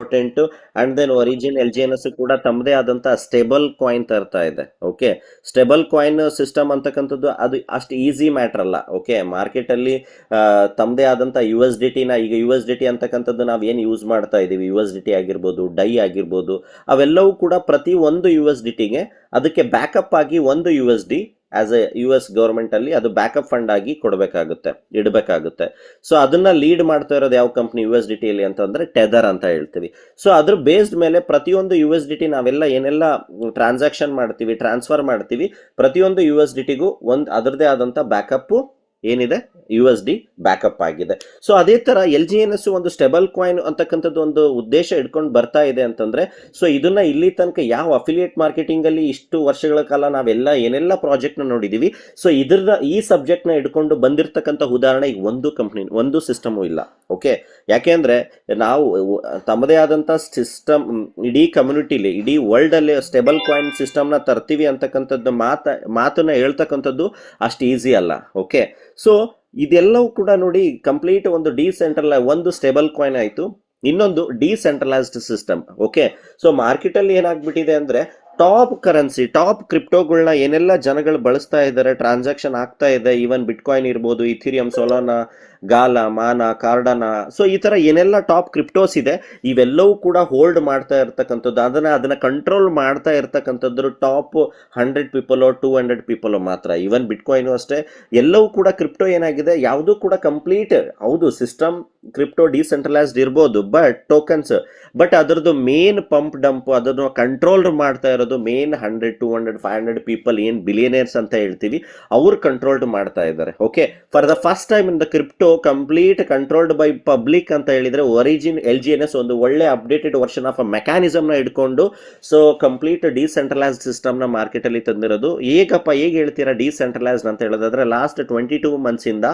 Important. And then origin L G N S ಕೂಡ ತಮ್ಮದೇ ಆದಂತ ಸ್ಟೇಬಲ್ ಕಾಯಿನ್ ತರ್ತಾ ಇದೆ. ಓಕೆ, ಸ್ಟೇಬಲ್ ಕಾಯಿನ್ ಸಿಸ್ಟಮ್ ಅಂತಕ್ಕಂಥದ್ದು ಅದು ಅಷ್ಟು ಈಸಿ ಮ್ಯಾಟರ್ ಅಲ್ಲ. ಓಕೆ, ಮಾರ್ಕೆಟ್ ಅಲ್ಲಿ ತಮ್ಮದೇ ಆದಂತ ಯು ಎಸ್ ಡಿ ಟಿನ, ಈಗ ಯು ಎಸ್ ಡಿ ಟಿ ಅಂತಕ್ಕಂಥದ್ದು ನಾವು ಏನು ಯೂಸ್ ಮಾಡ್ತಾ ಇದೀವಿ, ಯು ಎಸ್ ಡಿ ಟಿ ಆಗಿರ್ಬೋದು, ಡೈ ಆಗಿರ್ಬೋದು, ಅವೆಲ್ಲವೂ ಕೂಡ ಪ್ರತಿ ಒಂದು ಯು ಎಸ್ ಡಿ ಟಿಗೆ ಅದಕ್ಕೆ ಬ್ಯಾಕಪ್ ಆಗಿ ಒಂದು U S D as a U S government ಅಲ್ಲಿ ಅದು ಬ್ಯಾಕಪ್ ಫಂಡ್ ಆಗಿ ಕೊಡಬೇಕಾಗುತ್ತೆ, ಇಡಬೇಕಾಗುತ್ತೆ. ಸೊ ಅದನ್ನ ಲೀಡ್ ಮಾಡ್ತಾ ಇರೋದು ಯಾವ company U S D T ಅಲ್ಲಿ ಅಂತಂದ್ರೆ ಟೆದರ್ ಅಂತ ಹೇಳ್ತೀವಿ. ಸೊ ಅದ್ರ ಬೇಸ್ಡ್ ಮೇಲೆ ಪ್ರತಿಯೊಂದು ಯು ಎಸ್ ಡಿ ಟಿ ನಾವೆಲ್ಲ ಏನೆಲ್ಲ ಟ್ರಾನ್ಸಾಕ್ಷನ್ ಮಾಡ್ತೀವಿ, ಟ್ರಾನ್ಸ್ಫರ್ ಮಾಡ್ತೀವಿ, ಪ್ರತಿಯೊಂದು ಯು ಎಸ್ ಡಿ ಟಿಗೂ ಒಂದು ಅದರದೇ ಆದಂತ ಬ್ಯಾಕಪ್ ಏನಿದೆ, ಯು ಎಸ್ ಡಿ ಬ್ಯಾಕಪ್ ಆಗಿದೆ. ಸೊ ಅದೇ ತರ ಎಲ್ ಜಿ ಎನ್ ಎಸ್ ಒಂದು ಸ್ಟೇಬಲ್ ಕಾಯಿನ್ ಅಂತಕ್ಕಂಥದ್ದು ಒಂದು ಉದ್ದೇಶ ಇಟ್ಕೊಂಡು ಬರ್ತಾ ಇದೆ ಅಂತಂದ್ರೆ, ಸೊ ಇದನ್ನ ಇಲ್ಲಿ ತನಕ ಯಾವ ಅಫಿಲಿಯೇಟ್ ಮಾರ್ಕೆಟಿಂಗ್ ಅಲ್ಲಿ ಇಷ್ಟು ವರ್ಷಗಳ ಕಾಲ ನಾವೆಲ್ಲ ಏನೆಲ್ಲ ಪ್ರಾಜೆಕ್ಟ್ ನ ನೋಡಿದೀವಿ, ಸೊ ಈ ಸಬ್ಜೆಕ್ಟ್ ನ ಇಟ್ಕೊಂಡು ಬಂದಿರತಕ್ಕಂಥ ಉದಾಹರಣೆ ಈಗ ಒಂದು ಕಂಪ್ನಿ, ಒಂದು ಸಿಸ್ಟಮು ಇಲ್ಲ. ಓಕೆ, ಯಾಕೆಂದ್ರೆ ನಾವು ತಮ್ಮದೇ ಆದಂತ ಸಿಸ್ಟಮ್ ಇಡೀ ಕಮ್ಯುನಿಟಿಲಿ, ಇಡೀ ವರ್ಲ್ಡ್ ಅಲ್ಲಿ ಸ್ಟೇಬಲ್ ಕಾಯಿನ್ ಸಿಸ್ಟಮ್ ನ ತರ್ತೀವಿ ಅಂತಕ್ಕಂಥದ್ದು ಮಾತನ್ನ ಹೇಳ್ತಕ್ಕಂಥದ್ದು ಅಷ್ಟು ಈಸಿ ಅಲ್ಲ. ಓಕೆ, ಸೊ ಇದೆಲ್ಲವೂ ಕೂಡ ನೋಡಿ ಕಂಪ್ಲೀಟ್ ಒಂದು ಒಂದು ಸ್ಟೇಬಲ್ ಕಾಯಿನ್ ಆಯ್ತು, ಇನ್ನೊಂದು decentralised system. Okay, so market ಅಲ್ಲಿ ಏನಾಗ್ಬಿಟ್ಟಿದೆ ಅಂದ್ರೆ ಟಾಪ್ ಕರೆನ್ಸಿ, ಟಾಪ್ ಕ್ರಿಪ್ಟೋಗಳನ್ನ ಏನೆಲ್ಲ ಜನಗಳು ಬಳಸ್ತಾ ಇದ್ದಾರೆ, ಟ್ರಾನ್ಸಾಕ್ಷನ್ ಆಗ್ತಾ ಇದೆ, ಈವನ್ ಬಿಟ್ಕಾಯಿನ್ ಇರ್ಬೋದು, ಇಥಿರಿಯಂ, ಸೊಲಾನಾ, ಗಾಲಾ, ಮಾನಾ, ಕಾರ್ಡಾನಾ, ಸೊ ಈ ತರ ಏನೆಲ್ಲ ಟಾಪ್ ಕ್ರಿಪ್ಟೋಸ್ ಇದೆ ಇವೆಲ್ಲವೂ ಕೂಡ ಹೋಲ್ಡ್ ಮಾಡ್ತಾ ಇರ್ತಕ್ಕಂಥದ್ದು, ಅದನ್ನ ಕಂಟ್ರೋಲ್ ಮಾಡ್ತಾ ಇರ್ತಕ್ಕಂಥದ್ದು ಟಾಪ್ 100 ಪೀಪಲ್ 200 ಪೀಪಲ್ ಮಾತ್ರ. ಈವನ್ ಬಿಟ್ಕಾಯಿನ್ ಅಷ್ಟೇ, ಎಲ್ಲವೂ ಕೂಡ ಕ್ರಿಪ್ಟೋ ಏನಾಗಿದೆ, ಯಾವುದು ಕೂಡ ಕಂಪ್ಲೀಟ್ ಹೌದು ಸಿಸ್ಟಮ್ ಕ್ರಿಪ್ಟೋ ಡಿಸೆಂಟ್ರಲೈಸ್ಡ್ ಇರ್ಬೋದು, ಬಟ್ ಟೋಕನ್ಸ್, ಬಟ್ ಅದರದ್ದು ಮೇನ್ ಪಂಪ್ ಡಂಪ್ ಅದನ್ನು ಕಂಟ್ರೋಲ್ ಮಾಡ್ತಾ ಇರೋದು ಮೇನ್ 100 200 500 ಪೀಪಲ್, ಏನ್ ಬಿಲಿಯನೇರ್ಸ್ ಅಂತ ಹೇಳ್ತೀವಿ, ಅವ್ರು ಕಂಟ್ರೋಲ್ಡ್ ಮಾಡ್ತಾ ಇದ್ದಾರೆ. Okay, for the first time in the crypto complete controlled by public ಅಂತ ಹೇಳಿದ್ರೆ origin L G N S ಒಂದು ಒಳ್ಳೆ updated version of a mechanism ನ ಇಟ್ಕೊಂಡು ಸೊ ಕಂಪ್ಲೀಟ್ ಡಿಸೆಂಟ್ರಲೈಸ್ಡ್ ಸಿಸ್ಟಮ್ ನ ಮಾರ್ಕೆಟ್ ಅಲ್ಲಿ ತಂದಿರೋದು. ಹೇಗೆ ಹೇಳ್ತೀರಾ ಡಿಸೆಂಟ್ರಲೈಸ್ಡ್ ಅಂತ ಹೇಳೋದಾದ್ರೆ ಲಾಸ್ಟ್ 22 ಮಂತ್ಸ್ ಇಂದ,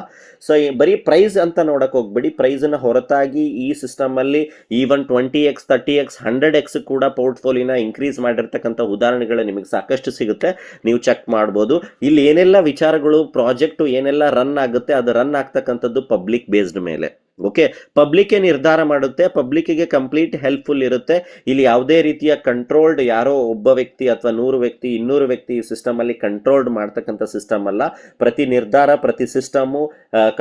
ಸೊ ಬರೀ ಪ್ರೈಸ್ ಅಂತ ನೋಡಕ್ ಹೋಗ್ಬೇಡಿ, ಪ್ರೈಸ್ ನ ಹೊರತಾಗಿ ಈ ಸಿಸ್ಟಮ್ ಅಲ್ಲಿ ಈವನ್ 20x 30x 100x ಕೂಡ ಪೋರ್ಟ್ಫೋಲಿಯೋನ ಇನ್ಕ್ರೀಸ್ ಮಾಡಿರ್ತಕ್ಕಂಥ ಉದಾಹರಣೆಗಳು ನಿಮಗೆ ಸಾಕಷ್ಟು ಸಿಗುತ್ತೆ, ನೀವು ಚೆಕ್ ಮಾಡಬಹುದು. ಇಲ್ಲಿ ಏನೆಲ್ಲ ವಿಚಾರಗಳು ಪ್ರಾಜೆಕ್ಟ್ ಏನೆಲ್ಲ ರನ್ ಆಗುತ್ತೆ, ಅದು ರನ್ ಆಗ್ತಕ್ಕಂಥದ್ದು ಪಬ್ಲಿಕ್ ಬೇಸ್ಡ್ ಮೇಲೆ. ಓಕೆ, ಪಬ್ಲಿಕ್ ನಿರ್ಧಾರ ಮಾಡುತ್ತೆ, ಪಬ್ಲಿಕ್ಗೆ ಕಂಪ್ಲೀಟ್ ಹೆಲ್ಪ್ಫುಲ್ ಇರುತ್ತೆ. ಇಲ್ಲಿ ಯಾವುದೇ ರೀತಿಯ ಕಂಟ್ರೋಲ್ಡ್ ಯಾರೋ ಒಬ್ಬ ವ್ಯಕ್ತಿ ಅಥವಾ 100 ವ್ಯಕ್ತಿ 200 ವ್ಯಕ್ತಿ ಈ ಸಿಸ್ಟಮ್ ಅಲ್ಲಿ ಕಂಟ್ರೋಲ್ಡ್ ಮಾಡ್ತಕ್ಕಂಥ ಸಿಸ್ಟಮ್ ಅಲ್ಲ. ಪ್ರತಿ ನಿರ್ಧಾರ, ಪ್ರತಿ ಸಿಸ್ಟಮ್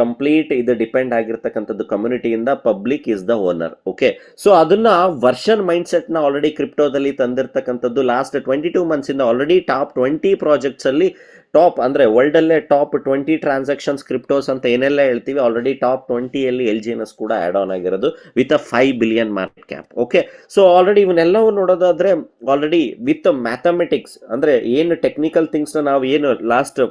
ಕಂಪ್ಲೀಟ್ ಇದು ಡಿಪೆಂಡ್ ಆಗಿರ್ತಕ್ಕಂಥದ್ದು ಕಮ್ಯುನಿಟಿಯಿಂದ. Public is the owner. Okay, so ಅದನ್ನ ವರ್ಷನ್ ಮೈಂಡ್ ಸೆಟ್ ನ ಆಲ್ರೆಡಿ ಕ್ರಿಪ್ಟೋದಲ್ಲಿ ತಂದಿರ್ತಕ್ಕಂಥದ್ದು ಲಾಸ್ಟ್ 22 ಮಂತ್ಸ್ ಇಂದ ಆಲ್ರೆಡಿ ಟಾಪ್ 20 ಪ್ರಾಜೆಕ್ಟ್ಸ್ ಅಲ್ಲಿ, ಟಾಪ್ ಅಂದ್ರೆ ವರ್ಲ್ಡ್ ಅಲ್ಲೇ ಟಾಪ್ 20 ಟ್ರಾನ್ಸಾಕ್ಷನ್ಸ್ ಕ್ರಿಪ್ಟೋಸ್ ಅಂತ ಏನೆಲ್ಲ ಹೇಳ್ತೀವಿ, ಆಲ್ರೆಡಿ ಟಾಪ್ 20 ಅಲ್ಲಿ ಎಲ್ ಜಿ ಎನ್ ಎಸ್ ಕೂಡ ಆಡ್ ಆನ್ ಆಗಿರೋದು with a 5 billion market cap. Okay, so already ಇವನ್ನೆಲ್ಲವೂ ನೋಡೋದಾದ್ರೆ ಆಲ್ರೆಡಿ ವಿತ್ ಮ್ಯಾಥಮೆಟಿಕ್ಸ್ ಅಂದ್ರೆ ಏನು ಟೆಕ್ನಿಕಲ್ ಥಿಂಗ್ಸ್ ನಾವು ಏನು ಲಾಸ್ಟ್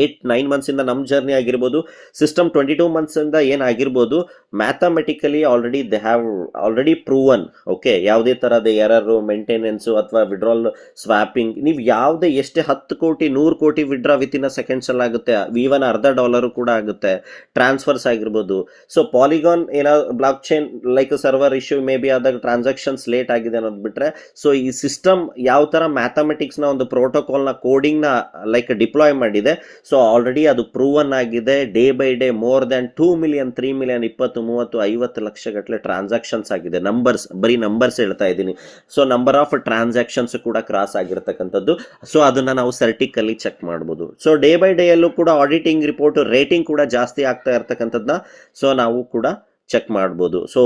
8-9 ಮಂತ್ಸ್ ಇಂದ ನಮ್ಮ ಜರ್ನಿ ಆಗಿರ್ಬೋದು, ಸಿಸ್ಟಮ್ 22 ಮಂತ್ಸ್ ಇಂದ ಏನಾಗಿರ್ಬೋದು, mathematically already they have already proven. Okay, ಯಾವುದೇ ತರಹದ ಎರರ್, ಮೇಂಟೆನೆನ್ಸ್ ಅಥವಾ ವಿಡ್ರಾಲ್ ಸ್ವಾಪಿಂಗ್, ನೀವು ಯಾವುದೇ ಎಷ್ಟೇ 10 ಕೋಟಿ 100 ಕೋಟಿ ವಿಡ್ರಾ ವಿತ್ ಇನ್ ಸೆಕೆಂಡ್ಸ್ ಅಲ್ಲಿ ಆಗುತ್ತೆ, ಈವನ್ $10 ಕೂಡ ಆಗುತ್ತೆ, ಟ್ರಾನ್ಸ್ಫರ್ಸ್ ಆಗಿರ್ಬೋದು. ಸೊ ಪಾಲಿಗಾನ್ ಏನೋ block chain like server issue may be ಆದಾಗ ಟ್ರಾನ್ಸಾಕ್ಷನ್ಸ್ ಲೇಟ್ ಆಗಿದೆ ಅನ್ನೋದು ಬಿಟ್ರೆ, ಸೊ ಈ ಸಿಸ್ಟಮ್ ಯಾವ ತರ ಮ್ಯಾಥಮೆಟಿಕ್ಸ್ ನ ಒಂದು ಪ್ರೋಟೋಕಾಲ್ ನ ಕೋಡಿಂಗ್ ನ ಲೈಕ್ ಡಿಪ್ಲಾಯ್ ಮಾಡಿದೆ, ಸೊ ಆಲ್ರೆಡಿ ಅದು ಪ್ರೂವನ್ ಆಗಿದೆ. Day by day more than 2 million 3 million 20 30 50 lakh ಗಟ್ಟಲೆ ಟ್ರಾನ್ಸಾಕ್ಷನ್ಸ್ ಆಗಿದೆ. ನಂಬರ್ಸ್, ಬರೀ ನಂಬರ್ಸ್ ಹೇಳ್ತಾ ಇದ್ದೀನಿ. ಸೊ ನಂಬರ್ ಆಫ್ ಟ್ರಾನ್ಸಾಕ್ಷನ್ಸ್ ಕೂಡ ಕ್ರಾಸ್ ಆಗಿರ್ತಕ್ಕಂಥದ್ದು. ಸೊ ಅದನ್ನ ನಾವು ಸರ್ಟಿಕಲಿ ಚೆಕ್ ಮಾಡಬಹುದು. ಸೊ ಡೇ ಬೈ ಡೇ ಅಲ್ಲೂ ಕೂಡ ಆಡಿಟಿಂಗ್ ರಿಪೋರ್ಟ್ ರೇಟಿಂಗ್ ಕೂಡ ಜಾಸ್ತಿ ಆಗ್ತಾ ಇರ್ತಕ್ಕಂಥದ್ದನ್ನ ಸೊ ನಾವು ಕೂಡ ಚೆಕ್ ಮಾಡ್ಬೋದು. ಸೊ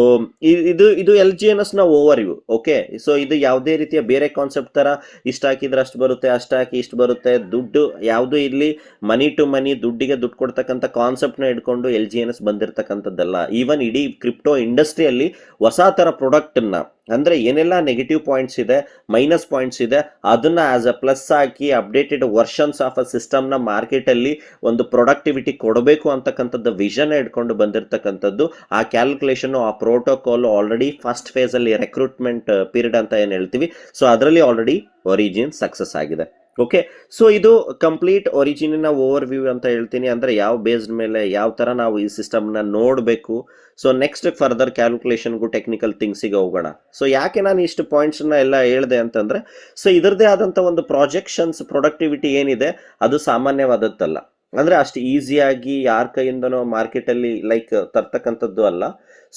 ಇದು ಎಲ್ ಜಿ ಎನ್ ಎಸ್ ನ ಓವರ್ ವ್ಯೂ. ಓಕೆ, ಸೊ ಇದು ಯಾವುದೇ ರೀತಿಯ ಬೇರೆ ಕಾನ್ಸೆಪ್ಟ್ ತರ ಇಷ್ಟ ಹಾಕಿದ್ರೆ ಅಷ್ಟು ಬರುತ್ತೆ, ಅಷ್ಟು ಹಾಕಿ ಇಷ್ಟು ಬರುತ್ತೆ, ದುಡ್ಡು ಯಾವುದು ಇಲ್ಲಿ ಮನಿ ಟು ಮನಿ, ದುಡ್ಡಿಗೆ ದುಡ್ಡು ಕೊಡ್ತಕ್ಕಂಥ ಕಾನ್ಸೆಪ್ಟ್ ನ ಇಟ್ಕೊಂಡು ಎಲ್ ಜಿ ಎನ್ ಎಸ್ ಬಂದಿರತಕ್ಕಂಥದ್ದಲ್ಲ. ಈವನ್ ಇಡೀ ಕ್ರಿಪ್ಟೋ ಇಂಡಸ್ಟ್ರಿಯಲ್ಲಿ ಹೊಸ ತರ ಪ್ರಾಡಕ್ಟ್ ನ ಅಂದ್ರೆ ಏನೆಲ್ಲ ನೆಗೆಟಿವ್ ಪಾಯಿಂಟ್ಸ್ ಇದೆ, ಮೈನಸ್ ಪಾಯಿಂಟ್ಸ್ ಇದೆ, ಅದನ್ನ ಆಸ್ ಅ ಪ್ಲಸ್ ಹಾಕಿ updated versions of a system ನ ಮಾರ್ಕೆಟ್ ಅಲ್ಲಿ ಒಂದು ಪ್ರೊಡಕ್ಟಿವಿಟಿ ಕೊಡಬೇಕು ಅಂತಕ್ಕಂಥದ್ದು ವಿಷನ್ ಇಟ್ಕೊಂಡು ಬಂದಿರತಕ್ಕಂಥದ್ದು. ಆ ಕ್ಯಾಲ್ಕುಲೇಷನ್, ಆ ಪ್ರೋಟೋಕಾಲ್ ಆಲ್ರೆಡಿ ಫಸ್ಟ್ ಫೇಸ್ ಅಲ್ಲಿ ರೆಕ್ರೂಟ್ಮೆಂಟ್ ಪೀರಿಯಡ್ ಅಂತ ಏನ್ ಹೇಳ್ತೀವಿ, ಸೊ ಅದರಲ್ಲಿ ಆಲ್ರೆಡಿ ಒರಿಜಿನ್ ಸಕ್ಸಸ್ ಆಗಿದೆ. ಓಕೆ, ಸೊ ಇದು ಕಂಪ್ಲೀಟ್ ಒರಿಜಿನಿನ ಓವರ್ ವ್ಯೂ ಅಂತ ಹೇಳ್ತೀನಿ. ಅಂದ್ರೆ ಯಾವ ಬೇಸ್ಡ್ ಮೇಲೆ ಯಾವ ತರ ನಾವು ಈ ಸಿಸ್ಟಮ್ ನ ನೋಡಬೇಕು. ಸೊ ನೆಕ್ಸ್ಟ್ ಫರ್ದರ್ ಕ್ಯಾಲ್ಕುಲೇಷನ್ಗೂ ಟೆಕ್ನಿಕಲ್ ಥಿಂಗ್ಸಿಗೆ ಹೋಗೋಣ. ಸೊ ಯಾಕೆ ನಾನು ಇಷ್ಟು ಪಾಯಿಂಟ್ಸ್ ಎಲ್ಲ ಹೇಳಿದೆ ಅಂತಂದ್ರೆ, ಸೊ ಇದರದೇ ಆದಂತ ಒಂದು ಪ್ರಾಜೆಕ್ಷನ್ಸ್ ಪ್ರೊಡಕ್ಟಿವಿಟಿ ಏನಿದೆ ಅದು ಸಾಮಾನ್ಯವಾದದ್ದಲ್ಲ. ಅಂದ್ರೆ ಅಷ್ಟು ಈಸಿಯಾಗಿ ಯಾರ ಕೈಯಿಂದನೋ ಮಾರ್ಕೆಟಲ್ಲಿ ಲೈಕ್ ತರ್ತಕ್ಕಂಥದ್ದು ಅಲ್ಲ.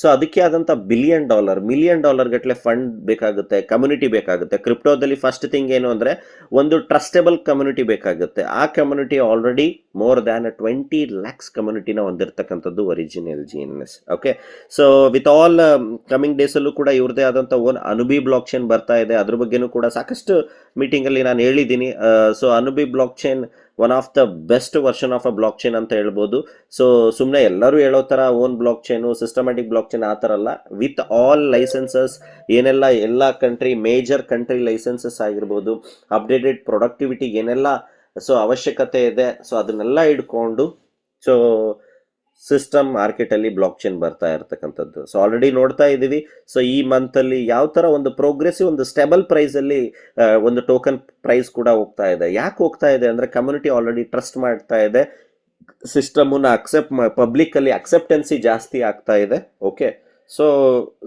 ಸೊ ಅದಕ್ಕೆ ಆದಂಥ $1 ಬಿಲಿಯನ್ $1 ಗಟ್ಟಲೆ ಫಂಡ್ ಬೇಕಾಗುತ್ತೆ, ಕಮ್ಯುನಿಟಿ ಬೇಕಾಗುತ್ತೆ. ಕ್ರಿಪ್ಟೋದಲ್ಲಿ ಫಸ್ಟ್ ಥಿಂಗ್ ಏನು ಅಂದರೆ ಒಂದು ಟ್ರಸ್ಟೇಬಲ್ ಕಮ್ಯುನಿಟಿ ಬೇಕಾಗುತ್ತೆ. ಆ community already more than 20 lakhs ಕಮ್ಯುನಿಟಿನ ಹೊಂದಿರತಕ್ಕಂಥದ್ದು origin LGNS. Okay, so with all coming ಡೇಸಲ್ಲೂ ಕೂಡ ಇವ್ರದೇ ಆದಂಥ ಓನ್ ಅನುಬಿ ಬ್ಲಾಕ್ ಚೈನ್ ಬರ್ತಾ ಇದೆ. ಅದ್ರ ಬಗ್ಗೆನೂ ಕೂಡ ಸಾಕಷ್ಟು ಮೀಟಿಂಗಲ್ಲಿ ನಾನು ಹೇಳಿದ್ದೀನಿ. ಸೊ ಅನುಬಿ block chain one of the best version of a block chain ಅಂತ ಹೇಳ್ಬೋದು. ಸೊ ಸುಮ್ಮನೆ ಎಲ್ಲರೂ ಹೇಳೋ ಥರ own block chain systematic block chain ಆ ಥರ ಅಲ್ಲ. ವಿತ್ ಆಲ್ ಲೈಸೆನ್ಸಸ್ ಏನೆಲ್ಲ ಎಲ್ಲ ಕಂಟ್ರಿ ಮೇಜರ್ ಕಂಟ್ರಿ ಲೈಸೆನ್ಸಸ್ ಆಗಿರ್ಬೋದು, ಅಪ್ಡೇಟೆಡ್ ಪ್ರೊಡಕ್ಟಿವಿಟಿ ಏನೆಲ್ಲ ಸೊ ಅವಶ್ಯಕತೆ ಇದೆ, ಸೊ ಅದನ್ನೆಲ್ಲ ಇಟ್ಕೊಂಡು ಸೊ ಸಿಸ್ಟಮ್ ಮಾರ್ಕೆಟಲ್ಲಿ ಬ್ಲಾಕ್ ಚೈನ್ ಬರ್ತಾ ಇರ್ತಕ್ಕಂಥದ್ದು. ಸೊ ಆಲ್ರೆಡಿ ನೋಡ್ತಾ ಇದ್ದೀವಿ. ಸೊ ಈ ಮಂತಲ್ಲಿ ಯಾವ ಥರ ಒಂದು ಪ್ರೋಗ್ರೆಸಿವ್ ಒಂದು ಸ್ಟೇಬಲ್ ಪ್ರೈಸಲ್ಲಿ ಒಂದು ಟೋಕನ್ ಪ್ರೈಸ್ ಕೂಡ ಹೋಗ್ತಾ ಇದೆ. ಯಾಕೆ ಹೋಗ್ತಾ ಇದೆ ಅಂದರೆ ಕಮ್ಯುನಿಟಿ ಆಲ್ರೆಡಿ ಟ್ರಸ್ಟ್ ಮಾಡ್ತಾ ಇದೆ, ಸಿಸ್ಟಮನ್ನ ಪಬ್ಲಿಕ್ಕಲ್ಲಿ ಅಕ್ಸೆಪ್ಟೆನ್ಸಿ ಜಾಸ್ತಿ ಆಗ್ತಾ ಇದೆ. Okay, so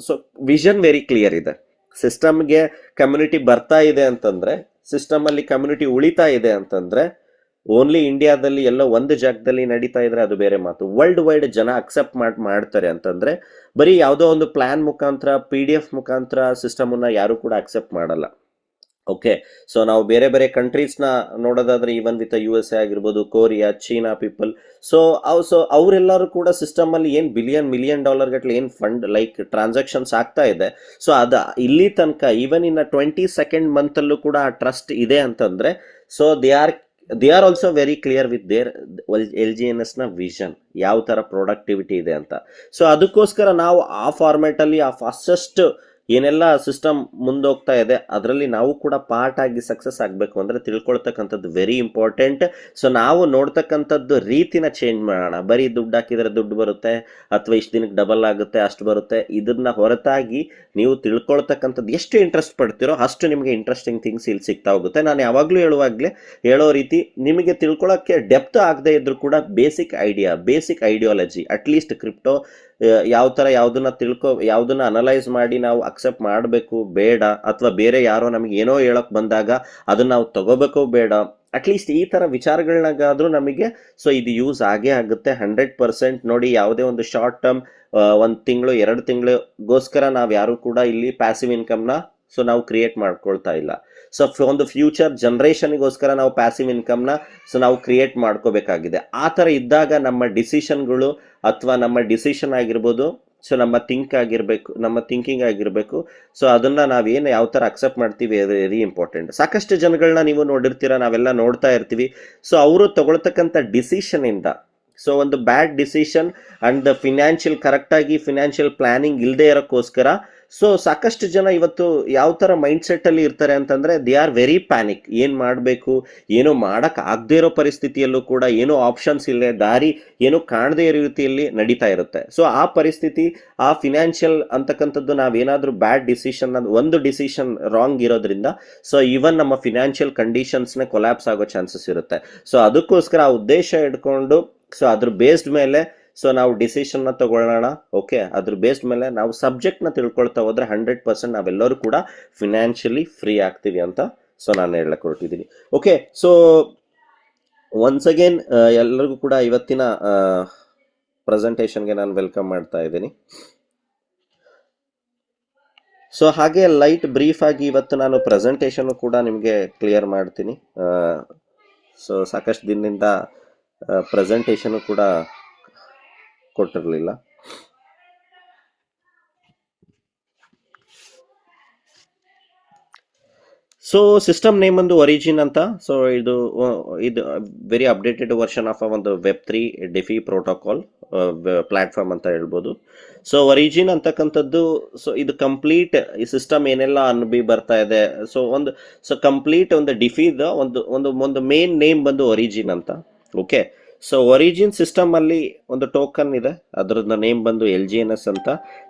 so vision very clear ಇದೆ. ಸಿಸ್ಟಮ್ಗೆ ಕಮ್ಯುನಿಟಿ ಬರ್ತಾ ಇದೆ ಅಂತಂದರೆ, ಸಿಸ್ಟಮಲ್ಲಿ ಕಮ್ಯುನಿಟಿ ಉಳಿತಾ ಇದೆ ಅಂತಂದರೆ, ಓನ್ಲಿ ಇಂಡಿಯಾದಲ್ಲಿ ಎಲ್ಲೋ ಒಂದು ಜಾಗದಲ್ಲಿ ನಡೀತಾ ಇದ್ರೆ ಅದು ಬೇರೆ ಮಾತು. ವರ್ಲ್ಡ್ ವೈಡ್ ಜನ ಅಕ್ಸೆಪ್ಟ್ ಮಾಡ್ತಾರೆ ಅಂತಂದ್ರೆ ಬರೀ ಯಾವುದೋ ಒಂದು ಪ್ಲಾನ್ ಮುಖಾಂತರ PDF ಮುಖಾಂತರ ಸಿಸ್ಟಮನ್ನ ಯಾರು ಕೂಡ ಅಕ್ಸೆಪ್ಟ್ ಮಾಡಲ್ಲ. ಓಕೆ, ಸೊ ನಾವು ಬೇರೆ ಬೇರೆ ಕಂಟ್ರೀಸ್ನ ನೋಡೋದಾದ್ರೆ ಈವನ್ ವಿತ್ USA ಆಗಿರ್ಬೋದು, ಕೊರಿಯಾ, ಚೀನಾ ಪೀಪಲ್, ಸೊ ಅವರೆಲ್ಲರೂ ಕೂಡ ಸಿಸ್ಟಮಲ್ಲಿ ಏನು $1 million ಗಟ್ಟಲೆ ಏನು ಫಂಡ್ ಲೈಕ್ ಟ್ರಾನ್ಸಾಕ್ಷನ್ಸ್ ಆಗ್ತಾ ಇದೆ. ಸೊ ಅದು ಇಲ್ಲಿ ತನಕ ಈವನ್ ಇನ್ನ 22nd ಮಂತಲ್ಲೂ ಕೂಡ ಆ ಟ್ರಸ್ಟ್ ಇದೆ ಅಂತಂದ್ರೆ, so they are also very clear with their LGNSನ ವಿಷನ್, ಯಾವ ಥರ ಪ್ರೊಡಕ್ಟಿವಿಟಿ ಇದೆ ಅಂತ. ಸೊ ಅದಕ್ಕೋಸ್ಕರ ನಾವು ಆ ಫಾರ್ಮ್ಯಾಟಲ್ಲಿ ಆ ಫಾಸ್ಟೆಸ್ಟ್ ಏನೆಲ್ಲ ಸಿಸ್ಟಮ್ ಮುಂದೋಗ್ತಾ ಇದೆ ಅದರಲ್ಲಿ ನಾವು ಕೂಡ ಪಾರ್ಟ್ ಆಗಿ ಸಕ್ಸಸ್ ಆಗಬೇಕು ಅಂದರೆ ತಿಳ್ಕೊಳ್ತಕ್ಕಂಥದ್ದು ವೆರಿ ಇಂಪಾರ್ಟೆಂಟ್. ಸೊ ನಾವು ನೋಡ್ತಕ್ಕಂಥದ್ದು ರೀತಿನ ಚೇಂಜ್ ಮಾಡೋಣ. ಬರೀ ದುಡ್ಡು ಹಾಕಿದರೆ ದುಡ್ಡು ಬರುತ್ತೆ ಅಥವಾ ಇಷ್ಟು ದಿನಕ್ಕೆ ಡಬಲ್ ಆಗುತ್ತೆ ಅಷ್ಟು ಬರುತ್ತೆ, ಇದನ್ನ ಹೊರತಾಗಿ ನೀವು ತಿಳ್ಕೊಳ್ತಕ್ಕಂಥದ್ದು ಎಷ್ಟು ಇಂಟ್ರೆಸ್ಟ್ ಪಡ್ತೀರೋ ಅಷ್ಟು ನಿಮಗೆ ಇಂಟ್ರೆಸ್ಟಿಂಗ್ ಥಿಂಗ್ಸ್ ಇಲ್ಲಿ ಸಿಗ್ತಾ ಹೋಗುತ್ತೆ. ನಾನು ಯಾವಾಗಲೂ ಹೇಳೋ ರೀತಿ ನಿಮಗೆ ತಿಳ್ಕೊಳ್ಳೋಕ್ಕೆ ಡೆಪ್ತ್ ಆಗದೆ ಇದ್ರೂ ಕೂಡ ಬೇಸಿಕ್ ಐಡಿಯಾಲಜಿ ಅಟ್ಲೀಸ್ಟ್ ಕ್ರಿಪ್ಟೋ ಯಾವ ಥರ ಯಾವುದನ್ನ ಅನಲೈಸ್ ಮಾಡಿ ನಾವು ಅಕ್ಸೆಪ್ಟ್ ಮಾಡಬೇಕು ಬೇಡ, ಅಥವಾ ಬೇರೆ ಯಾರೋ ನಮಗೆ ಏನೋ ಹೇಳಕ್ ಬಂದಾಗ ಅದನ್ನ ನಾವು ತಗೋಬೇಕು ಬೇಡ, ಅಟ್ಲೀಸ್ಟ್ ಈ ಥರ ವಿಚಾರಗಳನ್ನಾಗಾದ್ರೂ ನಮಗೆ ಸೊ ಇದು ಯೂಸ್ ಆಗೇ ಆಗುತ್ತೆ 100%. ನೋಡಿ, ಯಾವುದೇ ಒಂದು ಶಾರ್ಟ್ ಟರ್ಮ್ 1 ತಿಂಗಳು 2 ತಿಂಗಳಿಗೋಸ್ಕರ ನಾವು ಯಾರು ಕೂಡ ಇಲ್ಲಿ ಪ್ಯಾಸಿವ್ ಇನ್ಕಮ್ನ ಸೊ ನಾವು ಕ್ರಿಯೇಟ್ ಮಾಡ್ಕೊಳ್ತಾ ಇಲ್ಲ. ಸೊ ಒಂದು ಫ್ಯೂಚರ್ ಜನರೇಷನ್ಗೋಸ್ಕರ ನಾವು ಪ್ಯಾಸಿವ್ ಇನ್ಕಮ್ನ ಸೊ ನಾವು ಕ್ರಿಯೇಟ್ ಮಾಡ್ಕೋಬೇಕಾಗಿದೆ. ಆ ಥರ ಇದ್ದಾಗ ನಮ್ಮ ಡಿಸಿಷನ್ಗಳು ಅಥವಾ ನಮ್ಮ ಡಿಸಿಷನ್ ಆಗಿರ್ಬೋದು, ಸೊ ನಮ್ಮ ಥಿಂಕಿಂಗ್ ಆಗಿರಬೇಕು. ಸೊ ಅದನ್ನ ನಾವೇನು ಯಾವ ಥರ ಅಕ್ಸೆಪ್ಟ್ ಮಾಡ್ತೀವಿ ವೆರಿ ಇಂಪಾರ್ಟೆಂಟ್. ಸಾಕಷ್ಟು ಜನಗಳನ್ನ ನೀವು ನೋಡಿರ್ತೀರ, ನಾವೆಲ್ಲ ನೋಡ್ತಾ ಇರ್ತೀವಿ. ಸೊ ಅವರು ತಗೊಳ್ತಕ್ಕಂಥ ಡಿಸಿಷನಿಂದ ಸೊ ಒಂದು ಬ್ಯಾಡ್ ಡಿಸಿಷನ್ ಅಂಡ್ ಕರೆಕ್ಟಾಗಿ ಫಿನಾನ್ಷಿಯಲ್ ಪ್ಲಾನಿಂಗ್ ಇಲ್ಲದೆ ಇರೋಕ್ಕೋಸ್ಕರ ಸೊ ಸಾಕಷ್ಟು ಜನ ಇವತ್ತು ಯಾವ ಥರ ಮೈಂಡ್ ಸೆಟ್ಟಲ್ಲಿ ಇರ್ತಾರೆ ಅಂತಂದರೆ ದೇ ಆರ್ ವೆರಿ ಪ್ಯಾನಿಕ್. ಏನು ಮಾಡಬೇಕು, ಏನೋ ಮಾಡೋಕ್ಕೆ ಆಗದೇ ಇರೋ ಪರಿಸ್ಥಿತಿಯಲ್ಲೂ ಕೂಡ ಏನೋ ಆಪ್ಷನ್ಸ್ ಇಲ್ಲದೆ ದಾರಿ ಏನೋ ಕಾಣದೇ ಇರೋ ರೀತಿಯಲ್ಲಿ ನಡೀತಾ ಇರುತ್ತೆ. ಸೊ ಆ ಪರಿಸ್ಥಿತಿ, ಆ ಫಿನಾನ್ಷಿಯಲ್ ಅಂತಕ್ಕಂಥದ್ದು ನಾವೇನಾದರೂ ಬ್ಯಾಡ್ ಡಿಸಿಷನ್, ಒಂದು ಡಿಸಿಷನ್ ರಾಂಗ್ ಇರೋದ್ರಿಂದ ಸೊ ಈವನ್ ನಮ್ಮ ಫಿನಾನ್ಷಿಯಲ್ ಕಂಡೀಷನ್ಸ್ನೇ ಕೊಲ್ಯಾಪ್ಸ್ ಆಗೋ ಚಾನ್ಸಸ್ ಇರುತ್ತೆ. ಸೊ ಅದಕ್ಕೋಸ್ಕರ ಆ ಉದ್ದೇಶ ಇಟ್ಕೊಂಡು ಸೊ ಅದ್ರ ಬೇಸ್ಡ್ ಮೇಲೆ ಸೊ ನಾವು ಡಿಸಿಷನ್ನ ತಗೊಳ್ಳೋಣ. ಓಕೆ, ಅದ್ರ ಬೇಸ್ಡ್ ಮೇಲೆ ನಾವು ಸಬ್ಜೆಕ್ಟ್ನ ತಿಳ್ಕೊಳ್ತಾ ಹೋದ್ರೆ 100% ನಾವೆಲ್ಲರೂ ಕೂಡ ಫಿನಾನ್ಷಿಯಲಿ ಫ್ರೀ ಆಗ್ತೀವಿ ಅಂತ ಸೊ ನಾನು ಹೇಳಕ್ ಹೊರಟಿದ್ದೀನಿ. ಓಕೆ, ಸೊ ಒನ್ಸ್ ಅಗೇನ್ ಎಲ್ಲರಿಗೂ ಕೂಡ ಇವತ್ತಿನ ಪ್ರೆಸೆಂಟೇಷನ್ಗೆ ನಾನು ವೆಲ್ಕಮ್ ಮಾಡ್ತಾ ಇದ್ದೀನಿ. ಸೊ ಹಾಗೆ ಲೈಟ್ ಬ್ರೀಫ್ ಆಗಿ ಇವತ್ತು ನಾನು ಪ್ರೆಸೆಂಟೇಷನ್ ಕೂಡ ನಿಮಗೆ ಕ್ಲಿಯರ್ ಮಾಡ್ತೀನಿ. ಸೊ ಸಾಕಷ್ಟು ದಿನದಿಂದ ಪ್ರೆಸೆಂಟೇಷನ್ ಕೂಡ ಕೊಟ್ಟಿರಲಿಲ್ಲ. ಸೊ ಸಿಸ್ಟಮ್ ನೇಮ್ ಒಂದು ಒರಿಜಿನ್ ಅಂತ. ಸೊ ಇದು ವೆರಿ ಅಪ್ಡೇಟೆಡ್ ವರ್ಷನ್ ಆಫ್ ಒಂದು Web3 ಡೆಫಿ ಪ್ರೋಟೋಕಾಲ್ ಪ್ಲಾಟ್ಫಾರ್ಮ್ ಅಂತ ಹೇಳ್ಬೋದು. ಸೊ ಒರಿಜಿನ್ ಅಂತಕ್ಕಂಥದ್ದು ಸೊ ಇದು ಕಂಪ್ಲೀಟ್ ಈ ಸಿಸ್ಟಮ್ ಏನೆಲ್ಲ ಅನ್ಬಿ ಬರ್ತಾ ಇದೆ, ಸೊ ಕಂಪ್ಲೀಟ್ ಒಂದು ಡಿಫಿದ ಒಂದು ಮೇನ್ ನೇಮ್ ಬಂದು ಒರಿಜಿನ್ ಅಂತ. ಓಕೆ, ಸೊ ಒರಿಜಿನ್ ಸಿಸ್ಟಮ್ ಅಲ್ಲಿ ಒಂದು ಟೋಕನ್ ಇದೆ, ಅದರ ನೇಮ್ ಬಂದು LGNS ಅಂತ.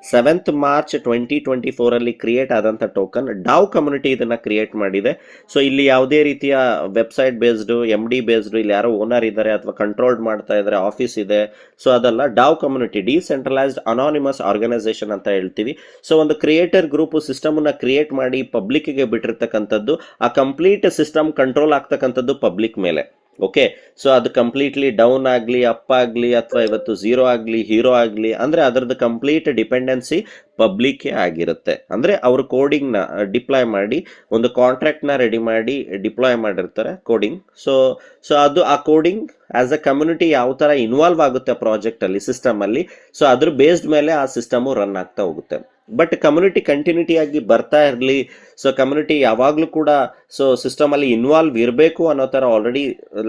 7th March 2024 ಅಲ್ಲಿ ಕ್ರಿಯೇಟ್ ಆದಂಥ ಟೋಕನ್. ಡಾವ್ ಕಮ್ಯುನಿಟಿ ಇದನ್ನ ಕ್ರಿಯೇಟ್ ಮಾಡಿದೆ. ಸೊ ಇಲ್ಲಿ ಯಾವುದೇ ರೀತಿಯ ವೆಬ್ಸೈಟ್ ಬೇಸ್ಡ್ MD ಬೇಸ್ಡ್ ಇಲ್ಲಿ ಯಾರೋ ಓನರ್ ಇದ್ದಾರೆ ಅಥವಾ ಕಂಟ್ರೋಲ್ ಮಾಡ್ತಾ ಇದ್ದಾರೆ, ಆಫೀಸ್ ಇದೆ, ಸೊ ಅದಲ್ಲ. DAO community decentralized anonymous organization ಅಂತ ಹೇಳ್ತೀವಿ. ಸೊ ಒಂದು ಕ್ರಿಯೇಟರ್ ಗ್ರೂಪ್ ಸಿಸ್ಟಮ್ ಅನ್ನ ಕ್ರಿಯೇಟ್ ಮಾಡಿ ಪಬ್ಲಿಕ್ಗೆ ಬಿಟ್ಟಿರ್ತಕ್ಕಂಥದ್ದು. ಆ ಕಂಪ್ಲೀಟ್ ಸಿಸ್ಟಮ್ ಕಂಟ್ರೋಲ್ ಆಗ್ತಕ್ಕಂಥದ್ದು ಪಬ್ಲಿಕ್ ಮೇಲೆ. ಓಕೆ. ಸೊ ಅದು ಕಂಪ್ಲೀಟ್ಲಿ ಡೌನ್ ಆಗಲಿ ಅಪ್ ಆಗಲಿ ಅಥವಾ ಇವತ್ತು ಝೀರೋ ಆಗಲಿ ಹೀರೋ ಆಗಲಿ ಅಂದರೆ ಅದರದ್ದು ಕಂಪ್ಲೀಟ್ ಡಿಪೆಂಡೆನ್ಸಿ ಪಬ್ಲಿಕ್ಕೇ ಆಗಿರುತ್ತೆ. ಅಂದರೆ ಅವರು ಕೋಡಿಂಗ್ನ ಡಿಪ್ಲಾಯ್ ಮಾಡಿ ಒಂದು ಕಾಂಟ್ರಾಕ್ಟ್ನ ರೆಡಿ ಮಾಡಿ ಡಿಪ್ಲಾಯ್ ಮಾಡಿರ್ತಾರೆ ಕೋಡಿಂಗ್. ಸೊ ಸೊ ಅದು ಆ ಕೋಡಿಂಗ್ ಆಸ್ ಅ ಕಮ್ಯುನಿಟಿ ಯಾವ ಥರ ಇನ್ವಾಲ್ವ್ ಆಗುತ್ತೆ ಪ್ರಾಜೆಕ್ಟಲ್ಲಿ ಸಿಸ್ಟಮಲ್ಲಿ, ಸೊ ಅದ್ರ ಬೇಸ್ಡ್ ಮೇಲೆ ಆ ಸಿಸ್ಟಮು ರನ್ ಆಗ್ತಾ ಹೋಗುತ್ತೆ. ಬಟ್ ಕಮ್ಯುನಿಟಿ ಕಂಟಿನ್ಯೂಟಿ ಆಗಿ ಬರ್ತಾ ಇರಲಿ, ಸೊ ಕಮ್ಯುನಿಟಿ ಯಾವಾಗಲೂ ಕೂಡ ಸೊ ಸಿಸ್ಟಮಲ್ಲಿ ಇನ್ವಾಲ್ವ್ ಇರಬೇಕು ಅನ್ನೋ ಥರ ಆಲ್ರೆಡಿ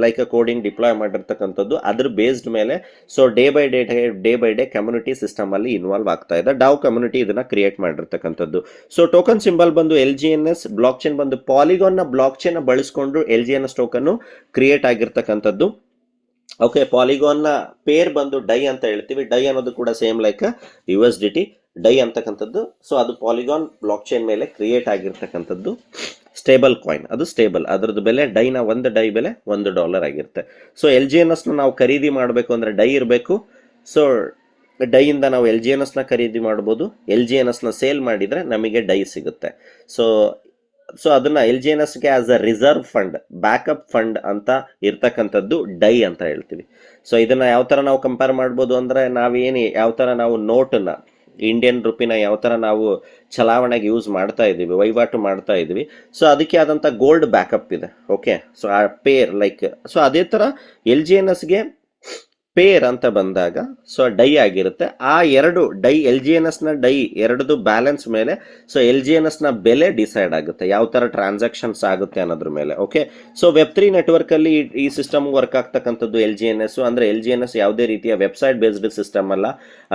ಲೈಕ್ ಕೋಡಿಂಗ್ ಡಿಪ್ಲಾಯ್ ಮಾಡಿರ್ತಕ್ಕಂಥದ್ದು. ಅದ್ರ ಬೇಸ್ಡ್ ಮೇಲೆ so day by day community ಸಿಸ್ಟಮಲ್ಲಿ ಇನ್ವಾಲ್ವ್ ಆಗ್ತಾ ಇದೆ. ಡಾವ್ ಕಮ್ಯುನಿಟಿ ಇದನ್ನ ಕ್ರಿಯೇಟ್ ಮಾಡಿರ್ತಕ್ಕಂಥದ್ದು. ಸೊ ಟೋಕನ್ ಸಿಂಬಲ್ ಬಂದು LGNS, ಬ್ಲಾಕ್ ಚೈನ್ ಬಂದು ಪಾಲಿಗಾನ್ನ ಬ್ಲಾಕ್ ಚೈನ್ ಬಳಸ್ಕೊಂಡು LGNS ಟೋಕನ್ ಕ್ರಿಯೇಟ್ ಆಗಿರ್ತಕ್ಕಂಥದ್ದು. ಓಕೆ, ಪಾಲಿಗಾನ್ನ ಪೇರ್ ಬಂದು ಡೈ ಅಂತ ಹೇಳ್ತೀವಿ. ಡೈ ಅನ್ನೋದು ಕೂಡ ಸೇಮ್ ಲೈಕ್ USDT ಡೈ ಅಂತಕ್ಕಂಥದ್ದು. ಸೊ ಅದು ಪಾಲಿಗಾನ್ ಬ್ಲಾಕ್ ಚೈನ್ ಮೇಲೆ ಕ್ರಿಯೇಟ್ ಆಗಿರ್ತಕ್ಕಂಥದ್ದು ಸ್ಟೇಬಲ್ ಕಾಯಿನ್. ಅದು ಸ್ಟೇಬಲ್, ಅದರದ್ದು ಬೆಲೆ ಡೈನ ಒಂದು ಡೈ ಬೆಲೆ $1 ಆಗಿರುತ್ತೆ. ಸೊ LGNSನ ನಾವು ಖರೀದಿ ಮಾಡಬೇಕು ಅಂದರೆ ಡೈ ಇರಬೇಕು. ಸೊ ಡೈಯಿಂದ ನಾವು LGNSನ ಖರೀದಿ ಮಾಡ್ಬೋದು. LGNSನ ಸೇಲ್ ಮಾಡಿದರೆ ನಮಗೆ ಡೈ ಸಿಗುತ್ತೆ. ಸೊ ಸೊ ಅದನ್ನ LGNSಗೆ as a reserve fund, backup fund ಅಂತ ಇರ್ತಕ್ಕಂಥದ್ದು ಡೈ ಅಂತ ಹೇಳ್ತೀವಿ. ಸೊ ಇದನ್ನ ಯಾವ ಥರ ನಾವು ಕಂಪೇರ್ ಮಾಡ್ಬೋದು ಅಂದರೆ, ನಾವೇನು ಯಾವ ಥರ ನಾವು ನೋಟನ್ನ ಇಂಡಿಯನ್ ರುಪಿನ ಯಾವ ಥರ ನಾವು ಚಲಾವಣೆಗೆ ಯೂಸ್ ಮಾಡ್ತಾ ಇದ್ದೀವಿ, ವಹಿವಾಟು ಮಾಡ್ತಾ ಇದ್ದೀವಿ, ಸೊ ಅದಕ್ಕೆ ಆದಂಥ ಗೋಲ್ಡ್ ಬ್ಯಾಕಪ್ ಇದೆ. ಓಕೆ, ಸೊ ಆ ಪೇರ್ ಲೈಕ್ ಸೊ ಅದೇ ಥರ LGNSಗೆ ಪೇರ್ ಅಂತ ಬಂದಾಗ ಸೊ ಡೈ ಆಗಿರುತ್ತೆ. ಆ ಎರಡು ಡೈ LGNSನ ಡೈ ಎರಡದು ಬ್ಯಾಲೆನ್ಸ್ ಮೇಲೆ ಸೊ LGNSನ ಬೆಲೆ ಡಿಸೈಡ್ ಆಗುತ್ತೆ, ಯಾವ ಥರ ಟ್ರಾನ್ಸಾಕ್ಷನ್ಸ್ ಆಗುತ್ತೆ ಅನ್ನೋದ್ರ ಮೇಲೆ. ಓಕೆ, ಸೊ Web3 ನೆಟ್ವರ್ಕಲ್ಲಿ ಈ ಸಿಸ್ಟಮ್ ವರ್ಕ್ ಆಗ್ತಕ್ಕಂಥದ್ದು LGNS. ಅಂದರೆ LGNS ಯಾವುದೇ ರೀತಿಯ ವೆಬ್ಸೈಟ್ ಬೇಸ್ಡ್ ಸಿಸ್ಟಮ್ ಅಲ್ಲ.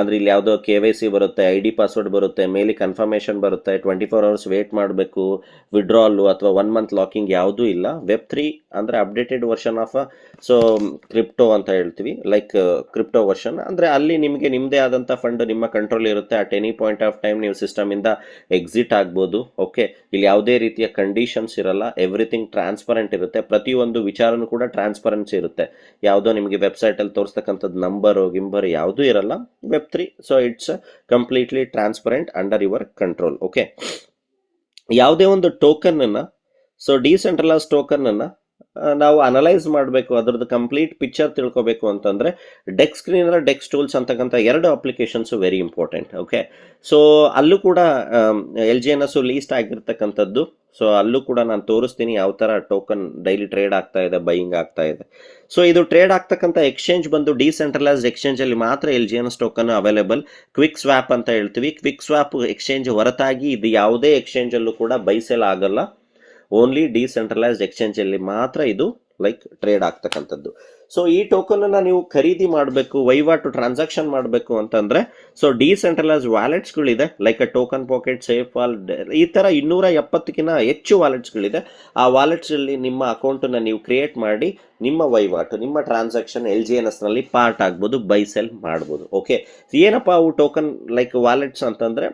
ಅಂದರೆ ಇಲ್ಲಿ ಯಾವುದೋ KYC ಬರುತ್ತೆ, ID ಪಾಸ್ವರ್ಡ್ ಬರುತ್ತೆ, ಮೇಲಿ ಕನ್ಫರ್ಮೇಷನ್ ಬರುತ್ತೆ, 24 hours ವೇಟ್ ಮಾಡಬೇಕು, ವಿಡ್ರಾಲು ಅಥವಾ 1 month ಲಾಕಿಂಗ್ ಯಾವುದೂ ಇಲ್ಲ. Web3 ಅಂದರೆ updated version of so crypto ಅಂತ ಹೇಳ್ತೀವಿ, ಲೈಕ್ ಕ್ರಿಪ್ಟೋ ವರ್ಷನ್. ಅಂದರೆ ಅಲ್ಲಿ ನಿಮಗೆ ನಿಮ್ಮದೇ ಆದಂಥ ಫಂಡ್ ನಿಮ್ಮ ಕಂಟ್ರೋಲ್ ಇರುತ್ತೆ. At any point of time ನೀವು ಸಿಸ್ಟಮಿಂದ ಎಕ್ಸಿಟ್ ಆಗ್ಬೋದು. ಓಕೆ, ಇಲ್ಲಿ ಯಾವುದೇ ರೀತಿಯ ಕಂಡೀಷನ್ಸ್ ಇರಲ್ಲ, ಎವ್ರಿಥಿಂಗ್ ಟ್ರಾನ್ಸ್ಪರೆಂಟ್ ಇರುತ್ತೆ. ಪ್ರತಿಯೊಂದು ವಿಚಾರನೂ ಕೂಡ ಟ್ರಾನ್ಸ್ಪರೆನ್ಸಿ ಇರುತ್ತೆ. ಯಾವುದೋ ನಿಮಗೆ ವೆಬ್ಸೈಟಲ್ಲಿ ತೋರಿಸ್ತಕ್ಕಂಥದ್ದು ನಂಬರು ಗಿಂಬರು ಯಾವುದೂ ಇರಲ್ಲ. Web3 so it's completely transparent under your control. Okay, ಯಾವುದೇ ಒಂದು ಟೋಕನ್ನ ಸೊ ಡಿಸೆಂಟ್ರಲೈಸ್ ಟೋಕನ್ನ ನಾವು ಅನಲೈಸ್ ಮಾಡಬೇಕು, ಅದರದ್ದು ಕಂಪ್ಲೀಟ್ ಪಿಕ್ಚರ್ ತಿಳ್ಕೊಬೇಕು ಅಂತಂದರೆ ಡೆಕ್ ಸ್ಕ್ರೀನರ್, ಡೆಕ್ಸ್ ಟೂಲ್ಸ್ ಅಂತಕ್ಕಂಥ ಎರಡು applications very important. Okay, so ಅಲ್ಲೂ ಕೂಡ LGNS ಲೀಸ್ಟ್ ಆಗಿರ್ತಕ್ಕಂಥದ್ದು. ಸೊ ಅಲ್ಲೂ ಕೂಡ ನಾನು ತೋರಿಸ್ತೀನಿ ಯಾವ ಥರ ಟೋಕನ್ ಡೈಲಿ ಟ್ರೇಡ್ ಆಗ್ತಾ ಇದೆ, ಬೈಯಿಂಗ್ ಆಗ್ತಾ ಇದೆ. ಸೊ ಇದು ಟ್ರೇಡ್ ಆಗ್ತಕ್ಕಂಥ ಎಕ್ಸ್ಚೇಂಜ್ ಬಂದು ಡಿಸೆಂಟ್ರಲೈಸ್ಡ್ ಎಕ್ಸ್ಚೇಂಜಲ್ಲಿ ಮಾತ್ರ LGNS token available. Quick swap ಅಂತ ಹೇಳ್ತೀವಿ. ಕ್ವಿಕ್ ಸ್ವ್ಯಾಪ್ ಎಕ್ಸ್ಚೇಂಜ್ ಹೊರತಾಗಿ ಇದು ಯಾವುದೇ ಎಕ್ಸ್ಚೇಂಜಲ್ಲೂ ಕೂಡ ಬೈಸೆಲ್ ಆಗಲ್ಲ. ಓನ್ಲಿ ಡಿಸೆಂಟ್ರಲೈಸ್ಡ್ ಎಕ್ಸ್ಚೇಂಜಲ್ಲಿ ಮಾತ್ರ ಇದು ಲೈಕ್ ಟ್ರೇಡ್ ಆಗ್ತಕ್ಕಂಥದ್ದು. ಸೊ ಈ ಟೋಕನ್ನ ನೀವು ಖರೀದಿ ಮಾಡಬೇಕು, ವಹಿವಾಟು ಟ್ರಾನ್ಸಾಕ್ಷನ್ ಮಾಡಬೇಕು ಅಂತಂದರೆ ಸೊ ಡಿಸೆಂಟ್ರಲೈಸ್ಡ್ ವ್ಯಾಲೆಟ್ಸ್ಗಳಿದೆ, like token pocket, safe wallet, ಈ ಥರ 270ಕ್ಕಿಂತ ಹೆಚ್ಚು ವ್ಯಾಲೆಟ್ಸ್ಗಳಿದೆ. ಆ ವ್ಯಾಲೆಟ್ಸಲ್ಲಿ ನಿಮ್ಮ ಅಕೌಂಟನ್ನು ನೀವು ಕ್ರಿಯೇಟ್ ಮಾಡಿ ನಿಮ್ಮ ವಹಿವಾಟು, ನಿಮ್ಮ ಟ್ರಾನ್ಸಾಕ್ಷನ್ LGNSನಲ್ಲಿ ಪಾರ್ಟ್ ಆಗ್ಬೋದು, ಬೈ ಸೆಲ್ ಮಾಡ್ಬೋದು. ಓಕೆ, ಏನಪ್ಪ ಅವು ಟೋಕನ್ ಲೈಕ್ ವ್ಯಾಲೆಟ್ಸ್ ಅಂತಂದರೆ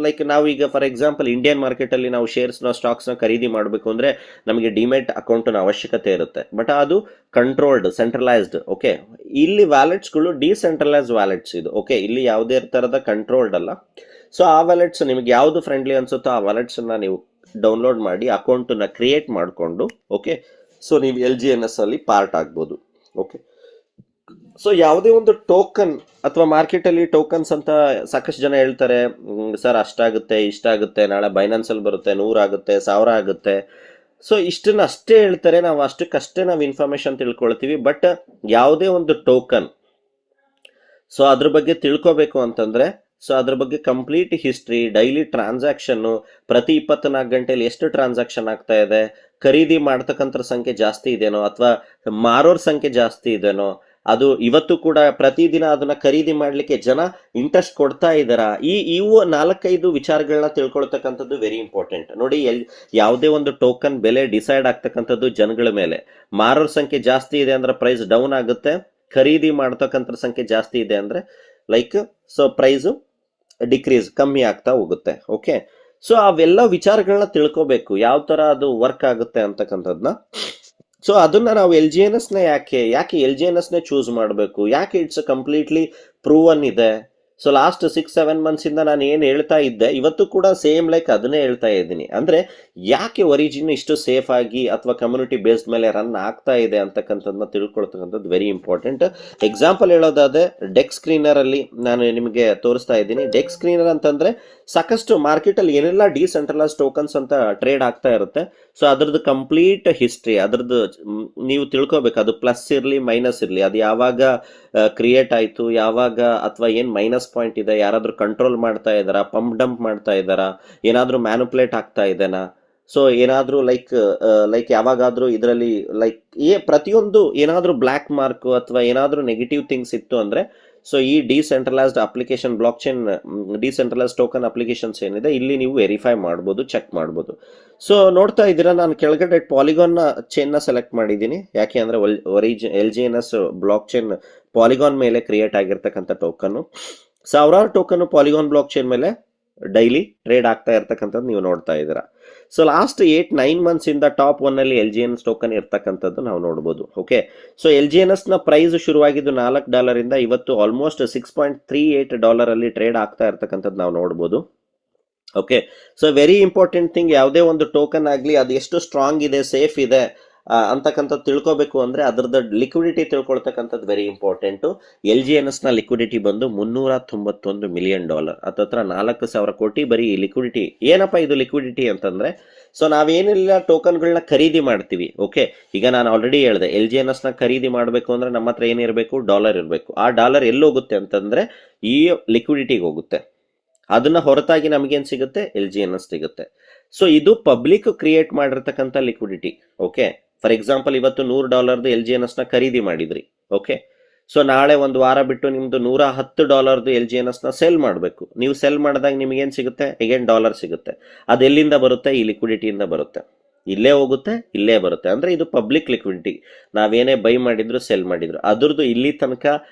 ಲೈಕ್ ನಾವೀಗ ಫಾರ್ ಎಕ್ಸಾಂಪಲ್ ಇಂಡಿಯನ್ ಮಾರ್ಕೆಟಲ್ಲಿ ನಾವು ಶೇರ್ಸ್ನ ಸ್ಟಾಕ್ಸ್ನ ಖರೀದಿ ಮಾಡಬೇಕು ಅಂದರೆ ನಮಗೆ ಡಿಮೆಟ್ ಅಕೌಂಟ್ನ ಅವಶ್ಯಕತೆ ಇರುತ್ತೆ. ಬಟ್ ಅದು ಕಂಟ್ರೋಲ್ಡ್, ಸೆಂಟ್ರಲೈಸ್ಡ್. ಓಕೆ, ಇಲ್ಲಿ ವ್ಯಾಲೆಟ್ಸ್ಗಳು ಡಿಸೆಂಟ್ರಲೈಸ್ಡ್ ವ್ಯಾಲೆಟ್ಸ್ ಇದು. ಓಕೆ, ಇಲ್ಲಿ ಯಾವುದೇ ಥರದ ಕಂಟ್ರೋಲ್ಡ್ ಅಲ್ಲ. ಸೊ ಆ ವ್ಯಾಲೆಟ್ಸ್ ನಿಮಗೆ ಯಾವುದು ಫ್ರೆಂಡ್ಲಿ ಅನ್ಸುತ್ತೋ ಆ ವ್ಯಾಲೆಟ್ಸನ್ನು ನೀವು ಡೌನ್ಲೋಡ್ ಮಾಡಿ ಅಕೌಂಟನ್ನು ಕ್ರಿಯೇಟ್ ಮಾಡಿಕೊಂಡು ಓಕೆ, ಸೊ ನೀವು LGNS ಅಲ್ಲಿ ಪಾರ್ಟ್ ಆಗ್ಬೋದು. ಓಕೆ, ಸೊ ಯಾವುದೇ ಒಂದು ಟೋಕನ್ ಅಥವಾ ಮಾರ್ಕೆಟಲ್ಲಿ ಟೋಕನ್ಸ್ ಅಂತ ಸಾಕಷ್ಟು ಜನ ಹೇಳ್ತಾರೆ, ಸರ್ ಅಷ್ಟಾಗುತ್ತೆ ಇಷ್ಟಾಗುತ್ತೆ, ನಾಳೆ ಬೈನಾನ್ಸಲ್ಲಿ ಬರುತ್ತೆ, 100 ಆಗುತ್ತೆ, 1000 ಆಗುತ್ತೆ. ಸೊ ಇಷ್ಟನ್ನ ಅಷ್ಟೇ ಹೇಳ್ತಾರೆ, ನಾವು ಅಷ್ಟಕ್ಕಷ್ಟೇ ನಾವು ಇನ್ಫಾರ್ಮೇಶನ್ ತಿಳ್ಕೊಳ್ತೀವಿ. ಬಟ್ ಯಾವುದೇ ಒಂದು ಟೋಕನ್ ಸೊ ಅದ್ರ ಬಗ್ಗೆ ತಿಳ್ಕೊಬೇಕು ಅಂತಂದರೆ ಸೊ ಅದ್ರ ಬಗ್ಗೆ ಕಂಪ್ಲೀಟ್ ಹಿಸ್ಟ್ರಿ, ಡೈಲಿ ಟ್ರಾನ್ಸಾಕ್ಷನ್ನು, ಪ್ರತಿ 24 ಗಂಟೆಯಲ್ಲಿ ಎಷ್ಟು ಟ್ರಾನ್ಸಾಕ್ಷನ್ ಆಗ್ತಾ ಇದೆ, ಖರೀದಿ ಮಾಡ್ತಕ್ಕಂಥ ಸಂಖ್ಯೆ ಜಾಸ್ತಿ ಇದೆನೋ ಅಥವಾ ಮಾರೋರ್ ಸಂಖ್ಯೆ ಜಾಸ್ತಿ ಇದೆನೋ, ಅದು ಇವತ್ತು ಕೂಡ ಪ್ರತಿದಿನ ಅದನ್ನ ಖರೀದಿ ಮಾಡಲಿಕ್ಕೆ ಜನ ಇಂಟ್ರೆಸ್ಟ್ ಕೊಡ್ತಾ ಇದ್ದಾರಾ, ಇವು 4-5 ವಿಚಾರಗಳನ್ನ ತಿಳ್ಕೊಳ್ತಕ್ಕಂಥದ್ದು ವೆರಿ ಇಂಪಾರ್ಟೆಂಟ್. ನೋಡಿ, ಯಾವುದೇ ಒಂದು ಟೋಕನ್ ಬೆಲೆ ಡಿಸೈಡ್ ಆಗ್ತಕ್ಕಂಥದ್ದು ಜನಗಳ ಮೇಲೆ. ಮಾರೋರ್ ಸಂಖ್ಯೆ ಜಾಸ್ತಿ ಇದೆ ಅಂದ್ರೆ ಪ್ರೈಸ್ ಡೌನ್ ಆಗುತ್ತೆ, ಖರೀದಿ ಮಾಡ್ತಕ್ಕಂಥ ಸಂಖ್ಯೆ ಜಾಸ್ತಿ ಇದೆ ಅಂದ್ರೆ ಲೈಕ್ ಸೊ ಪ್ರೈಸು ಡಿಕ್ರೀಸ್, ಕಮ್ಮಿ ಆಗ್ತಾ ಹೋಗುತ್ತೆ. ಓಕೆ, ಸೊ ಅವೆಲ್ಲ ವಿಚಾರಗಳನ್ನ ತಿಳ್ಕೊಬೇಕು, ಯಾವ ಥರ ಅದು ವರ್ಕ್ ಆಗುತ್ತೆ ಅಂತಕ್ಕಂಥದ್ದನ್ನ. ಸೊ ಅದನ್ನ ನಾವು LGNSನ ಯಾಕೆ LGNSನೇ ಚೂಸ್ ಮಾಡಬೇಕು, ಯಾಕೆ ಇಟ್ಸ್ ಕಂಪ್ಲೀಟ್ಲಿ ಪ್ರೂವನ್ ಇದೆ, ಸೊ ಲಾಸ್ಟ್ 6-7 ಮಂತ್ಸಿಂದ ನಾನು ಏನು ಹೇಳ್ತಾ ಇದ್ದೆ ಇವತ್ತು ಕೂಡ ಸೇಮ್ ಲೈಕ್ ಅದನ್ನೇ ಹೇಳ್ತಾ ಇದ್ದೀನಿ. ಅಂದರೆ ಯಾಕೆ ಒರಿಜಿನ್ ಇಷ್ಟು ಸೇಫ್ ಆಗಿ ಅಥವಾ ಕಮ್ಯುನಿಟಿ ಬೇಸ್ಡ್ ಮೇಲೆ ರನ್ ಆಗ್ತಾ ಇದೆ ಅಂತಕ್ಕಂಥದ್ದನ್ನ ತಿಳ್ಕೊಳ್ತಕ್ಕಂಥದ್ದು ವೆರಿ ಇಂಪಾರ್ಟೆಂಟ್. ಎಕ್ಸಾಂಪಲ್ ಹೇಳೋದಾದ್ರೆ ಡೆಕ್ ಸ್ಕ್ರೀನರ್ ಅಲ್ಲಿ ನಾನು ನಿಮಗೆ ತೋರಿಸ್ತಾ ಇದ್ದೀನಿ. ಡೆಕ್ ಸ್ಕ್ರೀನರ್ ಅಂತಂದ್ರೆ ಸಾಕಷ್ಟು ಮಾರ್ಕೆಟಲ್ಲಿ ಏನೆಲ್ಲ ಡಿಸೆಂಟ್ರಲೈಸ್ ಟೋಕನ್ಸ್ ಅಂತ ಟ್ರೇಡ್ ಆಗ್ತಾ ಇರುತ್ತೆ. ಸೊ ಅದ್ರದ್ದು ಕಂಪ್ಲೀಟ್ ಹಿಸ್ಟ್ರಿ ಅದ್ರದ್ದು ನೀವು ತಿಳ್ಕೊಬೇಕು. ಅದು ಪ್ಲಸ್ ಇರಲಿ ಮೈನಸ್ ಇರಲಿ, ಅದು ಯಾವಾಗ ಕ್ರಿಯೇಟ್ ಆಯಿತು, ಯಾವಾಗ, ಅಥವಾ ಏನು ಮೈನಸ್ ಪಾಯಿಂಟ್ ಇದೆ, ಯಾರಾದರೂ ಕಂಟ್ರೋಲ್ ಮಾಡ್ತಾ ಇದ್ದಾರಾ, ಪಂಪ್ ಡಂಪ್ ಮಾಡ್ತಾ ಇದ್ದಾರಾ, ಏನಾದರೂ ಮ್ಯಾನುಪ್ಲೇಟ್ ಆಗ್ತಾ ಇದೆನಾ, ಸೊ ಏನಾದರೂ ಲೈಕ್ ಯಾವಾಗಾದರೂ ಇದರಲ್ಲಿ ಲೈಕ್ ಪ್ರತಿಯೊಂದು ಏನಾದರೂ ಬ್ಲ್ಯಾಕ್ ಮಾರ್ಕ್ ಅಥವಾ ಏನಾದರೂ ನೆಗೆಟಿವ್ ಥಿಂಗ್ಸ್ ಇತ್ತು ಅಂದರೆ ಸೊ ಈ decentralised application blockchain decentralise token applications ಏನಿದೆ ಇಲ್ಲಿ ನೀವು ವೆರಿಫೈ ಮಾಡ್ಬೋದು, ಚೆಕ್ ಮಾಡ್ಬೋದು. ಸೊ ನೋಡ್ತಾ ಇದ್ದೀರಾ ನಾನು ಕೆಳಗಡೆ ಪಾಲಿಗಾನ್ ಚೈನ್ನ ಸೆಲೆಕ್ಟ್ ಮಾಡಿದ್ದೀನಿ. ಯಾಕೆ ಅಂದರೆ LGNS ಬ್ಲಾಕ್ ಚೈನ್ ಪಾಲಿಗಾನ್ ಮೇಲೆ ಕ್ರಿಯೇಟ್ ಆಗಿರ್ತಕ್ಕಂಥ ಟೋಕನ್ನು. ಸಾವಿರಾರು ಟೋಕನ್ ಪಾಲಿಗಾನ್ ಬ್ಲಾಕ್ ಚೈನ್ ಮೇಲೆ ಡೈಲಿ ಟ್ರೇಡ್ ಆಗ್ತಾ ಇರ್ತಕ್ಕಂಥದ್ದು ನೀವು ನೋಡ್ತಾ ಇದ್ದೀರಾ. ಸೊ ಲಾಸ್ಟ್ 8-9 ಮಂತ್ಸ್ ಇಂದ ಟಾಪ್ 1 ಅಲ್ಲಿ LGNS ಟೋಕನ್ ಇರ್ತಕ್ಕಂಥದ್ದು ನಾವು ನೋಡ್ಬೋದು. ಓಕೆ, ಸೊ LGNS ನ ಪ್ರೈಸ್ ಶುರುವಾಗಿದ್ದು $4 ಇಂದ ಇವತ್ತು ಆಲ್ಮೋಸ್ಟ್ $6.38 ಅಲ್ಲಿ ಟ್ರೇಡ್ ಆಗ್ತಾ ಇರ್ತಕ್ಕಂಥದ್ದು ನಾವು ನೋಡ್ಬೋದು. Okay, so very important thing, ಯಾವುದೇ ಒಂದು ಟೋಕನ್ ಆಗಲಿ ಅದು ಎಷ್ಟು ಸ್ಟ್ರಾಂಗ್ ಇದೆ, ಸೇಫ್ ಇದೆ ಅಂತಕ್ಕಂಥದ್ದು ತಿಳ್ಕೊಬೇಕು ಅಂದರೆ ಅದ್ರದ್ದು ಲಿಕ್ವಿಡಿಟಿ ತಿಳ್ಕೊಳ್ತಕ್ಕಂಥದ್ದು ವೆರಿ ಇಂಪಾರ್ಟೆಂಟು. LGNS ನ ಲಿಕ್ವಿಡಿಟಿ ಬಂದು $391 ಮಿಲಿಯನ್, ಹತ್ತತ್ರ 4,000 ಕೋಟಿ ಬರೀ ಲಿಕ್ವಿಡಿಟಿ. ಏನಪ್ಪ ಇದು ಲಿಕ್ವಿಡಿಟಿ ಅಂತಂದ್ರೆ, ಸೊ ನಾವೇನೆಲ್ಲ ಟೋಕನ್ಗಳನ್ನ ಖರೀದಿ ಮಾಡ್ತೀವಿ. ಓಕೆ, ಈಗ ನಾನು ಆಲ್ರೆಡಿ ಹೇಳಿದೆ LGNS ನ ಖರೀದಿ ಮಾಡಬೇಕು ಅಂದ್ರೆ ನಮ್ಮ ಹತ್ರ ಏನಿರಬೇಕು, ಡಾಲರ್ ಇರಬೇಕು. ಆ ಡಾಲರ್ ಎಲ್ಲಿ ಹೋಗುತ್ತೆ ಅಂತಂದ್ರೆ ಈ ಲಿಕ್ವಿಡಿಟಿಗೆ ಹೋಗುತ್ತೆ. ಅದನ್ನ ಹೊರತಾಗಿ ನಮಗೇನು ಸಿಗುತ್ತೆ, LGNS ಸಿಗುತ್ತೆ. ಸೊ ಇದು ಪಬ್ಲಿಕ್ ಕ್ರಿಯೇಟ್ ಮಾಡಿರ್ತಕ್ಕಂಥ ಲಿಕ್ವಿಡಿಟಿ. ಓಕೆ, ಫಾರ್ ಎಕ್ಸಾಂಪಲ್ ಇವತ್ತು $100 LGNS ನ ಖರೀದಿ ಮಾಡಿದ್ರಿ. ಓಕೆ, ಸೊ ನಾಳೆ ಒಂದು ವಾರ ಬಿಟ್ಟು ನಿಮ್ದು $110 LGNS ನ ಸೆಲ್ ಮಾಡಬೇಕು. ನೀವು ಸೆಲ್ ಮಾಡಿದಾಗ ನಿಮಗೇನು ಸಿಗುತ್ತೆ, ಅಗೇನ್ ಡಾಲರ್ ಸಿಗುತ್ತೆ. ಅದು ಎಲ್ಲಿಂದ ಬರುತ್ತೆ, ಈ ಲಿಕ್ವಿಡಿಟಿಯಿಂದ ಬರುತ್ತೆ. ಇಲ್ಲೇ ಹೋಗುತ್ತೆ, ಇಲ್ಲೇ ಬರುತ್ತೆ. ಅಂದ್ರೆ ಇದು ಪಬ್ಲಿಕ್ ಲಿಕ್ವಿಡಿಟಿ. ನಾವೇನೇ ಬೈ ಮಾಡಿದ್ರು ಸೆಲ್ ಮಾಡಿದ್ರು ಅದ್ರದ್ದು ಇಲ್ಲಿ ತನಕ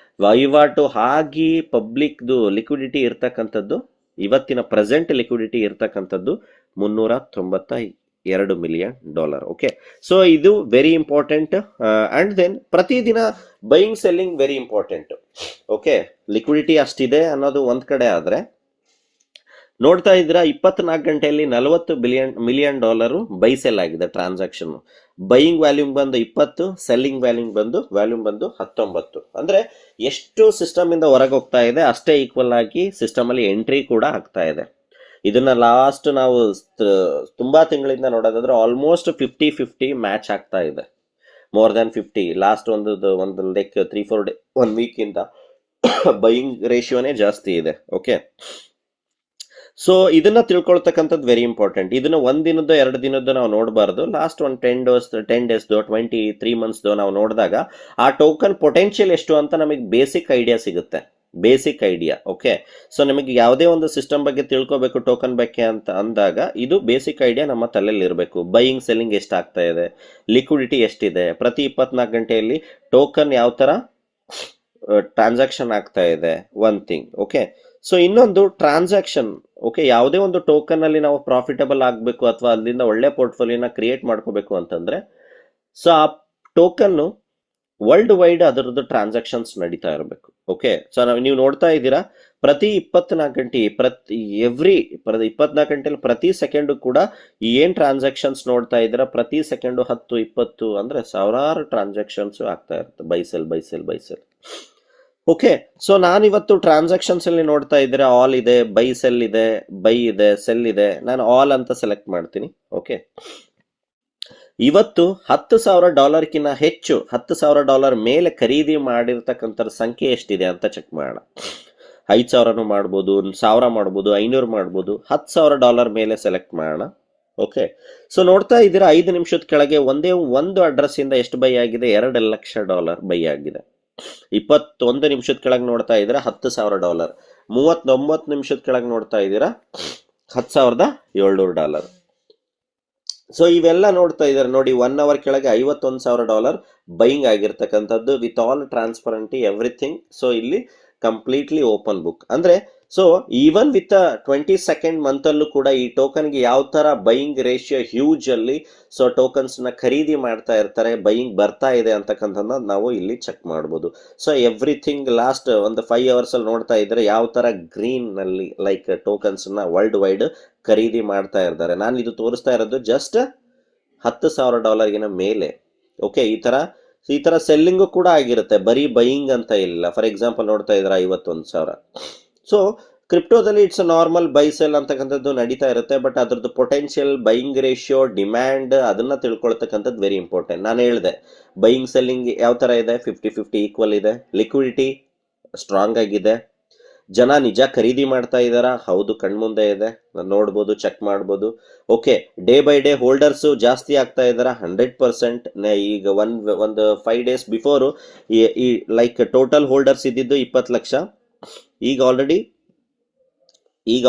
ವಹಿವಾಟು ಆಗಿ ಪಬ್ಲಿಕ್ದು ಲಿಕ್ವಿಡಿಟಿ ಇರ್ತಕ್ಕಂಥದ್ದು, ಇವತ್ತಿನ ಪ್ರೆಸೆಂಟ್ ಲಿಕ್ವಿಡಿಟಿ ಇರ್ತಕ್ಕಂಥದ್ದು $392 ಮಿಲಿಯನ್. ಓಕೆ, ಸೊ ಇದು ವೆರಿ ಇಂಪಾರ್ಟೆಂಟ್. ಅಂಡ್ ದೆನ್ ಪ್ರತಿದಿನ buying selling very important. Okay, liquidity ಅಷ್ಟಿದೆ ಅನ್ನೋದು ಒಂದ್ ಕಡೆ ಆದ್ರೆ ನೋಡ್ತಾ ಇದ್ರ 24 ಗಂಟೆಯಲ್ಲಿ $40 ಮಿಲಿಯನ್ ಬೈ ಸೆಲ್ ಆಗಿದೆ ಟ್ರಾನ್ಸಾಕ್ಷನ್. ಬೈಯಿಂಗ್ ವ್ಯಾಲ್ಯೂಮ್ ಬಂದು 20, ಸೆಲ್ಲಿಂಗ್ ವ್ಯಾಲ್ಯೂಮ್ ಬಂದು 19. ಅಂದ್ರೆ ಎಷ್ಟು ಸಿಸ್ಟಮ್ ಇಂದ ಹೊರಗೆ ಹೋಗ್ತಾ ಇದೆ ಅಷ್ಟೇ ಈಕ್ವಲ್ ಆಗಿ ಸಿಸ್ಟಮ್ ಅಲ್ಲಿ ಎಂಟ್ರಿ ಕೂಡ ಆಗ್ತಾ ಇದೆ. ಇದನ್ನ ಲಾಸ್ಟ್ ನಾವು ತುಂಬಾ ತಿಂಗಳಿಂದ ನೋಡೋದಾದ್ರೆ ಆಲ್ಮೋಸ್ಟ್ 50-50 ಮ್ಯಾಚ್ ಆಗ್ತಾ ಇದೆ. More than 50. ಲಾಸ್ಟ್ ಒಂದು ಲೈಕ್ 3-4 ಡೇ 1 ವೀಕ್ ಇಂದ ಬೈಯಿಂಗ್ ರೇಷಿಯೋನೇ ಜಾಸ್ತಿ ಇದೆ. ಓಕೆ, ಸೊ ಇದನ್ನ ತಿಳ್ಕೊಳ್ತಕ್ಕಂಥದ್ದು ವೆರಿ ಇಂಪಾರ್ಟೆಂಟ್. ಇದನ್ನ ಒಂದಿನದ್ದು 2 ದಿನದ್ದು ನಾವು ನೋಡಬಾರ್ದು. ಲಾಸ್ಟ್ ಒಂದು 10 ಡೇಸ್ 23 ಮಂತ್ಸ್ ನಾವು ನೋಡಿದಾಗ ಆ ಟೋಕನ್ ಪೊಟೆನ್ಷಿಯಲ್ ಎಷ್ಟು ಅಂತ ನಮಗೆ ಬೇಸಿಕ್ ಐಡಿಯಾ ಸಿಗುತ್ತೆ. Basic idea. ಓಕೆ, ಸೊ ನಮಗೆ ಯಾವುದೇ ಒಂದು ಸಿಸ್ಟಮ್ ಬಗ್ಗೆ ತಿಳ್ಕೊಬೇಕು, ಟೋಕನ್ ಬಗ್ಗೆ ಅಂತ ಅಂದಾಗ ಇದು ಬೇಸಿಕ್ ಐಡಿಯಾ ನಮ್ಮ ತಲೆಯಲ್ಲಿ ಇರಬೇಕು. ಬೈಯಿಂಗ್ ಸೆಲ್ಲಿಂಗ್ ಎಷ್ಟಾಗ್ತಾ ಇದೆ, ಲಿಕ್ವಿಡಿಟಿ ಎಷ್ಟಿದೆ, ಪ್ರತಿ 24 ಗಂಟೆಯಲ್ಲಿ ಟೋಕನ್ ಯಾವ ತರ ಟ್ರಾನ್ಸಾಕ್ಷನ್ ಆಗ್ತಾ ಇದೆ, ಒನ್ ಥಿಂಗ್. ಓಕೆ, ಸೊ ಇನ್ನೊಂದು ಟ್ರಾನ್ಸಾಕ್ಷನ್. ಓಕೆ, ಯಾವುದೇ ಒಂದು ಟೋಕನ್ ಅಲ್ಲಿ ನಾವು ಪ್ರಾಫಿಟಬಲ್ ಆಗಬೇಕು ಅಥವಾ ಅಲ್ಲಿಂದ ಒಳ್ಳೆ ಪೋರ್ಟ್ಫೋಲಿಯೋನ ಕ್ರಿಯೇಟ್ ಮಾಡ್ಕೋಬೇಕು ಅಂತಂದ್ರೆ ಸೊ ಆ ಟೋಕನ್ ವರ್ಲ್ಡ್ ವೈಡ್ ಅದರದ್ದು ಟ್ರಾನ್ಸಾಕ್ಷನ್ಸ್ ನಡೀತಾ ಇರಬೇಕು. ಓಕೆ, ಸೊ ನೀವು ನೋಡ್ತಾ ಇದ್ದೀರಾ ಪ್ರತಿ 24 ಗಂಟೆ ಪ್ರತಿ 24 ಗಂಟೆಲಿ ಪ್ರತಿ ಸೆಕೆಂಡ್ ಕೂಡ ಏನ್ ಟ್ರಾನ್ಸಾಕ್ಷನ್ಸ್ ನೋಡ್ತಾ ಇದ್ದೀರಾ, ಪ್ರತಿ ಸೆಕೆಂಡ್ 10-20 ಅಂದ್ರೆ ಸಾವಿರಾರು ಟ್ರಾನ್ಸಾಕ್ಷನ್ಸ್ ಆಗ್ತಾ ಇರುತ್ತೆ. By cell. ಓಕೆ, ಸೊ ನಾನಿವತ್ತು ಟ್ರಾನ್ಸಾಕ್ಷನ್ಸ್ ಅಲ್ಲಿ ನೋಡ್ತಾ ಇದ್ರೆ ಆಲ್ ಇದೆ, ಬೈ ಸೆಲ್ ಇದೆ, ಬೈ ಇದೆ, ಸೆಲ್ ಇದೆ. ನಾನು ಆಲ್ ಅಂತ ಸೆಲೆಕ್ಟ್ ಮಾಡ್ತೀನಿ. ಓಕೆ, ಇವತ್ತು $10,000 ಹೆಚ್ಚು $10,000 ಮೇಲೆ ಖರೀದಿ ಮಾಡಿರ್ತಕ್ಕಂಥ ಸಂಖ್ಯೆ ಎಷ್ಟಿದೆ ಅಂತ ಚೆಕ್ ಮಾಡೋಣ. 5,000 ಮಾಡ್ಬೋದು, 1,000 ಮಾಡ್ಬೋದು, 500 ಮಾಡ್ಬೋದು. $10,000 ಮೇಲೆ ಸೆಲೆಕ್ಟ್ ಮಾಡೋಣ. ಓಕೆ, ಸೊ ನೋಡ್ತಾ ಇದ್ದೀರಾ 5 ನಿಮಿಷದ ಕೆಳಗೆ ಒಂದೇ ಒಂದು ಅಡ್ರೆಸ್ ಇಂದ ಎಷ್ಟು ಬೈ ಆಗಿದೆ, $2 ಲಕ್ಷ ಬೈ ಆಗಿದೆ. 21 ನಿಮಿಷದ ಕೆಳಗೆ ನೋಡ್ತಾ ಇದ್ದೀರಾ $10,000. 39 ನಿಮಿಷದ ಕೆಳಗೆ ನೋಡ್ತಾ ಇದ್ದೀರಾ $10,700. ಸೊ ಇವೆಲ್ಲ ನೋಡ್ತಾ ಇದ್ದಾರೆ ನೋಡಿ, 1 ಅವರ್ ಕೆಳಗೆ $51,000 ಬೈಯಿಂಗ್ ಆಗಿರ್ತಕ್ಕಂಥದ್ದು ವಿತ್ ಆಲ್ ಟ್ರಾನ್ಸ್ಪರೆಂಟಿ ಎವ್ರಿಥಿಂಗ್. ಸೊ ಇಲ್ಲಿ ಕಂಪ್ಲೀಟ್ಲಿ ಓಪನ್ ಬುಕ್. ಅಂದ್ರೆ so even with 22nd month ಅಲ್ಲೂ ಕೂಡ ಈ ಟೋಕನ್ಗೆ ಯಾವ ತರ ಬೈಯಿಂಗ್ ರೇಷಿಯೋ ಹ್ಯೂಜ್ ಅಲ್ಲಿ ಸೊ ಟೋಕನ್ಸ್ ನ ಖರೀದಿ ಮಾಡ್ತಾ ಇರ್ತಾರೆ, ಬೈಯಿಂಗ್ ಬರ್ತಾ ಇದೆ ಅಂತಕ್ಕಂಥದ್ದು ನಾವು ಇಲ್ಲಿ ಚೆಕ್ ಮಾಡ್ಬೋದು. ಸೊ ಎವ್ರಿಥಿಂಗ್ ಲಾಸ್ಟ್ ಒಂದು 5 hours ಅಲ್ಲಿ ನೋಡ್ತಾ ಇದ್ರೆ ಯಾವ ತರ ಗ್ರೀನ್ ನಲ್ಲಿ ಲೈಕ್ ಟೋಕನ್ಸ್ ನ ವರ್ಲ್ಡ್ ವೈಡ್ ಖರೀದಿ ಮಾಡ್ತಾ ಇರ್ತಾರೆ. ನಾನು ಇದು ತೋರಿಸ್ತಾ ಇರೋದು ಜಸ್ಟ್ $10,000 ಮೇಲೆ. ಓಕೆ, ಈ ತರ ಸೆಲ್ಲಿಂಗು ಕೂಡ ಆಗಿರುತ್ತೆ, ಬರೀ ಬೈಯಿಂಗ್ ಅಂತ ಇಲ್ಲ. ಫಾರ್ ಎಕ್ಸಾಂಪಲ್ ನೋಡ್ತಾ ಇದ್ರೆ 51,000. ಸೊ ಕ್ರಿಪ್ಟೋದಲ್ಲಿ ಇಟ್ಸ್ ನಾರ್ಮಲ್ ಬೈ ಸೆಲ್ ಅಂತಕ್ಕಂಥದ್ದು ನಡೀತಾ ಇರುತ್ತೆ, ಬಟ್ ಅದ್ರದ್ದು ಪೊಟೆನ್ಷಿಯಲ್, ಬೈಯಿಂಗ್ ರೇಷಿಯೋ, ಡಿಮ್ಯಾಂಡ್ ಅದನ್ನ ತಿಳ್ಕೊಳ್ತಕ್ಕಂಥದ್ದು ವೆರಿ ಇಂಪಾರ್ಟೆಂಟ್. ನಾನು ಹೇಳಿದೆ ಬೈಯಿಂಗ್ ಸೆಲ್ಲಿಂಗ್ ಯಾವ ತರ ಇದೆ, 50-50 ಈಕ್ವಲ್ ಇದೆ, ಲಿಕ್ವಿಡಿಟಿ ಸ್ಟ್ರಾಂಗ್ ಆಗಿದೆ, ಜನ ನಿಜ ಖರೀದಿ ಮಾಡ್ತಾ ಇದ್ದಾರಾ, ಹೌದು ಕಣ್ಮುಂದೆ ಇದೆ, ನೋಡ್ಬೋದು, ಚೆಕ್ ಮಾಡ್ಬೋದು. Okay, day by day holders ಜಾಸ್ತಿ ಆಗ್ತಾ ಇದಾರ 100%. ಈಗ ಒಂದು 5 days ಬಿಫೋರ್ ಈ ಲೈಕ್ ಟೋಟಲ್ ಹೋಲ್ಡರ್ಸ್ ಇದ್ದಿದ್ದು 20 ಲಕ್ಷ, ಈಗ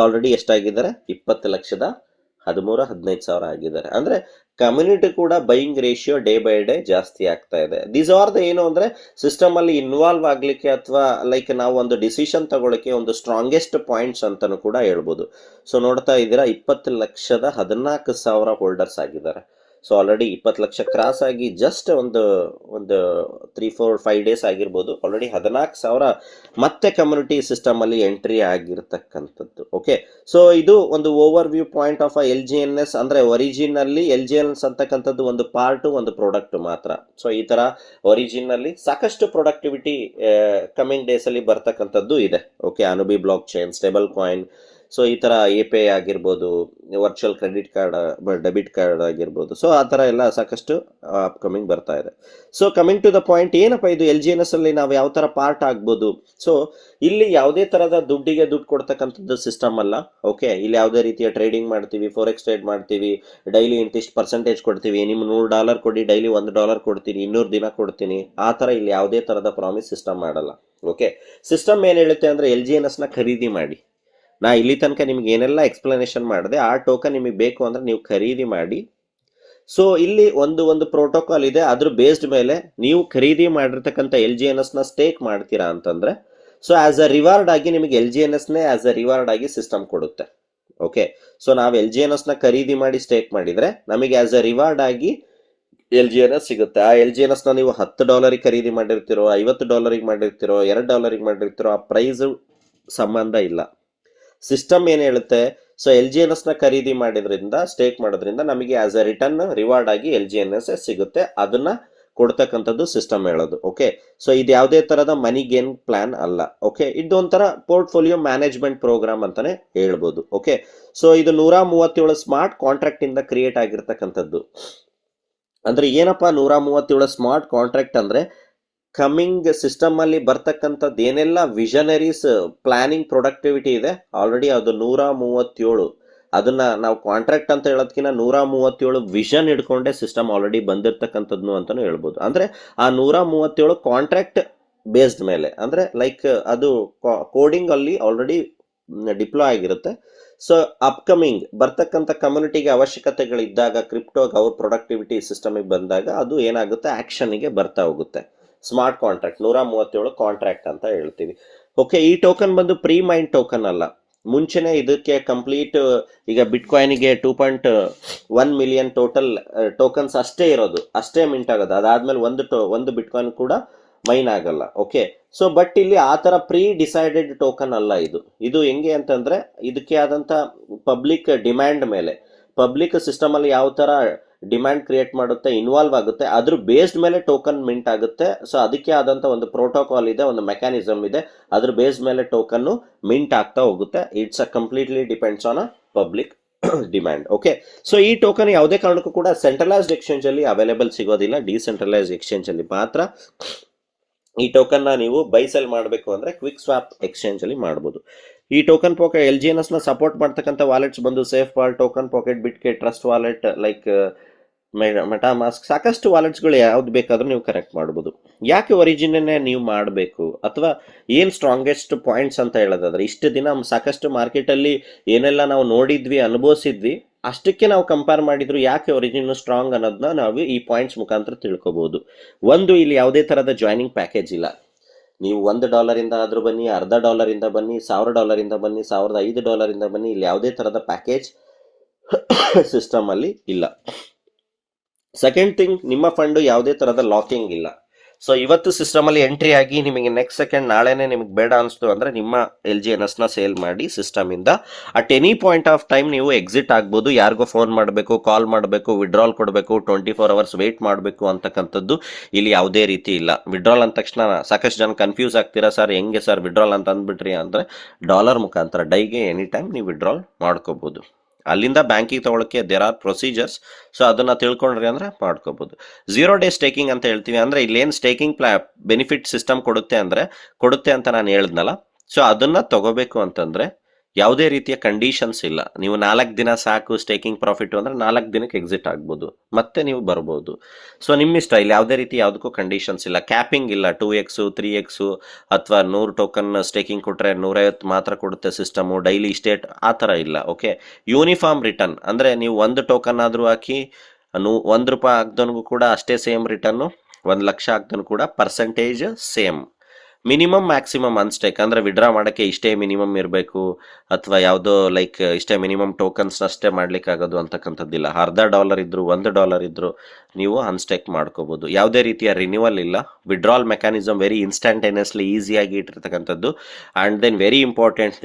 ಆಲ್ರೆಡಿ ಎಷ್ಟಾಗಿದ್ದಾರೆ, 20,13,15,000 ಆಗಿದ್ದಾರೆ. ಅಂದ್ರೆ ಕಮ್ಯುನಿಟಿ ಕೂಡ buying ratio day by day ಜಾಸ್ತಿ ಆಗ್ತಾ ಇದೆ. ದೀಸ್ ಆರ್ ದ ಏನು ಅಂದ್ರೆ ಸಿಸ್ಟಮ್ ಅಲ್ಲಿ ಇನ್ವಾಲ್ವ್ ಆಗ್ಲಿಕ್ಕೆ ಅಥವಾ ಲೈಕ್ ನಾವು ಒಂದು ಡಿಸಿಷನ್ ತಗೊಳಕ್ಕೆ ಒಂದು ಸ್ಟ್ರಾಂಗೆಸ್ಟ್ ಪಾಯಿಂಟ್ಸ್ ಅಂತಾನು ಕೂಡ ಹೇಳ್ಬೋದು. ಸೊ ನೋಡ್ತಾ ಇದ್ದೀರಾ 20,14,000 ಹೋಲ್ಡರ್ಸ್ ಆಗಿದ್ದಾರೆ. ಸೊ ಆಲ್ರೆಡಿ 20 ಲಕ್ಷ ಕ್ರಾಸ್ ಆಗಿ ಜಸ್ಟ್ ಒಂದು 3-4-5 days ಆಗಿರ್ಬೋದು, ಆಲ್ರೆಡಿ 14,000 ಮತ್ತೆ ಕಮ್ಯುನಿಟಿ ಸಿಸ್ಟಮ್ ಅಲ್ಲಿ ಎಂಟ್ರಿ ಆಗಿರ್ತಕ್ಕಂಥದ್ದು. ಓಕೆ, ಸೊ ಇದು ಒಂದು over view point of LGNS. ಅಂದ್ರೆ ಒರಿಜಿನ್ ಅಲ್ಲಿ LGNS ಅಂತಕ್ಕಂಥದ್ದು ಒಂದು ಪಾರ್ಟ್, ಒಂದು ಪ್ರಾಡಕ್ಟ್ ಮಾತ್ರ. ಸೊ ಈ ತರ ಒರಿಜಿನ್ ಅಲ್ಲಿ ಸಾಕಷ್ಟು ಪ್ರೊಡಕ್ಟಿವಿಟಿ ಕಮಿಂಗ್ ಡೇಸ್ ಅಲ್ಲಿ ಬರ್ತಕ್ಕಂಥದ್ದು ಇದೆ. Okay, Anubi block chain, stablecoin, so ಈ ತರ API ಆಗಿರ್ಬೋದು, virtual credit card, debit card ಆಗಿರ್ಬೋದು. ಸೊ ಆ ತರ ಎಲ್ಲ ಸಾಕಷ್ಟು ಅಪ್ಕಮಿಂಗ್ ಬರ್ತಾ ಇದೆ. So coming to the point, ಏನಪ್ಪ ಇದು LGNS ಅಲ್ಲಿ ನಾವು ಯಾವ ತರ ಪಾರ್ಟ್ ಆಗ್ಬೋದು? ಸೊ ಇಲ್ಲಿ ಯಾವುದೇ ತರದ ದುಡ್ಡಿಗೆ ದುಡ್ಡು ಕೊಡ್ತಕ್ಕಂಥದ್ದು ಸಿಸ್ಟಮ್ ಅಲ್ಲ. ಓಕೆ, ಇಲ್ಲಿ ಯಾವುದೇ ರೀತಿಯ ಟ್ರೇಡಿಂಗ್ ಮಾಡ್ತೀವಿ, ಫಾರೆಕ್ಸ್ ಟ್ರೇಡ್ ಮಾಡ್ತೀವಿ, ಡೈಲಿ ಇಂತಿಷ್ಟು ಪರ್ಸೆಂಟೇಜ್ ಕೊಡ್ತೀವಿ, ನಿಮ್ $100 ಕೊಡಿ, ಡೈಲಿ $1 ಕೊಡ್ತೀನಿ, 200 ದಿನ ಕೊಡ್ತೀನಿ, ಆ ತರ ಇಲ್ಲಿ ಯಾವುದೇ ತರದ ಪ್ರಾಮಿಸ್ ಸಿಸ್ಟಮ್ ಮಾಡಲ್ಲ. ಓಕೆ, ಸಿಸ್ಟಮ್ ಏನ್ ಹೇಳುತ್ತೆ ಅಂದ್ರೆ LGNS ನ ಖರೀದಿ ಮಾಡಿ. ನಾ ಇಲ್ಲಿ ತನಕ ನಿಮ್ಗೆ ಏನೆಲ್ಲ ಎಕ್ಸ್ಪ್ಲನೇಷನ್ ಮಾಡಿದೆ, ಆ ಟೋಕನ್ ನಿಮಗೆ ಬೇಕು ಅಂದ್ರೆ ನೀವು ಖರೀದಿ ಮಾಡಿ. ಸೊ ಇಲ್ಲಿ ಒಂದು ಪ್ರೋಟೋಕಾಲ್ ಇದೆ, ಅದ್ರ ಬೇಸ್ಡ್ ಮೇಲೆ ನೀವು ಖರೀದಿ ಮಾಡಿರ್ತಕ್ಕಂಥ LGNS ನ ಸ್ಟೇಕ್ ಮಾಡ್ತೀರಾ ಅಂತಂದ್ರೆ, ಸೊ ಆಸ್ ಅ ರಿವಾರ್ಡ್ ಆಗಿ ನಿಮಗೆ LGNS ನೇ ಆಸ್ ಅ ರಿವಾರ್ಡ್ ಆಗಿ ಸಿಸ್ಟಮ್ ಕೊಡುತ್ತೆ. ಓಕೆ, ಸೊ ನಾವು LGNS ನ ಖರೀದಿ ಮಾಡಿ ಸ್ಟೇಕ್ ಮಾಡಿದ್ರೆ ನಮಗೆ ಆಸ್ ಅ ರಿವಾರ್ಡ್ ಆಗಿ LGNS ಸಿಗುತ್ತೆ. ಆ LGNS ನ ನೀವು $10 ಖರೀದಿ ಮಾಡಿರ್ತಿರೋ, $50 ಮಾಡಿರ್ತಿರೋ, $2 ಮಾಡಿರ್ತಿರೋ, ಆ ಪ್ರೈಸ್ ಸಂಬಂಧ ಇಲ್ಲ. ಸಿಸ್ಟಮ್ ಏನ್ ಹೇಳುತ್ತೆ, ಸೊ LGNS ನ ಖರೀದಿ ಮಾಡಿದ್ರಿಂದ, ಸ್ಟೇಕ್ ಮಾಡೋದ್ರಿಂದ ನಮಗೆ ಆಸ್ ಅ ರಿಟರ್ನ್ ರಿವಾರ್ಡ್ ಆಗಿ LGNS ಸಿಗುತ್ತೆ, ಅದನ್ನ ಕೊಡ್ತಕ್ಕಂಥದ್ದು ಸಿಸ್ಟಮ್ ಹೇಳೋದು. ಓಕೆ, ಸೊ ಇದು ಯಾವುದೇ ತರದ ಮನಿ ಗೇನ್ ಪ್ಲಾನ್ ಅಲ್ಲ. ಓಕೆ, ಇದೊಂಥರ ಪೋರ್ಟ್ಫೋಲಿಯೋ ಮ್ಯಾನೇಜ್ಮೆಂಟ್ ಪ್ರೋಗ್ರಾಮ್ ಅಂತಾನೆ ಹೇಳ್ಬೋದು. ಓಕೆ, ಸೊ ಇದು 137 ಸ್ಮಾರ್ಟ್ ಕಾಂಟ್ರಾಕ್ಟ್ ಇಂದ ಕ್ರಿಯೇಟ್ ಆಗಿರ್ತಕ್ಕಂಥದ್ದು. ಅಂದ್ರೆ ಏನಪ್ಪಾ 137 ಸ್ಮಾರ್ಟ್ ಕಾಂಟ್ರಾಕ್ಟ್ ಅಂದ್ರೆ, ಕಮಿಂಗ್ ಸಿಸ್ಟಮ್ ಅಲ್ಲಿ ಬರ್ತಕ್ಕಂಥದ್ದು ಏನೆಲ್ಲ ವಿಷನರೀಸ್ ಪ್ಲಾನಿಂಗ್ ಪ್ರೊಡಕ್ಟಿವಿಟಿ ಇದೆ, ಆಲ್ರೆಡಿ ಅದು 137. ಅದನ್ನ ನಾವು ಕಾಂಟ್ರಾಕ್ಟ್ ಅಂತ ಹೇಳೋದಕ್ಕಿಂತ 137 ವಿಷನ್ ಇಟ್ಕೊಂಡೆ ಸಿಸ್ಟಮ್ ಆಲ್ರೆಡಿ ಬಂದಿರ್ತಕ್ಕಂಥದ್ದು ಅಂತಾನು ಹೇಳ್ಬೋದು. ಅಂದ್ರೆ ಆ 137 ಕಾಂಟ್ರಾಕ್ಟ್ ಬೇಸ್ಡ್ ಮೇಲೆ, ಅಂದ್ರೆ ಲೈಕ್ ಅದು ಕೋಡಿಂಗ್ ಅಲ್ಲಿ ಆಲ್ರೆಡಿ ಡಿಪ್ಲಾಯ್ ಆಗಿರುತ್ತೆ. ಸೊ ಅಪ್ಕಮಿಂಗ್ ಬರ್ತಕ್ಕಂಥ ಕಮ್ಯುನಿಟಿಗೆ ಅವಶ್ಯಕತೆಗಳಿದ್ದಾಗ, ಕ್ರಿಪ್ಟೋಗೆ ಅವ್ರ ಪ್ರೊಡಕ್ಟಿವಿಟಿ ಸಿಸ್ಟಮಿಗೆ ಬಂದಾಗ ಅದು ಏನಾಗುತ್ತೆ, ಆಕ್ಷನ್ಗೆ ಬರ್ತಾ ಹೋಗುತ್ತೆ. ಸ್ಮಾರ್ಟ್ ಕಾಂಟ್ರಾಕ್ಟ್ 137 ಕಾಂಟ್ರಾಕ್ಟ್ ಅಂತ ಹೇಳ್ತೀವಿ. ಓಕೆ, ಈ ಟೋಕನ್ ಬಂದು ಪ್ರೀ ಮೈಂಡ್ ಟೋಕನ್ ಅಲ್ಲ. ಮುಂಚೆನೆ ಇದಕ್ಕೆ ಕಂಪ್ಲೀಟ್, ಈಗ ಬಿಟ್ಕಾಯಿನ್ಗೆ 2.1 ಮಿಲಿಯನ್ ಟೋಟಲ್ ಟೋಕನ್ಸ್ ಅಷ್ಟೇ ಇರೋದು, ಅಷ್ಟೇ ಮಿಂಟ್ ಆಗೋದು. ಅದಾದ್ಮೇಲೆ ಒಂದು ಬಿಟ್ಕಾಯಿನ್ ಕೂಡ ಮೈನ್ ಆಗಲ್ಲ. ಓಕೆ, ಸೊ ಬಟ್ ಇಲ್ಲಿ ಆ ತರ ಪ್ರೀ ಡಿಸೈಡೆಡ್ ಟೋಕನ್ ಅಲ್ಲ ಇದು ಹೆಂಗೆ ಅಂತಂದ್ರೆ, ಇದಕ್ಕೆ ಆದಂತ ಪಬ್ಲಿಕ್ ಡಿಮ್ಯಾಂಡ್ ಮೇಲೆ, ಪಬ್ಲಿಕ್ ಸಿಸ್ಟಮ್ ಅಲ್ಲಿ ಯಾವ ತರ ಡಿಮ್ಯಾಂಡ್ ಕ್ರಿಯೇಟ್ ಮಾಡುತ್ತೆ, ಇನ್ವಾಲ್ವ್ ಆಗುತ್ತೆ, ಅದ್ರ ಬೇಸ್ಡ್ ಮೇಲೆ ಟೋಕನ್ ಮಿಂಟ್ ಆಗುತ್ತೆ. ಸೊ ಅದಕ್ಕೆ ಆದಂತ ಒಂದು ಪ್ರೋಟೋಕಾಲ್ ಇದೆ, ಒಂದು ಮೆಕ್ಯಾನಿಸಮ್ ಇದೆ, ಅದ್ರ ಬೇಸ್ಡ್ ಮೇಲೆ ಟೋಕನ್ ಮಿಂಟ್ ಆಗ್ತಾ ಹೋಗುತ್ತೆ. It's a completely depends on a public demand. Okay, so ಈ ಟೋಕನ್ ಯಾವುದೇ ಕಾರಣಕ್ಕೂ ಕೂಡ ಸೆಂಟ್ರಲೈಸ್ಡ್ ಎಕ್ಸ್ಚೇಂಜ್ ಅಲ್ಲಿ ಅವೈಲೇಬಲ್ ಸಿಗೋದಿಲ್ಲ, ಡಿಸೆಂಟ್ರಲೈಸ್ಡ್ ಎಕ್ಸ್ಚೇಂಜ್ ಅಲ್ಲಿ ಮಾತ್ರ ಈ ಟೋಕನ್ ನ ನೀವು ಬೈ ಸೆಲ್ ಮಾಡಬೇಕು ಅಂದ್ರೆ ಕ್ವಿಕ್ ಸ್ವಾಪ್ ಎಕ್ಸ್ಚೇಂಜ್ ಅಲ್ಲಿ ಮಾಡಬಹುದು. ಈ ಟೋಕನ್ ಪಾಕೆಟ್ LGNS ನ ಸಪೋರ್ಟ್ ಮಾಡ್ತಕ್ಕಂಥ ವಾಲೆಟ್ಸ್ ಬಂದು safe wallet, token pocket, Bitget, trust wallet, like MetaMask, ಸಾಕಷ್ಟು ವಾಲೆಟ್ಸ್ಗಳು ಯಾವ್ದು ಬೇಕಾದ್ರೂ ನೀವು ಕನೆಕ್ಟ್ ಮಾಡಬಹುದು. ಯಾಕೆ ಒರಿಜಿನ್ನೇ ನೀವು ಮಾಡಬೇಕು, ಅಥವಾ ಏನ್ ಸ್ಟ್ರಾಂಗೆಸ್ಟ್ ಪಾಯಿಂಟ್ಸ್ ಅಂತ ಹೇಳೋದಾದ್ರೆ, ಇಷ್ಟು ದಿನ ಸಾಕಷ್ಟು ಮಾರ್ಕೆಟ್ ಅಲ್ಲಿ ಏನೆಲ್ಲ ನಾವು ನೋಡಿದ್ವಿ, ಅನುಭವಿಸಿದ್ವಿ, ಅಷ್ಟಕ್ಕೆ ನಾವು ಕಂಪೇರ್ ಮಾಡಿದ್ರು ಯಾಕೆ ಒರಿಜಿನ್ ಸ್ಟ್ರಾಂಗ್ ಅನ್ನೋದನ್ನ ನಾವು ಈ ಪಾಯಿಂಟ್ಸ್ ಮುಖಾಂತರ ತಿಳ್ಕೊಬಹುದು. ಒಂದು, ಇಲ್ಲಿ ಯಾವುದೇ ತರದ ಜಾಯ್ನಿಂಗ್ ಪ್ಯಾಕೇಜ್ ಇಲ್ಲ. ನೀವು $1 ಆದರೂ ಬನ್ನಿ, $0.50 ಬನ್ನಿ, $1,000 ಬನ್ನಿ, $1,500 ಬನ್ನಿ, ಇಲ್ಲಿ ಯಾವುದೇ ಥರದ ಪ್ಯಾಕೇಜ್ ಸಿಸ್ಟಮ್ ಅಲ್ಲಿ ಇಲ್ಲ. ಸೆಕೆಂಡ್ ಥಿಂಗ್, ನಿಮ್ಮ ಫಂಡ್ ಯಾವುದೇ ಥರದ ಲಾಕಿಂಗ್ ಇಲ್ಲ. ಸೊ ಇವತ್ತು ಸಿಸ್ಟಮ್ ಅಲ್ಲಿ ಎಂಟ್ರಿ ಆಗಿ ನಿಮಗೆ ನೆಕ್ಸ್ಟ್ ಸೆಕೆಂಡ್ ನಾಳೆನೇ ನಿಮಗೆ ಬೇಡ ಅನಿಸ್ತು ಅಂದ್ರೆ ನಿಮ್ಮ LGNS ನ ಸೇಲ್ ಮಾಡಿ ಸಿಸ್ಟಮ್ ಇಂದ at any point of time ನೀವು ಎಕ್ಸಿಟ್ ಆಗ್ಬೋದು. ಯಾರಿಗೋ ಫೋನ್ ಮಾಡಬೇಕು, ಕಾಲ್ ಮಾಡಬೇಕು, ವಿಡ್ರಾಲ್ ಕೊಡಬೇಕು, 24 hours ವೇಟ್ ಮಾಡಬೇಕು ಅಂತಕ್ಕಂಥದ್ದು ಇಲ್ಲಿ ಯಾವುದೇ ರೀತಿ ಇಲ್ಲ. ವಿಡ್ರಾಲ್ ಅಂದ ತಕ್ಷಣ ಸಾಕಷ್ಟು ಜನ ಕನ್ಫ್ಯೂಸ್ ಆಗ್ತೀರಾ, ಸರ್ ಹೆಂಗೆ ಸರ್ ವಿಡ್ರಾಲ್ ಅಂತ ಅಂದ್ಬಿಟ್ರಿ ಅಂದ್ರೆ ಡಾಲರ್ ಮುಖಾಂತರ ಡೈಗೆ ಎನಿ ಟೈಮ್ ನೀವು ವಿಡ್ರಾಲ್ ಮಾಡ್ಕೋಬಹುದು. ಅಲ್ಲಿಂದ ಬ್ಯಾಂಕಿಗೆ ತಗೊಳಕ್ಕೆ ದೇರ್ ಆರ್ ಪ್ರೊಸೀಜರ್ಸ್. ಸೊ ಅದನ್ನ ತಿಳ್ಕೊಂಡ್ರಿ ಅಂದ್ರೆ ಮಾಡ್ಕೋಬಹುದು. 0 day ಸ್ಟೇಕಿಂಗ್ ಅಂತ ಹೇಳ್ತೀವಿ. ಅಂದ್ರೆ ಇಲ್ಲೇನು ಸ್ಟೇಕಿಂಗ್ ಬೆನಿಫಿಟ್ ಸಿಸ್ಟಮ್ ಕೊಡುತ್ತೆ ಅಂತ ನಾನು ಹೇಳಿದ್ನಲ್ಲ. ಸೊ ಅದನ್ನ ತಗೋಬೇಕು ಅಂತಂದ್ರೆ ಯಾವುದೇ ರೀತಿಯ ಕಂಡೀಷನ್ಸ್ ಇಲ್ಲ. ನೀವು 4 ದಿನ ಸಾಕು ಸ್ಟೇಕಿಂಗ್ ಪ್ರಾಫಿಟ್ ಅಂದ್ರೆ 4 ದಿನಕ್ಕೆ ಎಕ್ಸಿಟ್ ಆಗ್ಬೋದು, ಮತ್ತೆ ನೀವು ಬರ್ಬೋದು. ಸೊ ನಿಮ್ಮ ಇಷ್ಟ, ಇಲ್ಲಿ ಯಾವುದೇ ರೀತಿ ಯಾವುದಕ್ಕೂ ಕಂಡೀಷನ್ಸ್ ಇಲ್ಲ, ಕ್ಯಾಪಿಂಗ್ ಇಲ್ಲ. 2x 3x ಅಥವಾ 100 ಟೋಕನ್ ಸ್ಟೇಕಿಂಗ್ ಕೊಟ್ರೆ 150 ಮಾತ್ರ ಕೊಡುತ್ತೆ ಸಿಸ್ಟಮು, ಡೈಲಿ ಸ್ಟೇಟ್ ಆ ಥರ ಇಲ್ಲ. ಓಕೆ, ಯೂನಿಫಾರ್ಮ್ ರಿಟರ್ನ್ ಅಂದ್ರೆ ನೀವು 1 ಟೋಕನ್ ಆದ್ರೂ ಹಾಕಿ $1 ಹಾಕ್ದವನಿಗೂ ಕೂಡ ಅಷ್ಟೇ ಸೇಮ್ ರಿಟರ್ನು, 1 ಲಕ್ಷ ಹಾಕ್ದವನು ಕೂಡ ಪರ್ಸೆಂಟೇಜ್ ಸೇಮ್. ಮಿನಿಮಮ್ ಮ್ಯಾಕ್ಸಿಮಮ್ ಅನ್ಸ್ಟೇಕ್ ಅಂದ್ರೆ ವಿಡ್ರಾ ಮಾಡೋಕ್ಕೆ ಇಷ್ಟೇ ಮಿನಿಮಮ್ ಇರಬೇಕು, ಅಥವಾ ಯಾವುದೋ ಲೈಕ್ ಇಷ್ಟೇ ಮಿನಿಮಮ್ ಟೋಕನ್ಸ್ ಅಷ್ಟೇ ಮಾಡ್ಲಿಕ್ಕೆ ಆಗೋದು ಅಂತಕ್ಕಂಥದ್ದಿಲ್ಲ. $0.50 ಇದ್ರು $1 ಇದ್ರು ನೀವು ಅನ್ಸ್ಟೇಕ್ ಮಾಡ್ಕೋಬಹುದು. ಯಾವುದೇ ರೀತಿಯ ರಿನ್ಯೂವಲ್ ಇಲ್ಲ. ವಿಡ್ರಾಲ್ ಮೆಕ್ಯಾನಿಸಮ್ ವೆರಿ ಇನ್ಸ್ಟಂಟೇನಿಯಸ್ಲಿ ಈಸಿಯಾಗಿ ಇಟ್ಟಿರ್ತಕ್ಕಂಥದ್ದು. And then very important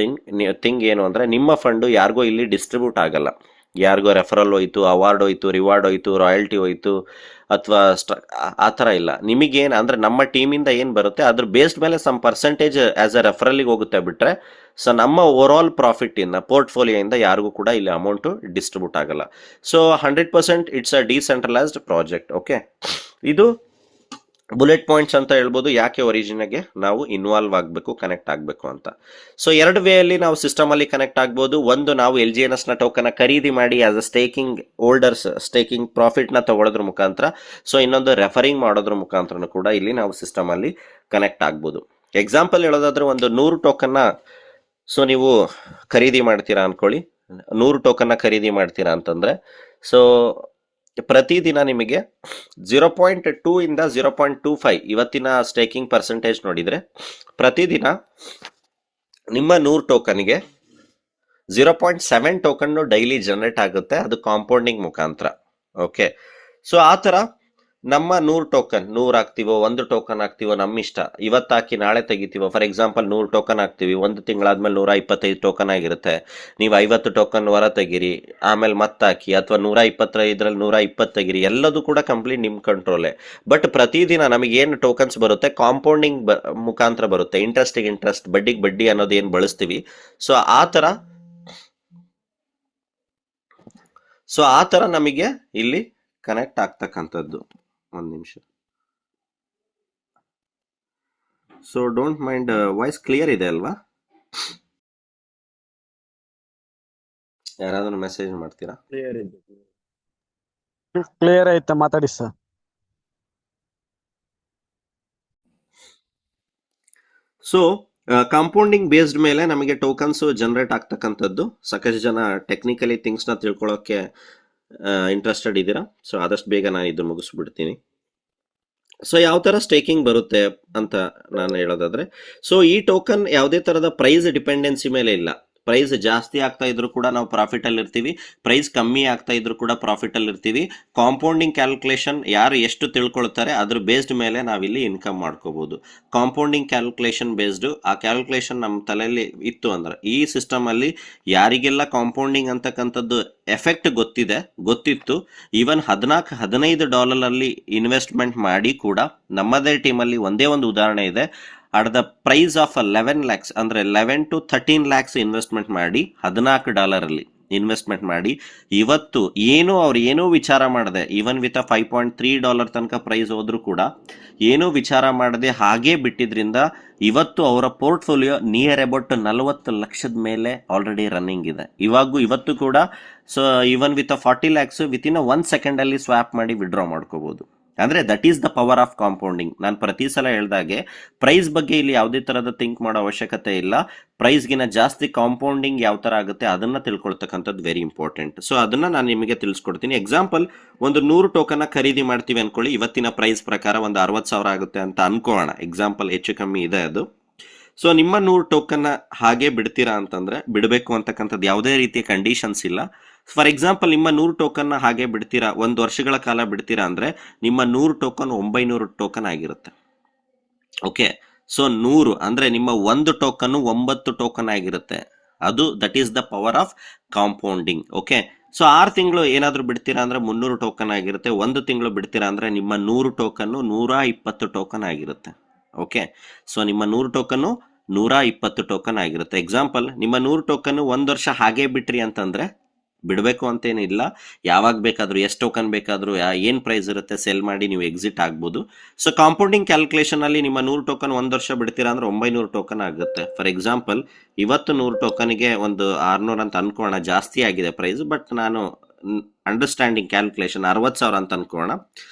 thing ಏನು ಅಂದರೆ ನಿಮ್ಮ ಫಂಡು ಯಾರಿಗೋ ಇಲ್ಲಿ ಡಿಸ್ಟ್ರಿಬ್ಯೂಟ್ ಆಗಲ್ಲ. ಯಾರಿಗೋ ರೆಫರಲ್ ಹೋಯ್ತು, ಅವಾರ್ಡ್ ಹೋಯ್ತು, ರಿವಾರ್ಡ್ ಹೋಯ್ತು, ರಾಯಲ್ಟಿ ಹೋಯ್ತು ಅಥವಾ ಆ ಥರ ಇಲ್ಲ. ನಿಮಗೇನು ಅಂದರೆ ನಮ್ಮ ಟೀಮಿಂದ ಏನು ಬರುತ್ತೆ ಅದ್ರ ಬೇಸ್ಡ್ ಮೇಲೆ ಸಮ್ ಪರ್ಸೆಂಟೇಜ್ ಆಸ್ ಅ ರೆಫರಲ್ಲಿಗೆ ಹೋಗುತ್ತೆ ಬಿಟ್ರೆ, ಸೊ ನಮ್ಮ ಓವರ್ ಆಲ್ ಪ್ರಾಫಿಟಿಂದ ಪೋರ್ಟ್ಫೋಲಿಯೋಯಿಂದ ಯಾರಿಗೂ ಕೂಡ ಇಲ್ಲಿ ಅಮೌಂಟು ಡಿಸ್ಟ್ರಿಬ್ಯೂಟ್ ಆಗಲ್ಲ. So 100% it's a decentralised project. Okay, ಇದು ಬುಲೆಟ್ ಪಾಯಿಂಟ್ಸ್ ಅಂತ ಹೇಳ್ಬೋದು ಯಾಕೆ ಒರಿಜಿನ್ಗೆ ನಾವು ಇನ್ವಾಲ್ವ್ ಆಗಬೇಕು, ಕನೆಕ್ಟ್ ಆಗಬೇಕು ಅಂತ. ಸೊ 2 ವೇಯಲ್ಲಿ ನಾವು ಸಿಸ್ಟಮ್ ಅಲ್ಲಿ ಕನೆಕ್ಟ್ ಆಗ್ಬೋದು. ಒಂದು, ನಾವು LGNS ನ ಟೋಕನ್ ಖರೀದಿ ಮಾಡಿ as a staking holders staking profit ನ ತಗೊಳ್ಳೋದ್ರ ಮುಖಾಂತರ. ಸೊ ಇನ್ನೊಂದು ರೆಫರಿಂಗ್ ಮಾಡೋದ್ರ ಮುಖಾಂತರ ಕೂಡ ಇಲ್ಲಿ ನಾವು ಸಿಸ್ಟಮ್ ಅಲ್ಲಿ ಕನೆಕ್ಟ್ ಆಗ್ಬೋದು. ಎಕ್ಸಾಂಪಲ್ ಹೇಳೋದಾದ್ರೆ ಒಂದು 100 ಟೋಕನ್ನ ಸೊ ನೀವು ಖರೀದಿ ಮಾಡ್ತೀರಾ ಅನ್ಕೊಳ್ಳಿ. 100 ಟೋಕನ್ನ ಖರೀದಿ ಮಾಡ್ತೀರಾ ಅಂತಂದ್ರೆ ಸೊ ಪ್ರತಿದಿನ ನಿಮಗೆ 0.2 ಇಂದ 0.25 ಇವತ್ತಿನ ಸ್ಟೇಕಿಂಗ್ ಪರ್ಸೆಂಟೇಜ್ ನೋಡಿದ್ರೆ ಪ್ರತಿದಿನ ನಿಮ್ಮ 100 ಟೋಕನ್ಗೆ 0.7 ಟೋಕನ್ ಡೈಲಿ ಜನರೇಟ್ ಆಗುತ್ತೆ, ಅದು ಕಾಂಪೌಂಡಿಂಗ್ ಮುಖಾಂತರ. ಓಕೆ, ಸೊ ಆ ಥರ ನಮ್ಮ 100 ಟೋಕನ್ 100 ಹಾಕ್ತಿವೋ 1 ಟೋಕನ್ ಹಾಕ್ತಿವೋ ನಮ್ಮ ಇಷ್ಟ. ಇವತ್ತು ಹಾಕಿ ನಾಳೆ ತೆಗಿತೀವೋ. ಫಾರ್ ಎಕ್ಸಾಂಪಲ್ 100 ಟೋಕನ್ ಹಾಕ್ತಿವಿ, 1 ತಿಂಗಳಾದ್ಮೇಲೆ 125 ಟೋಕನ್ ಆಗಿರುತ್ತೆ. ನೀವು 50 ಟೋಕನ್ ಹೊರ ತೆಗಿರಿ, ಆಮೇಲೆ ಮತ್ತೆ ಹಾಕಿ, ಅಥವಾ 125ರಲ್ಲಿ 120 ತೆಗಿರಿ, ಎಲ್ಲದೂ ಕೂಡ ಕಂಪ್ಲೀಟ್ ನಿಮ್ಮ ಕಂಟ್ರೋಲೇ. ಬಟ್ ಪ್ರತಿದಿನ ನಮಗೆ ಏನು ಟೋಕನ್ಸ್ ಬರುತ್ತೆ ಕಾಂಪೌಂಡಿಂಗ್ ಮುಖಾಂತರ ಬರುತ್ತೆ. ಇಂಟ್ರೆಸ್ಟಿಗೆ ಇಂಟ್ರೆಸ್ಟ್, ಬಡ್ಡಿಗೆ ಬಡ್ಡಿ ಅನ್ನೋದು ಏನು ಬಳಸ್ತೀವಿ. ಸೊ ಆ ಥರ ನಮಗೆ ಇಲ್ಲಿ ಕನೆಕ್ಟ್ ಆಗ್ತಕ್ಕಂಥದ್ದು. ಒಂದು ನಿಮಿಷ. So don't mind, voice clear ಇದೆ ಅಲ್ವಾ? ಯಾರಾದ್ರೂ ಮೆಸೇಜ್ ಮಾಡ್ತೀರಾ? ಕ್ಲಿಯರ್ ಆಯ್ತಾ? ಮಾತಾಡಿ ಸರ್. ಸೊ ಕಾಂಪೌಂಡಿಂಗ್ ಬೇಸ್ಡ್ ಮೇಲೆ ನಮಗೆ ಟೋಕನ್ಸ್ ಜನರೇಟ್ ಆಗ್ತಕ್ಕಂಥದ್ದು. ಸಾಕಷ್ಟು ಜನ ಟೆಕ್ನಿಕಲಿ ಥಿಂಗ್ಸ್ನ ತಿಳ್ಕೊಳ್ಳೋಕ್ಕೆ ಇಂಟ್ರೆಸ್ಟೆಡ್ ಇದ್ದೀರಾ. ಸೊ ಆದಷ್ಟು ಬೇಗ ನಾನು ಇದು ಮುಗಿಸ್ಬಿಡ್ತೀನಿ. ಸೊ ಯಾವ ಥರ ಸ್ಟೇಕಿಂಗ್ ಬರುತ್ತೆ ಅಂತ ನಾನು ಹೇಳೋದಾದ್ರೆ, ಸೊ ಈ ಟೋಕನ್ ಯಾವುದೇ ಥರದ ಪ್ರೈಸ್ ಡಿಪೆಂಡೆನ್ಸಿ ಮೇಲೆ ಇಲ್ಲ. ಪ್ರೈಸ್ ಜಾಸ್ತಿ ಆಗ್ತಾ ಇದ್ರು ಕೂಡ ನಾವು ಪ್ರಾಫಿಟ್ ಅಲ್ಲಿ ಇರ್ತೀವಿ, ಪ್ರೈಸ್ ಕಮ್ಮಿ ಆಗ್ತಾ ಇದ್ರು ಕೂಡ ಪ್ರಾಫಿಟ್ ಅಲ್ಲಿ ಇರ್ತೀವಿ. ಕಾಂಪೌಂಡಿಂಗ್ ಕ್ಯಾಲ್ಕುಲೇಷನ್ ಯಾರು ಎಷ್ಟು ತಿಳ್ಕೊಳ್ತಾರೆ ಅದ್ರ ಬೇಸ್ಡ್ ಮೇಲೆ ನಾವಿಲ್ಲಿ ಇನ್ಕಮ್ ಮಾಡ್ಕೋಬಹುದು. ಕಾಂಪೌಂಡಿಂಗ್ ಕ್ಯಾಲ್ಕುಲೇಷನ್ ಬೇಸ್ಡ್, ಆ ಕ್ಯಾಲ್ಕುಲೇಷನ್ ನಮ್ಮ ತಲೆಯಲ್ಲಿ ಇತ್ತು ಅಂದ್ರೆ ಈ ಸಿಸ್ಟಮ್ ಅಲ್ಲಿ ಯಾರಿಗೆಲ್ಲ ಕಾಂಪೌಂಡಿಂಗ್ ಅಂತಕ್ಕಂಥದ್ದು ಎಫೆಕ್ಟ್ ಗೊತ್ತಿತ್ತು, ಈವನ್ $14-15 ಅಲ್ಲಿ ಇನ್ವೆಸ್ಟ್ಮೆಂಟ್ ಮಾಡಿ ಕೂಡ ನಮ್ಮದೇ ಟೀಮಲ್ಲಿ ಒಂದೇ ಒಂದು ಉದಾಹರಣೆ ಇದೆ. At the price of 11 lakhs ಅಂದ್ರೆ 11 to 13 lakhs ಇನ್ವೆಸ್ಟ್ಮೆಂಟ್ ಮಾಡಿ $14 ಅಲ್ಲಿ ಇನ್ವೆಸ್ಟ್ಮೆಂಟ್ ಮಾಡಿ ಇವತ್ತು ಏನೂ ವಿಚಾರ ಮಾಡದೆ, ಈವನ್ ವಿತ್ $5.3 ತನಕ ಪ್ರೈಸ್ ಹೋದ್ರೂ ಕೂಡ ಏನೂ ವಿಚಾರ ಮಾಡದೆ ಹಾಗೇ ಬಿಟ್ಟಿದ್ರಿಂದ ಇವತ್ತು ಅವರ ಪೋರ್ಟ್ಫೋಲಿಯೋ ನಿಯರ್ ಅಬೌಟ್ 40 ಲಕ್ಷದ ಮೇಲೆ ಆಲ್ರೆಡಿ ರನ್ನಿಂಗ್ ಇದೆ. ಇವತ್ತು ಕೂಡ so even with 40 lakhs with in 1 second ಅಲ್ಲಿ ಸ್ವಾಪ್ ಮಾಡಿ ವಿಡ್ರಾ ಮಾಡ್ಕೋಬಹುದು. ಅಂದ್ರೆ that is the power of compounding. ನಾನು ಪ್ರತಿ ಸಲ ಹೇಳ್ದಾಗೆ ಪ್ರೈಸ್ ಬಗ್ಗೆ ಇಲ್ಲಿ ಯಾವುದೇ ತರಹದ ಥಿಂಕ್ ಮಾಡೋ ಅವಶ್ಯಕತೆ ಇಲ್ಲ. ಪ್ರೈಸ್ಗಿನ ಜಾಸ್ತಿ ಕಾಂಪೌಂಡಿಂಗ್ ಯಾವ ತರ ಆಗುತ್ತೆ ಅದನ್ನ ತಿಳ್ಕೊಳ್ತಕ್ಕಂಥದ್ದು ವೆರಿ ಇಂಪಾರ್ಟೆಂಟ್. ಸೊ ಅದನ್ನ ನಾನು ನಿಮಗೆ ತಿಳಿಸ್ಕೊಡ್ತೀನಿ. ಎಕ್ಸಾಂಪಲ್, ಒಂದು 100 ಟೋಕನ್ ಖರೀದಿ ಮಾಡ್ತೀವಿ ಅನ್ಕೊಳ್ಳಿ, ಇವತ್ತಿನ ಪ್ರೈಸ್ ಪ್ರಕಾರ ಒಂದು 60,000 ಆಗುತ್ತೆ ಅಂತ ಅನ್ಕೋಣ. ಎಕ್ಸಾಂಪಲ್, ಹೆಚ್ಚು ಕಮ್ಮಿ ಇದೆ ಅದು. ಸೊ ನಿಮ್ಮ 100 ಟೋಕನ್ ಹಾಗೆ ಬಿಡ್ತೀರಾ ಅಂತಂದ್ರೆ, ಬಿಡಬೇಕು ಅಂತಕ್ಕಂಥದ್ದು ಯಾವುದೇ ರೀತಿಯ ಕಂಡೀಷನ್ಸ್ ಇಲ್ಲ. ಫಾರ್ ಎಕ್ಸಾಂಪಲ್, ನಿಮ್ಮ 100 ಟೋಕನ್ ಹಾಗೆ ಬಿಡ್ತೀರಾ, 1 ವರ್ಷಗಳ ಕಾಲ ಬಿಡ್ತೀರಾ ಅಂದ್ರೆ ನಿಮ್ಮ 100 ಟೋಕನ್ 900 ಟೋಕನ್ ಆಗಿರುತ್ತೆ. ಓಕೆ, ಸೊ 100 ಅಂದ್ರೆ ನಿಮ್ಮ 1 ಟೋಕನ್ 9 ಟೋಕನ್ ಆಗಿರುತ್ತೆ. ಅದು that is the power of compounding. Okay, so 6 ತಿಂಗಳು ಏನಾದ್ರು ಬಿಡ್ತೀರಾ ಅಂದ್ರೆ 300 ಟೋಕನ್ ಆಗಿರುತ್ತೆ. 1 ತಿಂಗಳು ಬಿಡ್ತೀರಾ ಅಂದ್ರೆ ನಿಮ್ಮ 100 ಟೋಕನ್ 120 ಟೋಕನ್ ಆಗಿರುತ್ತೆ. ಓಕೆ, ಸೊ ನಿಮ್ಮ 100 ಟೋಕನ್ 120 ಟೋಕನ್ ಆಗಿರುತ್ತೆ. ಎಕ್ಸಾಂಪಲ್, ನಿಮ್ಮ 100 ಟೋಕನ್ 1 ವರ್ಷ ಹಾಗೆ ಬಿಟ್ರಿ ಅಂತಂದ್ರೆ, ಬಿಡಬೇಕು ಅಂತೇನಿಲ್ಲ, ಯಾವಾಗ ಬೇಕಾದ್ರೂ ಎಷ್ಟು ಟೋಕನ್ ಬೇಕಾದ್ರೂ ಏನ್ ಪ್ರೈಸ್ ಇರುತ್ತೆ ಸೆಲ್ ಮಾಡಿ ನೀವು ಎಕ್ಸಿಟ್ ಆಗ್ಬೋದು. ಸೊ ಕಾಂಪೌಂಡಿಂಗ್ ಕ್ಯಾಲ್ಕುಲೇಷನ್ ಅಲ್ಲಿ ನಿಮ್ಮ 100 ಟೋಕನ್ 1 ವರ್ಷ ಬಿಡ್ತೀರಾ ಅಂದ್ರೆ 900 ಟೋಕನ್ ಆಗುತ್ತೆ. ಫಾರ್ ಎಕ್ಸಾಂಪಲ್, ಇವತ್ತು 100 ಟೋಕನ್ಗೆ ಒಂದು 600 ಅಂತ ಅನ್ಕೋಣ, ಜಾಸ್ತಿ ಆಗಿದೆ ಪ್ರೈಸ್, ಬಟ್ ನಾನು ಅಂಡರ್ಸ್ಟ್ಯಾಂಡಿಂಗ್ ಕ್ಯಾಲ್ಕುಲೇಷನ್ 60,000 ಅಂತ ಅನ್ಕೋಣ.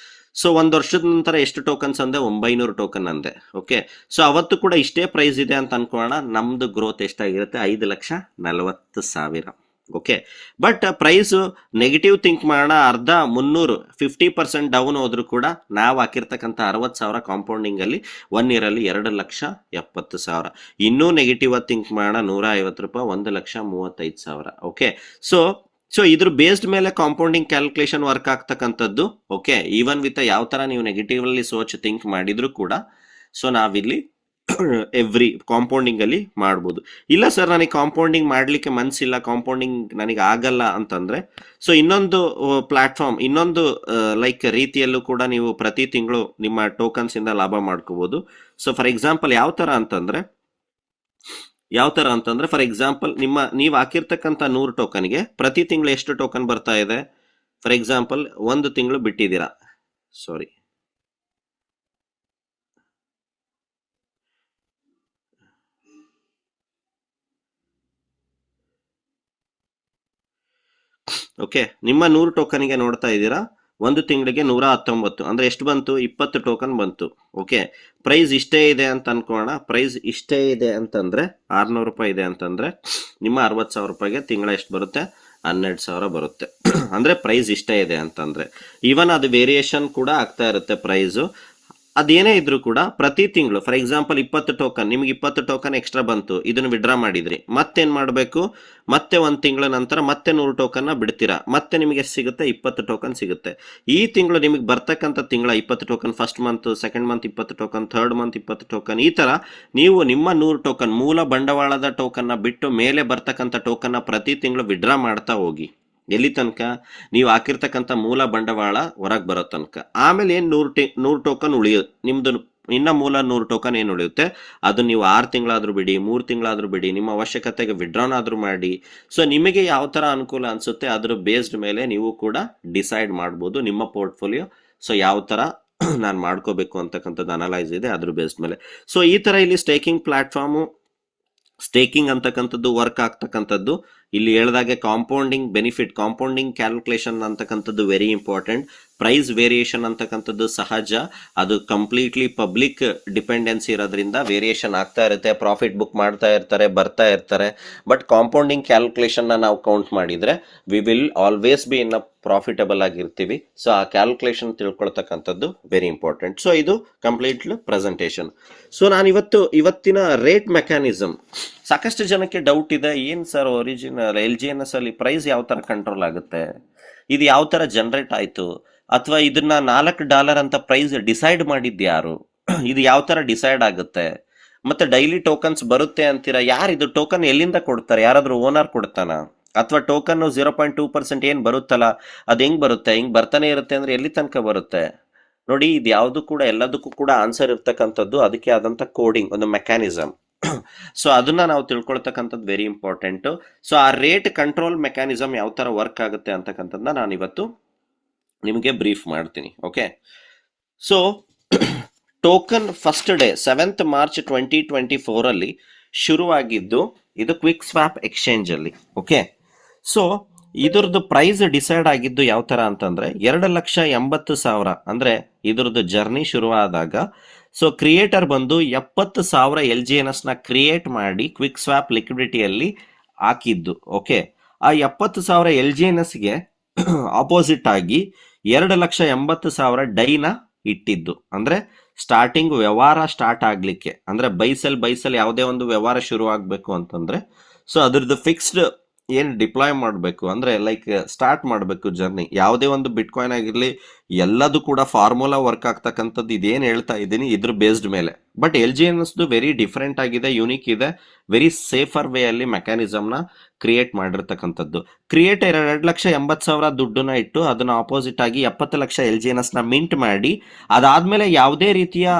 ಸೊ 1 ವರ್ಷದ ನಂತರ ಎಷ್ಟು ಟೋಕನ್ಸ್ ಅಂದೆ? 900 ಟೋಕನ್ ಅಂದೆ. ಓಕೆ, ಸೊ ಅವತ್ತು ಕೂಡ ಇಷ್ಟೇ ಪ್ರೈಸ್ ಇದೆ ಅಂತ ಅನ್ಕೋಣ. ನಮ್ದು ಗ್ರೋತ್ ಎಷ್ಟಾಗಿರುತ್ತೆ? 5,40,000. Okay, but price negative think ಮಾಡೋಣ, ಅರ್ಧ 50% ಡೌನ್ ಹೋದ್ರು ಕೂಡ ನಾವು ಹಾಕಿರ್ತಕ್ಕಂಥ 60,000 ಕಾಂಪೌಂಡಿಂಗ್ ಅಲ್ಲಿ 1 ಇಯರ್ ಅಲ್ಲಿ 2,70,000. ಇನ್ನೂ ನೆಗೆಟಿವ್ ಥಿಂಕ್ ಮಾಡೋಣ, 150 ರೂಪಾಯಿ, 1,35,000. ಓಕೆ, ಸೊ ಇದ್ರ ಬೇಸ್ಡ್ ಮೇಲೆ ಕಾಂಪೌಂಡಿಂಗ್ ಕ್ಯಾಲ್ಕುಲೇಷನ್ ವರ್ಕ್ ಆಗ್ತಕ್ಕಂಥದ್ದು. ಓಕೆ, ಈವನ್ ವಿತ್ ಯಾವ ತರ ನೀವು ನೆಗೆಟಿವ್ ಅಲ್ಲಿ ಸೋಚ್ ಥಿಂಕ್ ಮಾಡಿದ್ರು ಕೂಡ, ಸೊ ನಾವಿಲ್ಲಿ ಎವ್ರಿ ಕಾಂಪೌಂಡಿಂಗ್ ಅಲ್ಲಿ ಮಾಡ್ಬೋದು. ಇಲ್ಲ ಸರ್, ನನಗೆ ಕಾಂಪೌಂಡಿಂಗ್ ಮಾಡ್ಲಿಕ್ಕೆ ಮನ್ಸಿಲ್ಲ, ಕಾಂಪೌಂಡಿಂಗ್ ನನಗೆ ಆಗಲ್ಲ ಅಂತಂದ್ರೆ, ಸೊ ಇನ್ನೊಂದು ಪ್ಲಾಟ್ಫಾರ್ಮ್, ಇನ್ನೊಂದು ಲೈಕ್ ರೀತಿಯಲ್ಲೂ ಕೂಡ ನೀವು ಪ್ರತಿ ತಿಂಗಳು ನಿಮ್ಮ ಟೋಕನ್ಸ್ ಇಂದ ಲಾಭ ಮಾಡ್ಕೋಬಹುದು. ಸೊ ಫಾರ್ ಎಕ್ಸಾಂಪಲ್, ಯಾವ ತರ ಅಂತಂದ್ರೆ ಫಾರ್ ಎಕ್ಸಾಂಪಲ್, ನೀವು ಹಾಕಿರ್ತಕ್ಕಂಥ 100 ಟೋಕನ್ಗೆ ಪ್ರತಿ ತಿಂಗಳು ಎಷ್ಟು ಟೋಕನ್ ಬರ್ತಾ ಇದೆ? ಫಾರ್ ಎಕ್ಸಾಂಪಲ್, 1 ತಿಂಗಳು ಬಿಟ್ಟಿದ್ದೀರಾ, ಸಾರಿ, ಓಕೆ, ನಿಮ್ಮ 100 ಟೋಕನ್ಗೆ ನೋಡ್ತಾ ಇದ್ದೀರಾ, 1 ತಿಂಗಳಿಗೆ 119 ಅಂದ್ರೆ ಎಷ್ಟು ಬಂತು? 20 ಟೋಕನ್ ಬಂತು. ಓಕೆ, ಪ್ರೈಸ್ ಇಷ್ಟೇ ಇದೆ ಅಂತ ಅನ್ಕೋಣ. ಪ್ರೈಸ್ ಇಷ್ಟೇ ಇದೆ ಅಂತಂದ್ರೆ 600 ರೂಪಾಯಿ ಇದೆ ಅಂತಂದ್ರೆ ನಿಮ್ಮ 60,000 ರೂಪಾಯಿಗೆ ತಿಂಗಳ ಎಷ್ಟು ಬರುತ್ತೆ? 12,000 ಬರುತ್ತೆ. ಅಂದ್ರೆ ಪ್ರೈಸ್ ಇಷ್ಟೇ ಇದೆ ಅಂತಂದ್ರೆ, ಈವನ್ ಅದು ವೇರಿಯೇಷನ್ ಕೂಡ ಆಗ್ತಾ ಇರುತ್ತೆ ಪ್ರೈಸು. ಅದೇನೇ ಇದ್ರೂ ಕೂಡ ಪ್ರತಿ ತಿಂಗಳು, ಫಾರ್ ಎಕ್ಸಾಂಪಲ್ 20 ಟೋಕನ್, ನಿಮ್ಗೆ 20 ಟೋಕನ್ ಎಕ್ಸ್ಟ್ರಾ ಬಂತು, ಇದನ್ನು ವಿಡ್ರಾ ಮಾಡಿದ್ರಿ, ಮತ್ತೇನ್ ಮಾಡಬೇಕು? ಮತ್ತೆ 1 ತಿಂಗಳ ನಂತರ ಮತ್ತೆ 100 ಟೋಕನ್ ಬಿಡ್ತೀರಾ, ಮತ್ತೆ ನಿಮಗೆ ಸಿಗುತ್ತೆ 20 ಟೋಕನ್ ಸಿಗುತ್ತೆ. ಈ ತಿಂಗಳು ನಿಮಗೆ ಬರ್ತಕ್ಕಂಥ ತಿಂಗಳ 20 token, first month, second month 20 token, third month 20 token, ಈ ತರ ನೀವು ನಿಮ್ಮ 100 ಟೋಕನ್ ಮೂಲ ಬಂಡವಾಳದ ಟೋಕನ್ ಬಿಟ್ಟು ಮೇಲೆ ಬರ್ತಕ್ಕಂಥ ಟೋಕನ್ ಪ್ರತಿ ತಿಂಗಳು ವಿಡ್ರಾ ಮಾಡ್ತಾ ಹೋಗಿ. ಎಲ್ಲಿ ತನಕ? ನೀವು ಹಾಕಿರ್ತಕ್ಕಂಥ ಮೂಲ ಬಂಡವಾಳ ಹೊರಗೆ ಬರೋ ತನಕ. ಆಮೇಲೆ ಏನ್ 100 ಟೋಕನ್ ಉಳಿಯುತ್ತೆ ನಿಮ್ದು, ಇನ್ನ ಮೂಲ 100 ಟೋಕನ್ ಏನು ಉಳಿಯುತ್ತೆ ಅದು ನೀವು 6 ತಿಂಗಳಾದ್ರೂ ಬಿಡಿ, 3 ತಿಂಗಳಾದ್ರೂ ಬಿಡಿ, ನಿಮ್ಮ ಅವಶ್ಯಕತೆಗೆ ವಿಡ್ರಾನ್ ಆದ್ರೂ ಮಾಡಿ. ಸೊ ನಿಮಗೆ ಯಾವ ತರ ಅನುಕೂಲ ಅನ್ಸುತ್ತೆ ಅದ್ರ ಬೇಸ್ಡ್ ಮೇಲೆ ನೀವು ಕೂಡ ಡಿಸೈಡ್ ಮಾಡ್ಬೋದು ನಿಮ್ಮ ಪೋರ್ಟ್ಫೋಲಿಯೋ. ಸೊ ಯಾವ ತರ ನಾನು ಮಾಡ್ಕೋಬೇಕು ಅಂತಕ್ಕಂಥದ್ದು ಅನಲೈಸ್ ಇದೆ ಅದ್ರ ಬೇಸ್ಡ್ ಮೇಲೆ. ಸೊ ಈ ತರ ಇಲ್ಲಿ ಸ್ಟೇಕಿಂಗ್ ಪ್ಲಾಟ್ಫಾರ್ಮು, ಸ್ಟೇಕಿಂಗ್ ಅಂತಕ್ಕಂಥದ್ದು ವರ್ಕ್ ಆಗ್ತಕ್ಕಂಥದ್ದು. ಇಲ್ಲಿ ಹೇಳಿದಾಗೆ ಕಾಂಪೌಂಡಿಂಗ್ ಬೆನಿಫಿಟ್, ಕಾಂಪೌಂಡಿಂಗ್ ಕ್ಯಾಲ್ಕುಲೇಷನ್ ಅಂತಕ್ಕಂಥದ್ದು ವೆರಿ ಇಂಪಾರ್ಟೆಂಟ್. ಪ್ರೈಸ್ ವೇರಿಯೇಷನ್ ಅಂತಕ್ಕಂಥದ್ದು ಸಹಜ, ಅದು ಕಂಪ್ಲೀಟ್ಲಿ ಪಬ್ಲಿಕ್ ಡಿಪೆಂಡೆನ್ಸಿ ಇರೋದ್ರಿಂದ ವೇರಿಯೇಷನ್ ಆಗ್ತಾ ಇರುತ್ತೆ, ಪ್ರಾಫಿಟ್ ಬುಕ್ ಮಾಡ್ತಾ ಇರ್ತಾರೆ, ಬರ್ತಾ ಇರ್ತಾರೆ. ಬಟ್ ಕಾಂಪೌಂಡಿಂಗ್ ಕ್ಯಾಲ್ಕುಲೇಷನ್ ನಾವು ಕೌಂಟ್ ಮಾಡಿದ್ರೆ we will always B in a profitable ಆಗಿರ್ತೀವಿ. ಸೊ ಆ ಕ್ಯಾಲ್ಕುಲೇಷನ್ ತಿಳ್ಕೊಳ್ತಕ್ಕಂಥದ್ದು ವೆರಿ ಇಂಪಾರ್ಟೆಂಟ್. ಸೊ ಇದು ಕಂಪ್ಲೀಟ್ ಪ್ರೆಸೆಂಟೇಷನ್. ಸೊ ನಾನು ಇವತ್ತಿನ ರೇಟ್ ಮೆಕ್ಯಾನಿಸಮ್, ಸಾಕಷ್ಟು ಜನಕ್ಕೆ ಡೌಟ್ ಇದೆ, ಏನ್ ಸರ್ ಒರಿಜಿನಲ್ LGNS ಅಲ್ಲಿ ಪ್ರೈಸ್ ಯಾವ ತರ ಕಂಟ್ರೋಲ್ ಆಗುತ್ತೆ, ಇದು ಯಾವ ತರ ಜನರೇಟ್ ಆಯ್ತು, ಅಥವಾ ಇದನ್ನ $4 ಅಂತ ಪ್ರೈಸ್ ಡಿಸೈಡ್ ಮಾಡಿದ್ಯಾರು, ಇದು ಯಾವ ತರ ಡಿಸೈಡ್ ಆಗುತ್ತೆ, ಮತ್ತೆ ಡೈಲಿ ಟೋಕನ್ಸ್ ಬರುತ್ತೆ ಅಂತೀರಾ, ಯಾರು ಇದು ಟೋಕನ್ ಎಲ್ಲಿಂದ ಕೊಡ್ತಾರೆ? ಯಾರಾದ್ರೂ ಓನರ್ ಕೊಡ್ತಾನ? ಅಥವಾ ಟೋಕನ್ 0.2% ಏನ್ ಬರುತ್ತಲ್ಲ ಅದ್ ಹೆಂಗ್ ಬರುತ್ತೆ? ಹಿಂಗ್ ಬರ್ತಾನೆ ಇರುತ್ತೆ ಅಂದ್ರೆ ಎಲ್ಲಿ ತನಕ ಬರುತ್ತೆ? ನೋಡಿ, ಇದು ಯಾವ್ದು ಕೂಡ ಎಲ್ಲದಕ್ಕೂ ಕೂಡ ಆನ್ಸರ್ ಇರ್ತಕ್ಕಂಥದ್ದು, ಅದಕ್ಕೆ ಆದಂತ ಕೋಡಿಂಗ್, ಒಂದು ಮೆಕ್ಯಾನಿಸಮ್. ಸೊ ಅದನ್ನ ನಾವು ತಿಳ್ಕೊಳ್ತಕ್ಕಂಥದ್ದು ವೆರಿ ಇಂಪಾರ್ಟೆಂಟ್. ಸೊ ಆ ರೇಟ್ ಕಂಟ್ರೋಲ್ ಮೆಕ್ಯಾನಿಸಮ್ ಯಾವ ತರ ವರ್ಕ್ ಆಗುತ್ತೆ ಅಂತಕ್ಕಂಥದ್ದನ್ನ ನಾನು ಇವತ್ತು ನಿಮಗೆ ಬ್ರೀಫ್ ಮಾಡ್ತೀನಿ. Okay, so token first day 7th March 2024 ಅಲ್ಲಿ ಶುರುವಾಗಿದ್ದು, ಇದು ಕ್ವಿಕ್ ಸ್ವಾಪ್ ಎಕ್ಸ್ಚೇಂಜ್ ಅಲ್ಲಿ. ಓಕೆ, ಸೊ ಇದ್ರದ್ದು ಪ್ರೈಸ್ ಡಿಸೈಡ್ ಆಗಿದ್ದು ಯಾವ ತರ ಅಂತಂದ್ರೆ 2,80,000 ಅಂದ್ರೆ ಇದ್ರದ್ದು ಜರ್ನಿ ಶುರುವಾದಾಗ ಸೊ ಕ್ರಿಯೇಟರ್ ಬಂದು 70,000 LGNS ನ ಕ್ರಿಯೇಟ್ ಮಾಡಿ ಕ್ವಿಕ್ ಸ್ವಾಪ್ ಲಿಕ್ವಿಡಿಟಿಯಲ್ಲಿ ಹಾಕಿದ್ದು. ಓಕೆ, ಆ 70,000 LGNSಗೆ ಆಪೋಸಿಟ್ ಆಗಿ 2,80,000 ಡೈನ ಇಟ್ಟಿದ್ದು. ಅಂದ್ರೆ ಸ್ಟಾರ್ಟಿಂಗ್ ವ್ಯವಹಾರ ಸ್ಟಾರ್ಟ್ ಆಗ್ಲಿಕ್ಕೆ, ಅಂದ್ರೆ ಬೈಸಲ್ ಯಾವುದೇ ಒಂದು ವ್ಯವಹಾರ ಶುರು ಆಗ್ಬೇಕು ಅಂತಂದ್ರೆ ಸೊ ಅದ್ರದ್ದು ಫಿಕ್ಸ್ಡ್ ಏನು ಡಿಪ್ಲಾಯ್ ಮಾಡಬೇಕು ಅಂದ್ರೆ ಲೈಕ್ ಸ್ಟಾರ್ಟ್ ಮಾಡಬೇಕು ಜರ್ನಿ. ಯಾವುದೇ ಒಂದು ಬಿಟ್ ಕಾಯಿನ್ ಆಗಿರ್ಲಿ ಎಲ್ಲದೂ ಕೂಡ ಫಾರ್ಮುಲಾ ವರ್ಕ್ ಆಗ್ತಕ್ಕಂಥದ್ದು ಇದೇನು ಹೇಳ್ತಾ ಇದ್ದೀನಿ ಇದ್ರ ಬೇಸ್ಡ್ ಮೇಲೆ. ಬಟ್ LGNS ವೆರಿ ಡಿಫ್ರೆಂಟ್ ಆಗಿದೆ, ಯುನಿಕ್ ಇದೆ, ವೆರಿ ಸೇಫರ್ ವೇ ಅಲ್ಲಿ ಮೆಕ್ಯಾನಿಸಮ್ನ ಕ್ರಿಯೇಟ್ ಮಾಡಿರ್ತಕ್ಕಂಥದ್ದು. ಕ್ರಿಯೇಟರ್ 2,80,000 ದುಡ್ಡನ್ನ ಇಟ್ಟು ಅದನ್ನ ಆಪೋಸಿಟ್ ಆಗಿ 70 ಲಕ್ಷ LGNS ನ ಮಿಂಟ್ ಮಾಡಿ, ಅದಾದ್ಮೇಲೆ ಯಾವುದೇ ರೀತಿಯ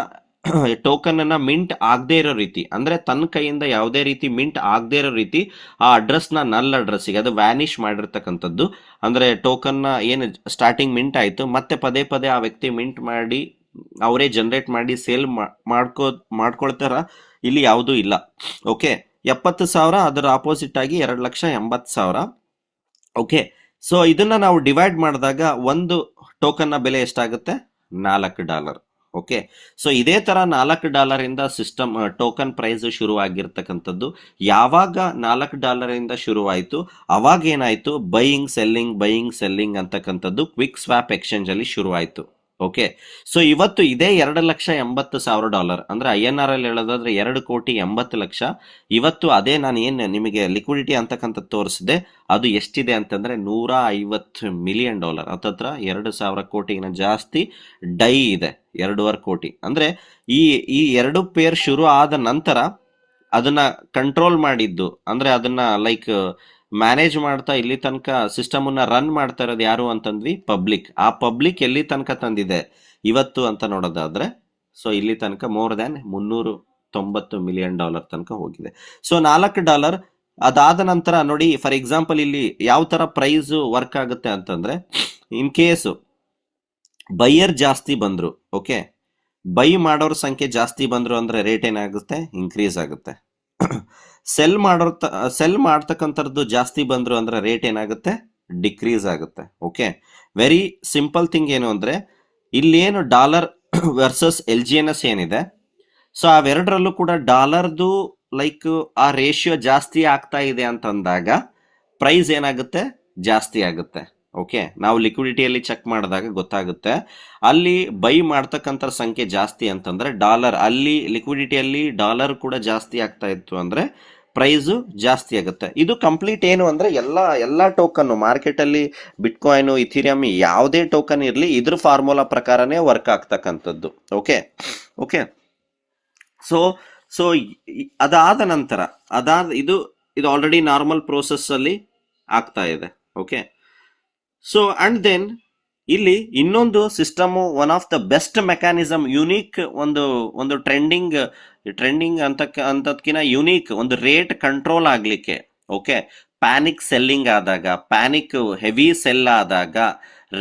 ಟೋಕನ್ ಅನ್ನ ಮಿಂಟ್ ಆಗದೆ ಇರೋ ರೀತಿ, ಅಂದ್ರೆ ತನ್ನ ಕೈಯಿಂದ ಯಾವುದೇ ರೀತಿ ಮಿಂಟ್ ಆಗದೆ ಇರೋ ರೀತಿ ಆ ಅಡ್ರೆಸ್ ನ ನಲ್ ಅಡ್ರೆಸ್ಗೆ ಅದು ವ್ಯಾನಿಶ್ ಮಾಡಿರ್ತಕ್ಕಂಥದ್ದು. ಅಂದ್ರೆ ಟೋಕನ್ ನ ಏನು ಸ್ಟಾರ್ಟಿಂಗ್ ಮಿಂಟ್ ಆಯ್ತು ಮತ್ತೆ ಪದೇ ಪದೇ ಆ ವ್ಯಕ್ತಿ ಮಿಂಟ್ ಮಾಡಿ ಅವರೇ ಜನರೇಟ್ ಮಾಡಿ ಸೇಲ್ ಮಾಡ್ಕೊಳ್ತಾರ, ಇಲ್ಲಿ ಯಾವುದೂ ಇಲ್ಲ. ಓಕೆ, 70,000 ಅದರ ಆಪೋಸಿಟ್ ಆಗಿ 2,80,000. ಓಕೆ, ಸೊ ಇದನ್ನ ನಾವು ಡಿವೈಡ್ ಮಾಡಿದಾಗ ಒಂದು ಟೋಕನ್ ನ ಬೆಲೆ ಎಷ್ಟಾಗುತ್ತೆ? $4. ಓಕೆ, ಸೊ ಇದೇ ತರ $4 ಇಂದ ಸಿಸ್ಟಮ್ ಟೋಕನ್ ಪ್ರೈಸ್ ಶುರು ಆಗಿರ್ತಕ್ಕಂಥದ್ದು. ಯಾವಾಗ $4 ಇಂದ ಶುರುವಾಯಿತು ಅವಾಗ ಏನಾಯ್ತು? ಬೈಯಿಂಗ್ ಸೆಲ್ಲಿಂಗ್ ಅಂತಕ್ಕಂಥದ್ದು ಕ್ವಿಕ್ ಸ್ವಾಪ್ ಎಕ್ಸ್ಚೇಂಜ್ ಅಲ್ಲಿ ಶುರುವಾಯಿತು. ಓಕೆ, ಸೊ ಇವತ್ತು ಇದೇ $2,80,000 ಅಂದ್ರೆ INR ಅಲ್ಲಿ ಹೇಳೋದಾದ್ರೆ 2,80,00,000. ಇವತ್ತು ಅದೇ ನಾನು ಏನು ನಿಮಗೆ ಲಿಕ್ವಿಡಿಟಿ ಅಂತಕ್ಕಂಥದ್ದು ತೋರಿಸಿದೆ ಅದು ಎಷ್ಟಿದೆ ಅಂತಂದ್ರೆ $150 ಮಿಲಿಯನ್. ಹತ್ತತ್ರ 2,000 ಕೋಟಿಗಿನ ಜಾಸ್ತಿ ಡೈ ಇದೆ, 2.5 ಕೋಟಿ. ಅಂದ್ರೆ ಈ ಎರಡು ಪೇರ್ ಶುರು ಆದ ನಂತರ ಅದನ್ನ ಕಂಟ್ರೋಲ್ ಮಾಡಿದ್ದು, ಅಂದ್ರೆ ಅದನ್ನ ಲೈಕ್ ಮ್ಯಾನೇಜ್ ಮಾಡ್ತಾ ಇಲ್ಲಿ ತನಕ ಸಿಸ್ಟಮ್ ಅನ್ನ ರನ್ ಮಾಡ್ತಾ ಇರೋದು ಯಾರು ಅಂತಂದ್ವಿ? ಪಬ್ಲಿಕ್. ಆ ಪಬ್ಲಿಕ್ ಎಲ್ಲಿ ತನಕ ತಂದಿದೆ ಇವತ್ತು ಅಂತ ನೋಡೋದಾದ್ರೆ ಸೊ ಇಲ್ಲಿ ತನಕ ಮೋರ್ ದ್ಯಾನ್ $390 ಮಿಲಿಯನ್ ತನಕ ಹೋಗಿದೆ. ಸೊ $4. ಅದಾದ ನಂತರ ನೋಡಿ, ಫಾರ್ ಎಕ್ಸಾಂಪಲ್ ಇಲ್ಲಿ ಯಾವ ತರ ಪ್ರೈಸ್ ವರ್ಕ್ ಆಗುತ್ತೆ ಅಂತಂದ್ರೆ, ಇನ್ ಕೇಸ್ ಬೈಯರ್ ಜಾಸ್ತಿ ಬಂದ್ರು, ಓಕೆ, ಬೈ ಮಾಡೋರ ಸಂಖ್ಯೆ ಜಾಸ್ತಿ ಬಂದ್ರು ಅಂದ್ರೆ ರೇಟ್ ಏನಾಗುತ್ತೆ? ಇನ್ಕ್ರೀಸ್ ಆಗುತ್ತೆ. ಸೆಲ್ ಮಾಡ್ತಕ್ಕಂಥದ್ದು ಜಾಸ್ತಿ ಬಂದ್ರು ಅಂದ್ರೆ ರೇಟ್ ಏನಾಗುತ್ತೆ? ಡಿಕ್ರೀಸ್ ಆಗುತ್ತೆ. ಓಕೆ, ವೆರಿ ಸಿಂಪಲ್ ಥಿಂಗ್ ಏನು ಅಂದ್ರೆ ಇಲ್ಲೇನು ಡಾಲರ್ ವರ್ಸಸ್ LGNS ಏನಿದೆ ಸೊ ಅವೆರಡರಲ್ಲೂ ಕೂಡ ಡಾಲರ್ದು ಲೈಕ್ ಆ ರೇಷಿಯೋ ಜಾಸ್ತಿ ಆಗ್ತಾ ಇದೆ ಅಂತಂದಾಗ ಪ್ರೈಸ್ ಏನಾಗುತ್ತೆ? ಜಾಸ್ತಿ ಆಗುತ್ತೆ. ಓಕೆ, ನಾವು ಲಿಕ್ವಿಡಿಟಿಯಲ್ಲಿ ಚೆಕ್ ಮಾಡಿದಾಗ ಗೊತ್ತಾಗುತ್ತೆ ಅಲ್ಲಿ ಬೈ ಮಾಡ್ತಕ್ಕಂಥ ಸಂಖ್ಯೆ ಜಾಸ್ತಿ ಅಂತಂದ್ರೆ ಡಾಲರ್, ಅಲ್ಲಿ ಲಿಕ್ವಿಡಿಟಿಯಲ್ಲಿ ಡಾಲರ್ ಕೂಡ ಜಾಸ್ತಿ ಆಗ್ತಾ ಇತ್ತು ಅಂದ್ರೆ ಪ್ರೈಸು ಜಾಸ್ತಿ ಆಗುತ್ತೆ. ಇದು ಕಂಪ್ಲೀಟ್ ಏನು ಅಂದ್ರೆ ಎಲ್ಲ ಟೋಕನ್ ಮಾರ್ಕೆಟ್ ಅಲ್ಲಿ ಬಿಟ್ಕಾಯಿನ್, ಇಥಿರಿಯಂ ಯಾವುದೇ ಟೋಕನ್ ಇರಲಿ ಇದ್ರ ಫಾರ್ಮುಲಾ ಪ್ರಕಾರನೇ ವರ್ಕ್ ಆಗ್ತಕ್ಕಂಥದ್ದು. ಓಕೆ ಓಕೆ ಸೊ ಅದಾದ ನಂತರ ಇದು ಆಲ್ರೆಡಿ ನಾರ್ಮಲ್ ಪ್ರೋಸೆಸ್ ಅಲ್ಲಿ ಆಗ್ತಾ ಇದೆ. ಓಕೆ, ಸೊ ಅಂಡ್ ದೆನ್ ಇಲ್ಲಿ ಇನ್ನೊಂದು system, one of the best mechanism, unique ಒಂದು ಟ್ರೆಂಡಿಂಗ್ ಅಂತದ್ಕಿನ ಯುನೀಕ್ ಒಂದು ರೇಟ್ ಕಂಟ್ರೋಲ್ ಆಗ್ಲಿಕ್ಕೆ. ಓಕೆ, ಪ್ಯಾನಿಕ್ ಸೆಲ್ಲಿಂಗ್ ಆದಾಗ, ಪ್ಯಾನಿಕ್ ಹೆವಿ ಸೆಲ್ ಆದಾಗ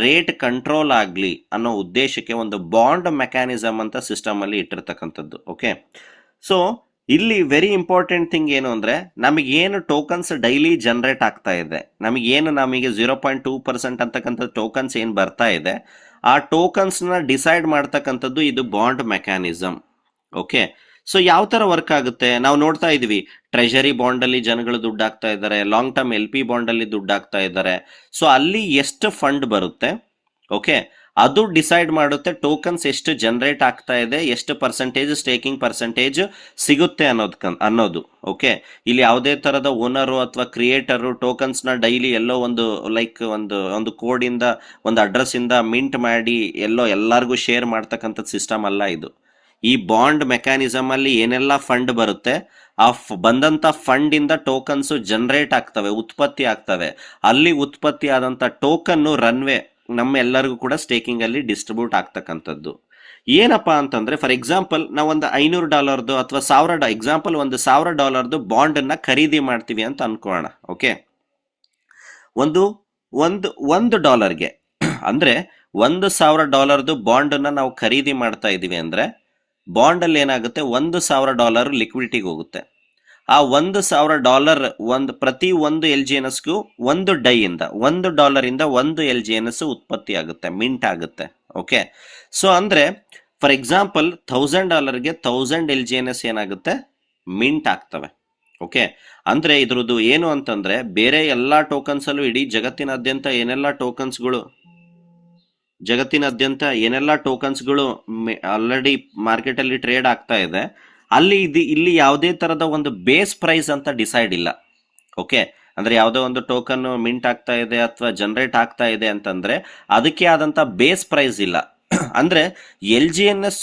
ರೇಟ್ ಕಂಟ್ರೋಲ್ ಆಗ್ಲಿ ಅನ್ನೋ ಉದ್ದೇಶಕ್ಕೆ ಒಂದು ಬಾಂಡ್ ಮೆಕ್ಯಾನಿಸಮ್ ಅಂತ ಸಿಸ್ಟಮ್ ಅಲ್ಲಿ ಇಟ್ಟಿರ್ತಕ್ಕಂಥದ್ದು. ಓಕೆ, ಸೊ ಇಲ್ಲಿ ವೆರಿ ಇಂಪಾರ್ಟೆಂಟ್ ಥಿಂಗ್ ಏನು ಅಂದ್ರೆ ನಮಗೇನು ಟೋಕನ್ಸ್ ಡೈಲಿ ಜನರೇಟ್ ಆಗ್ತಾ ಇದೆ, ನಮಗೆ 0.2% ಅಂತಕ್ಕಂಥ ಟೋಕನ್ಸ್ ಏನು ಬರ್ತಾ ಇದೆ ಆ ಟೋಕನ್ಸ್ ನ ಡಿಸೈಡ್ ಮಾಡ್ತಕ್ಕಂಥದ್ದು ಇದು ಬಾಂಡ್ ಮೆಕ್ಯಾನಿಸಮ್. ಓಕೆ, ಸೊ ಯಾವ ತರ ವರ್ಕ್ ಆಗುತ್ತೆ ನಾವು ನೋಡ್ತಾ ಇದೀವಿ. ಟ್ರೆಜರಿ ಬಾಂಡ್ ಅಲ್ಲಿ ಜನಗಳು ದುಡ್ಡು ಹಾಕ್ತಾ ಇದ್ದಾರೆ, ಲಾಂಗ್ ಟರ್ಮ್ LP ಬಾಂಡ್ ಅಲ್ಲಿ ದುಡ್ಡು ಹಾಕ್ತಾ ಇದ್ದಾರೆ. ಸೊ ಅಲ್ಲಿ ಎಷ್ಟು ಫಂಡ್ ಬರುತ್ತೆ, ಓಕೆ, ಅದು ಡಿಸೈಡ್ ಮಾಡುತ್ತೆ ಟೋಕನ್ಸ್ ಎಷ್ಟು ಜನರೇಟ್ ಆಗ್ತಾ ಇದೆ, ಎಷ್ಟು ಪರ್ಸೆಂಟೇಜ್ ಸ್ಟೇಕಿಂಗ್ ಪರ್ಸೆಂಟೇಜ್ ಸಿಗುತ್ತೆ ಅನ್ನೋದು. ಓಕೆ, ಇಲ್ಲಿ ಯಾವುದೇ ತರದ ಓನರು ಅಥವಾ ಕ್ರಿಯೇಟರು ಟೋಕನ್ಸ್ ನ ಡೈಲಿ ಎಲ್ಲೋ ಒಂದು ಲೈಕ್ ಒಂದು ಕೋಡ್ ಇಂದ ಒಂದು ಅಡ್ರೆಸ್ ಇಂದ ಮಿಂಟ್ ಮಾಡಿ ಎಲ್ಲರಿಗೂ ಶೇರ್ ಮಾಡ್ತಕ್ಕಂಥ ಸಿಸ್ಟಮ್ ಅಲ್ಲ ಇದು. ಈ ಬಾಂಡ್ ಮೆಕ್ಯಾನಿಸಮ್ ಅಲ್ಲಿ ಏನೆಲ್ಲ ಫಂಡ್ ಬರುತ್ತೆ ಆ ಬಂದಂತ ಫಂಡ್ ಇಂದ ಟೋಕನ್ಸ್ ಜನರೇಟ್ ಆಗ್ತವೆ, ಉತ್ಪತ್ತಿ ಆಗ್ತವೆ. ಅಲ್ಲಿ ಉತ್ಪತ್ತಿ ಆದಂತ ಟೋಕನ್ ರನ್ವೇ ನಮ್ಮೆಲ್ಲರಿಗೂ ಕೂಡ ಸ್ಟೇಕಿಂಗ್ ಅಲ್ಲಿ ಡಿಸ್ಟ್ರಿಬ್ಯೂಟ್ ಆಗ್ತಕ್ಕಂಥದ್ದು. ಏನಪ್ಪಾ ಅಂತಂದ್ರೆ ಫಾರ್ ಎಕ್ಸಾಂಪಲ್ ನಾವು ಒಂದು $500 ಅಥವಾ ಎಕ್ಸಾಂಪಲ್ ಒಂದು $1,000 ಬಾಂಡ್ ಅನ್ನ ಖರೀದಿ ಮಾಡ್ತೀವಿ ಅಂತ ಅನ್ಕೋಣ. ಓಕೆ, ಒಂದು ಡಾಲರ್ಗೆ ಅಂದ್ರೆ $1,000 ಬಾಂಡ್ ಅನ್ನ ನಾವು ಖರೀದಿ ಮಾಡ್ತಾ ಇದೀವಿ ಅಂದ್ರೆ ಬಾಂಡ್ ಅಲ್ಲಿ ಏನಾಗುತ್ತೆ $1,000 ಲಿಕ್ವಿಡಿಟಿಗೆ ಹೋಗುತ್ತೆ. ಆ $1,000 ಪ್ರತಿ ಒಂದು LGNSಗೂ $1 ಇಂದ ಒಂದು LGNS ಉತ್ಪತ್ತಿ ಆಗುತ್ತೆ, ಮಿಂಟ್ ಆಗುತ್ತೆ. ಓಕೆ, ಸೊ ಅಂದ್ರೆ ಫಾರ್ ಎಕ್ಸಾಂಪಲ್ $1,000ಗೆ 1000 LGNS ಏನಾಗುತ್ತೆ, ಮಿಂಟ್ ಆಗ್ತವೆ. ಓಕೆ, ಅಂದ್ರೆ ಇದ್ರದ್ದು ಏನು ಅಂತಂದ್ರೆ ಬೇರೆ ಎಲ್ಲಾ ಟೋಕನ್ಸ್ ಅಲ್ಲೂ ಇಡೀ ಜಗತ್ತಿನಾದ್ಯಂತ ಏನೆಲ್ಲ ಟೋಕನ್ಸ್ಗಳು ಆಲ್ರೆಡಿ ಮಾರ್ಕೆಟ್ ಅಲ್ಲಿ ಟ್ರೇಡ್ ಆಗ್ತಾ ಇದೆ, ಇಲ್ಲಿ ಯಾವುದೇ ತರದ ಒಂದು ಬೇಸ್ ಪ್ರೈಸ್ ಅಂತ ಡಿಸೈಡ್ ಇಲ್ಲ. ಓಕೆ, ಅಂದ್ರೆ ಯಾವುದೋ ಒಂದು ಟೋಕನ್ ಮಿಂಟ್ ಆಗ್ತಾ ಇದೆ ಅಥವಾ ಜನರೇಟ್ ಆಗ್ತಾ ಇದೆ ಅಂತಂದ್ರೆ ಅದಕ್ಕೆ ಆದಂತ ಬೇಸ್ ಪ್ರೈಸ್ ಇಲ್ಲ. ಅಂದ್ರೆ LGNS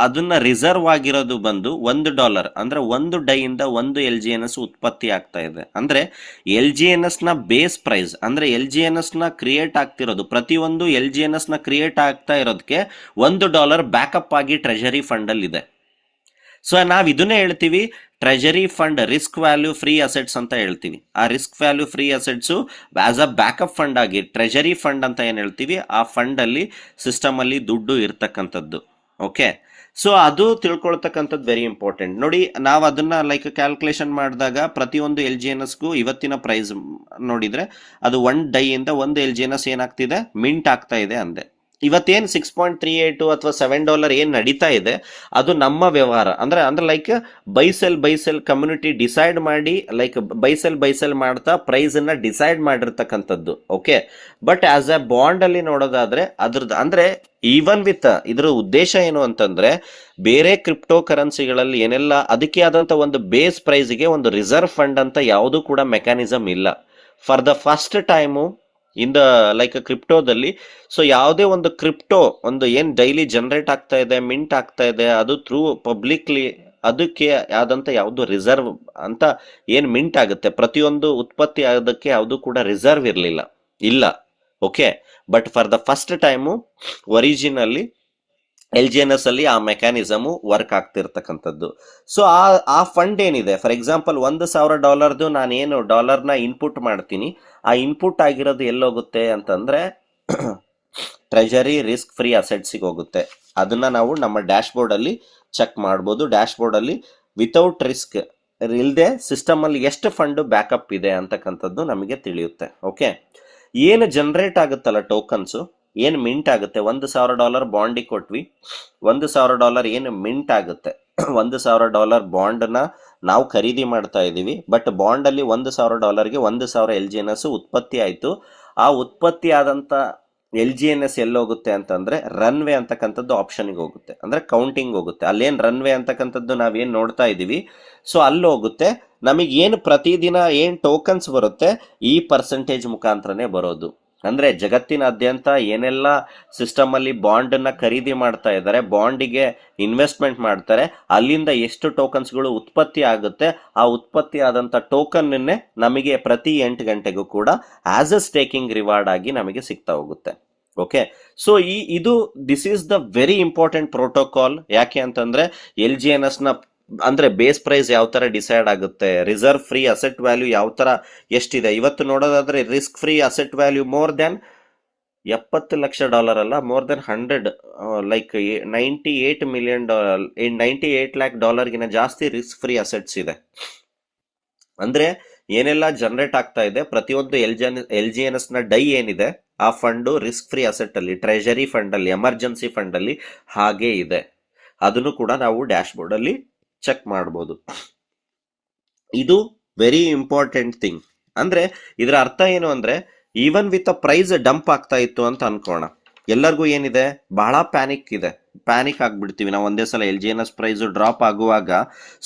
ಅದನ್ನ ರಿಸರ್ವ್ ಆಗಿರೋದು ಬಂದು $1, ಅಂದ್ರೆ $1 ಒಂದು LGNS ಉತ್ಪತ್ತಿ ಆಗ್ತಾ ಇದೆ. ಅಂದ್ರೆ LGNS ನ ಬೇಸ್ ಪ್ರೈಸ್, ಅಂದ್ರೆ LGNS ನ ಕ್ರಿಯೇಟ್ ಆಗ್ತಿರೋದು, ಪ್ರತಿಯೊಂದು LGNS ನ ಕ್ರಿಯೇಟ್ ಆಗ್ತಾ ಇರೋದಕ್ಕೆ $1 ಬ್ಯಾಕಪ್ ಆಗಿ ಟ್ರೆಜರಿ ಫಂಡ್ ಅಲ್ಲಿ ಇದೆ. ಸೊ ನಾವ್ ಇದನ್ನೇ ಹೇಳ್ತೀವಿ treasury fund risk value free assets ಅಂತ ಹೇಳ್ತೀವಿ. ಆ risk value free assets as a backup fund ಆಗಿ ಟ್ರೆಜರಿ ಫಂಡ್ ಅಂತ ಏನ್ ಹೇಳ್ತೀವಿ, ಆ ಫಂಡ್ ಅಲ್ಲಿ ಸಿಸ್ಟಮ್ ಅಲ್ಲಿ ದುಡ್ಡು ಇರ್ತಕ್ಕಂಥದ್ದು. ಓಕೆ, ಸೊ ಅದು ತಿಳ್ಕೊಳ್ತಕ್ಕಂಥದ್ದು ವೆರಿ ಇಂಪಾರ್ಟೆಂಟ್. ನೋಡಿ, ನಾವು ಅದನ್ನ ಲೈಕ್ ಕ್ಯಾಲ್ಕುಲೇಷನ್ ಮಾಡಿದಾಗ ಪ್ರತಿಯೊಂದು LGNSಗೂ ಇವತ್ತಿನ ಪ್ರೈಸ್ ನೋಡಿದ್ರೆ ಅದು $1 ಇಂದ ಒಂದು LGNS ಏನಾಗ್ತಿದೆ, ಮಿಂಟ್ ಆಗ್ತಾ ಇದೆ ಅಂದೆ. ಇವತ್ತೇನ್ 6.38 ಅಥವಾ $7 ಏನ್ ನಡೀತಾ ಇದೆ ಅದು ನಮ್ಮ ವ್ಯವಹಾರ. ಅಂದ್ರೆ like by cell community decide ಮಾಡಿ, ಲೈಕ್ ಬೈ ಸೆಲ್ ಮಾಡ್ತಾ ಪ್ರೈಸ್ ಅನ್ನ ಡಿಸೈಡ್ ಮಾಡಿರ್ತಕ್ಕಂಥದ್ದು. Okay, but as A bond ಅಲ್ಲಿ ನೋಡೋದಾದ್ರೆ ಅದ್ರದ್ದು ಅಂದ್ರೆ ಈವನ್ ವಿತ್ ಇದ್ರ ಉದ್ದೇಶ ಏನು ಅಂತಂದ್ರೆ ಬೇರೆ ಕ್ರಿಪ್ಟೋ ಕರೆನ್ಸಿಗಳಲ್ಲಿ ಏನೆಲ್ಲ ಅದಕ್ಕೆ ಆದಂತ ಒಂದು ಬೇಸ್ ಪ್ರೈಸ್ಗೆ ಒಂದು ರಿಸರ್ವ್ ಫಂಡ್ ಅಂತ ಯಾವುದು ಕೂಡ ಮೆಕ್ಯಾನಿಸಮ್ ಇಲ್ಲ. For the first time in the like ಕ್ರಿಪ್ಟೋದಲ್ಲಿ, ಸೊ ಯಾವುದೇ ಒಂದು ಕ್ರಿಪ್ಟೋ ಒಂದು ಏನ್ ಡೈಲಿ ಜನರೇಟ್ ಆಗ್ತಾ ಇದೆ, ಮಿಂಟ್ ಆಗ್ತಾ ಇದೆ, ಅದು ಥ್ರೂ ಪಬ್ಲಿಕ್ಲಿ ಅದಕ್ಕೆ ಆದಂತ ಯಾವುದು ರಿಸರ್ವ್ ಅಂತ ಏನ್ ಮಿಂಟ್ ಆಗುತ್ತೆ, ಪ್ರತಿಯೊಂದು ಉತ್ಪತ್ತಿ ಆಗೋದಕ್ಕೆ ಯಾವುದು ಕೂಡ ರಿಸರ್ವ್ ಇಲ್ಲ. Okay, but for the first time originally LGNS ಅಲ್ಲಿ ಆ ಮೆಕ್ಯಾನಿಸಮ್ ವರ್ಕ್ ಆಗ್ತಿರ್ತಕ್ಕಂಥದ್ದು. ಸೊ ಆ ಫಂಡ್ ಏನಿದೆ, ಫಾರ್ ಎಕ್ಸಾಂಪಲ್ $1,000 ನಾನೇನು ಡಾಲರ್ನ ಇನ್ಪುಟ್ ಮಾಡ್ತೀನಿ, ಆ ಇನ್ಪುಟ್ ಆಗಿರೋದು ಎಲ್ಲೋಗುತ್ತೆ ಅಂತಂದ್ರೆ ಟ್ರೆಜರಿ ರಿಸ್ಕ್ ಫ್ರೀ ಅಸೆಟ್ಸ್ಗೆ ಹೋಗುತ್ತೆ. ಅದನ್ನ ನಾವು ನಮ್ಮ ಡ್ಯಾಶ್ ಬೋರ್ಡ್ ಅಲ್ಲಿ ಚೆಕ್ ಮಾಡ್ಬೋದು. ಡ್ಯಾಶ್ ಬೋರ್ಡ್ ಅಲ್ಲಿ ವಿತೌಟ್ ರಿಸ್ಕ್ ಇಲ್ಲದೆ ಸಿಸ್ಟಮ್ ಅಲ್ಲಿ ಎಷ್ಟು ಫಂಡ್ ಬ್ಯಾಕಪ್ ಇದೆ ಅಂತಕ್ಕಂಥದ್ದು ನಮಗೆ ತಿಳಿಯುತ್ತೆ. ಓಕೆ, ಏನು ಜನರೇಟ್ ಆಗುತ್ತಲ್ಲ ಟೋಕನ್ಸ್, ಏನು ಮಿಂಟ್ ಆಗುತ್ತೆ, $1,000 ಬಾಂಡಿಗೆ ಕೊಟ್ವಿ, $1,000 ಏನು ಮಿಂಟ್ ಆಗುತ್ತೆ, $1,000 ಬಾಂಡ್ನ ನಾವು ಖರೀದಿ ಮಾಡ್ತಾ ಇದ್ದೀವಿ. ಬಟ್ ಬಾಂಡ್ ಅಲ್ಲಿ $1,000ಗೆ 1,000 LGNS ಉತ್ಪತ್ತಿ ಆಯ್ತು. ಆ ಉತ್ಪತ್ತಿ ಆದಂತ LGNS ಎಲ್ಲೋಗುತ್ತೆ ಅಂತಂದ್ರೆ ರನ್ವೇ ಅಂತಕ್ಕಂಥದ್ದು ಆಪ್ಷನ್ಗೆ ಹೋಗುತ್ತೆ, ಅಂದ್ರೆ ಕೌಂಟಿಂಗ್ ಹೋಗುತ್ತೆ. ಅಲ್ಲೇನ್ ರನ್ವೇ ಅಂತಕ್ಕಂಥದ್ದು ನಾವೇನ್ ನೋಡ್ತಾ ಇದೀವಿ, ಸೊ ಅಲ್ಲಿ ಹೋಗುತ್ತೆ. ನಮಗೆ ಏನು ಪ್ರತಿದಿನ ಏನ್ ಟೋಕನ್ಸ್ ಬರುತ್ತೆ ಈ ಪರ್ಸೆಂಟೇಜ್ ಮುಖಾಂತರನೇ ಬರೋದು. ಅಂದ್ರೆ ಜಗತ್ತಿನಾದ್ಯಂತ ಏನೆಲ್ಲ ಸಿಸ್ಟಮ್ ಅಲ್ಲಿ ಬಾಂಡ್ ನ ಖರೀದಿ ಮಾಡ್ತಾ ಇದ್ದಾರೆ, ಬಾಂಡಿಗೆ ಇನ್ವೆಸ್ಟ್ಮೆಂಟ್ ಮಾಡ್ತಾರೆ, ಅಲ್ಲಿಂದ ಎಷ್ಟು ಟೋಕನ್ಸ್ಗಳು ಉತ್ಪತ್ತಿ ಆಗುತ್ತೆ, ಆ ಉತ್ಪತ್ತಿ ಆದಂತ ಟೋಕನ್ ನಮಗೆ ಪ್ರತಿ 8 ಗಂಟೆಗೂ ಕೂಡ ಆಸ್ ಅ ಸ್ಟೇಕಿಂಗ್ ರಿವಾರ್ಡ್ ಆಗಿ ನಮಗೆ ಸಿಗ್ತಾ ಹೋಗುತ್ತೆ. Okay, so this is the very important protocol. ಯಾಕೆ ಅಂತಂದ್ರೆ LGNS ನ ಅಂದ್ರೆ ಬೇಸ್ ಪ್ರೈಸ್ ಯಾವ ತರ ಡಿಸೈಡ್ ಆಗುತ್ತೆ, ರಿಸರ್ವ್ ಫ್ರೀ ಅಸೆಟ್ ವ್ಯಾಲ್ಯೂ ಯಾವ ತರ ಎಷ್ಟಿದೆ. ಇವತ್ತು ನೋಡೋದಾದ್ರೆ risk free asset value more than $70 lakh ಅಲ್ಲ, ಮೋರ್ ದನ್ 100 ಲೈಕ್ $98 lakh ಜಾಸ್ತಿ ರಿಸ್ಕ್ ಫ್ರೀ ಅಸೆಟ್ಸ್ ಇದೆ. ಅಂದ್ರೆ ಏನೆಲ್ಲ ಜನರೇಟ್ ಆಗ್ತಾ ಇದೆ, ಪ್ರತಿಯೊಂದು LGNS ನ ಡೈ ಏನಿದೆ ಆ ಫಂಡ್ ರಿಸ್ಕ್ ಫ್ರೀ ಅಸೆಟ್ ಅಲ್ಲಿ, ಟ್ರೆಜರಿ ಫಂಡ್ ಅಲ್ಲಿ, ಎಮರ್ಜೆನ್ಸಿ ಫಂಡ್ ಅಲ್ಲಿ ಹಾಗೆ ಇದೆ. ಅದನ್ನು ಕೂಡ ನಾವು ಡ್ಯಾಶ್ ಬೋರ್ಡ್ ಅಲ್ಲಿ ಚೆಕ್ ಮಾಡಬಹುದು. ಇದು ವೆರಿ ಇಂಪಾರ್ಟೆಂಟ್ ಥಿಂಗ್. ಅಂದ್ರೆ ಇದರ ಅರ್ಥ ಏನು ಅಂದ್ರೆ ಈವನ್ ವಿತ್ ಪ್ರೈಸ್ ಡಂಪ್ ಆಗ್ತಾ ಇತ್ತು ಅಂತ ಅನ್ಕೋಣ, ಎಲ್ಲರಿಗೂ ಏನಿದೆ ಬಹಳ ಪ್ಯಾನಿಕ್ ಆಗ್ಬಿಡ್ತೀವಿ ನಾವು ಒಂದೇ ಸಲ LGNS ಪ್ರೈಸ್ ಡ್ರಾಪ್ ಆಗುವಾಗ.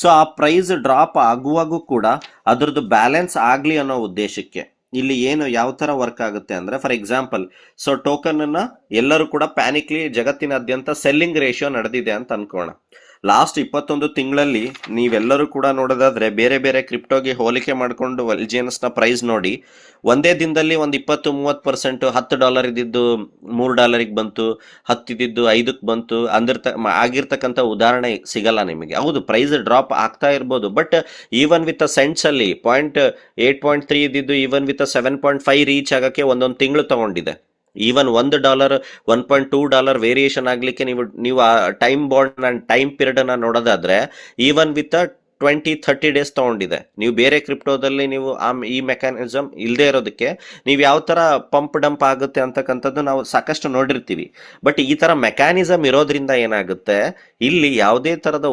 ಸೊ ಆ ಪ್ರೈಸ್ ಡ್ರಾಪ್ ಆಗುವಾಗೂ ಕೂಡ ಅದ್ರದ್ದು ಬ್ಯಾಲೆನ್ಸ್ ಆಗ್ಲಿ ಅನ್ನೋ ಉದ್ದೇಶಕ್ಕೆ ಇಲ್ಲಿ ಏನು ಯಾವ ತರ ವರ್ಕ್ ಆಗುತ್ತೆ ಅಂದ್ರೆ, ಫಾರ್ ಎಕ್ಸಾಂಪಲ್ ಸೊ ಟೋಕನ್ ಅನ್ನ ಎಲ್ಲರೂ ಕೂಡ ಪ್ಯಾನಿಕ್ಲಿ ಜಗತ್ತಿನಾದ್ಯಂತ ಸೆಲ್ಲಿಂಗ್ ರೇಷಿಯೋ ನಡೆದಿದೆ ಅಂತ ಅನ್ಕೋಣ. ಲಾಸ್ಟ್ 21 ತಿಂಗಳಲ್ಲಿ ನೀವೆಲ್ಲರೂ ಕೂಡ ನೋಡೋದಾದ್ರೆ ಬೇರೆ ಬೇರೆ ಕ್ರಿಪ್ಟೋಗೆ ಹೋಲಿಕೆ ಮಾಡಿಕೊಂಡು LGNS ನ ಪ್ರೈಸ್ ನೋಡಿ, ಒಂದೇ ದಿನದಲ್ಲಿ ಒಂದು 20-30% $10 ಇದ್ದಿದ್ದು $3 ಬಂತು, 10 ಇದ್ದಿದ್ದು 5 ಬಂತು ಆಗಿರ್ತಕ್ಕಂಥ ಉದಾಹರಣೆ ಸಿಗಲ್ಲ ನಿಮಗೆ. ಹೌದು, ಪ್ರೈಸ್ ಡ್ರಾಪ್ ಆಗ್ತಾ ಇರ್ಬೋದು, ಬಟ್ ಈವನ್ ವಿತ್ ಸೆಂಟ್ಸ್ ಅಲ್ಲಿ 8.3 ಇದ್ದಿದ್ದು ಈವನ್ ವಿತ್ 7.5 ರೀಚ್ ಆಗಕ್ಕೆ ಒಂದೊಂದು ತಿಂಗಳು ತಗೊಂಡಿದೆ. ಈವನ್ $1 $1.2 ವೇರಿಯೇಷನ್ ಆಗ್ಲಿಕ್ಕೆ ನೀವು ಆ ಟೈಮ್ ಬಾಂಡ್ ಟೈಮ್ ಪೀರಿಯಡ್ ಅನ್ನ ನೋಡೋದಾದ್ರೆ ಈವನ್ ವಿತ್ 20-30 ಡೇಸ್ ತಗೊಂಡಿದೆ. ನೀವು ಬೇರೆ ಕ್ರಿಪ್ಟೋದಲ್ಲಿ ನೀವು ಈ ಮೆಕ್ಯಾನಿಸಮ್ ಇಲ್ಲದೆ ಇರೋದಕ್ಕೆ ನೀವು ಯಾವ ತರ ಪಂಪ್ ಡಂಪ್ ಆಗುತ್ತೆ ಅಂತಕ್ಕಂಥದ್ದು ನಾವು ಸಾಕಷ್ಟು ನೋಡಿರ್ತೀವಿ. ಬಟ್ ಈ ತರ ಮೆಕ್ಯಾನಿಸಮ್ ಇರೋದ್ರಿಂದ ಏನಾಗುತ್ತೆ, ಇಲ್ಲಿ ಯಾವುದೇ ತರದ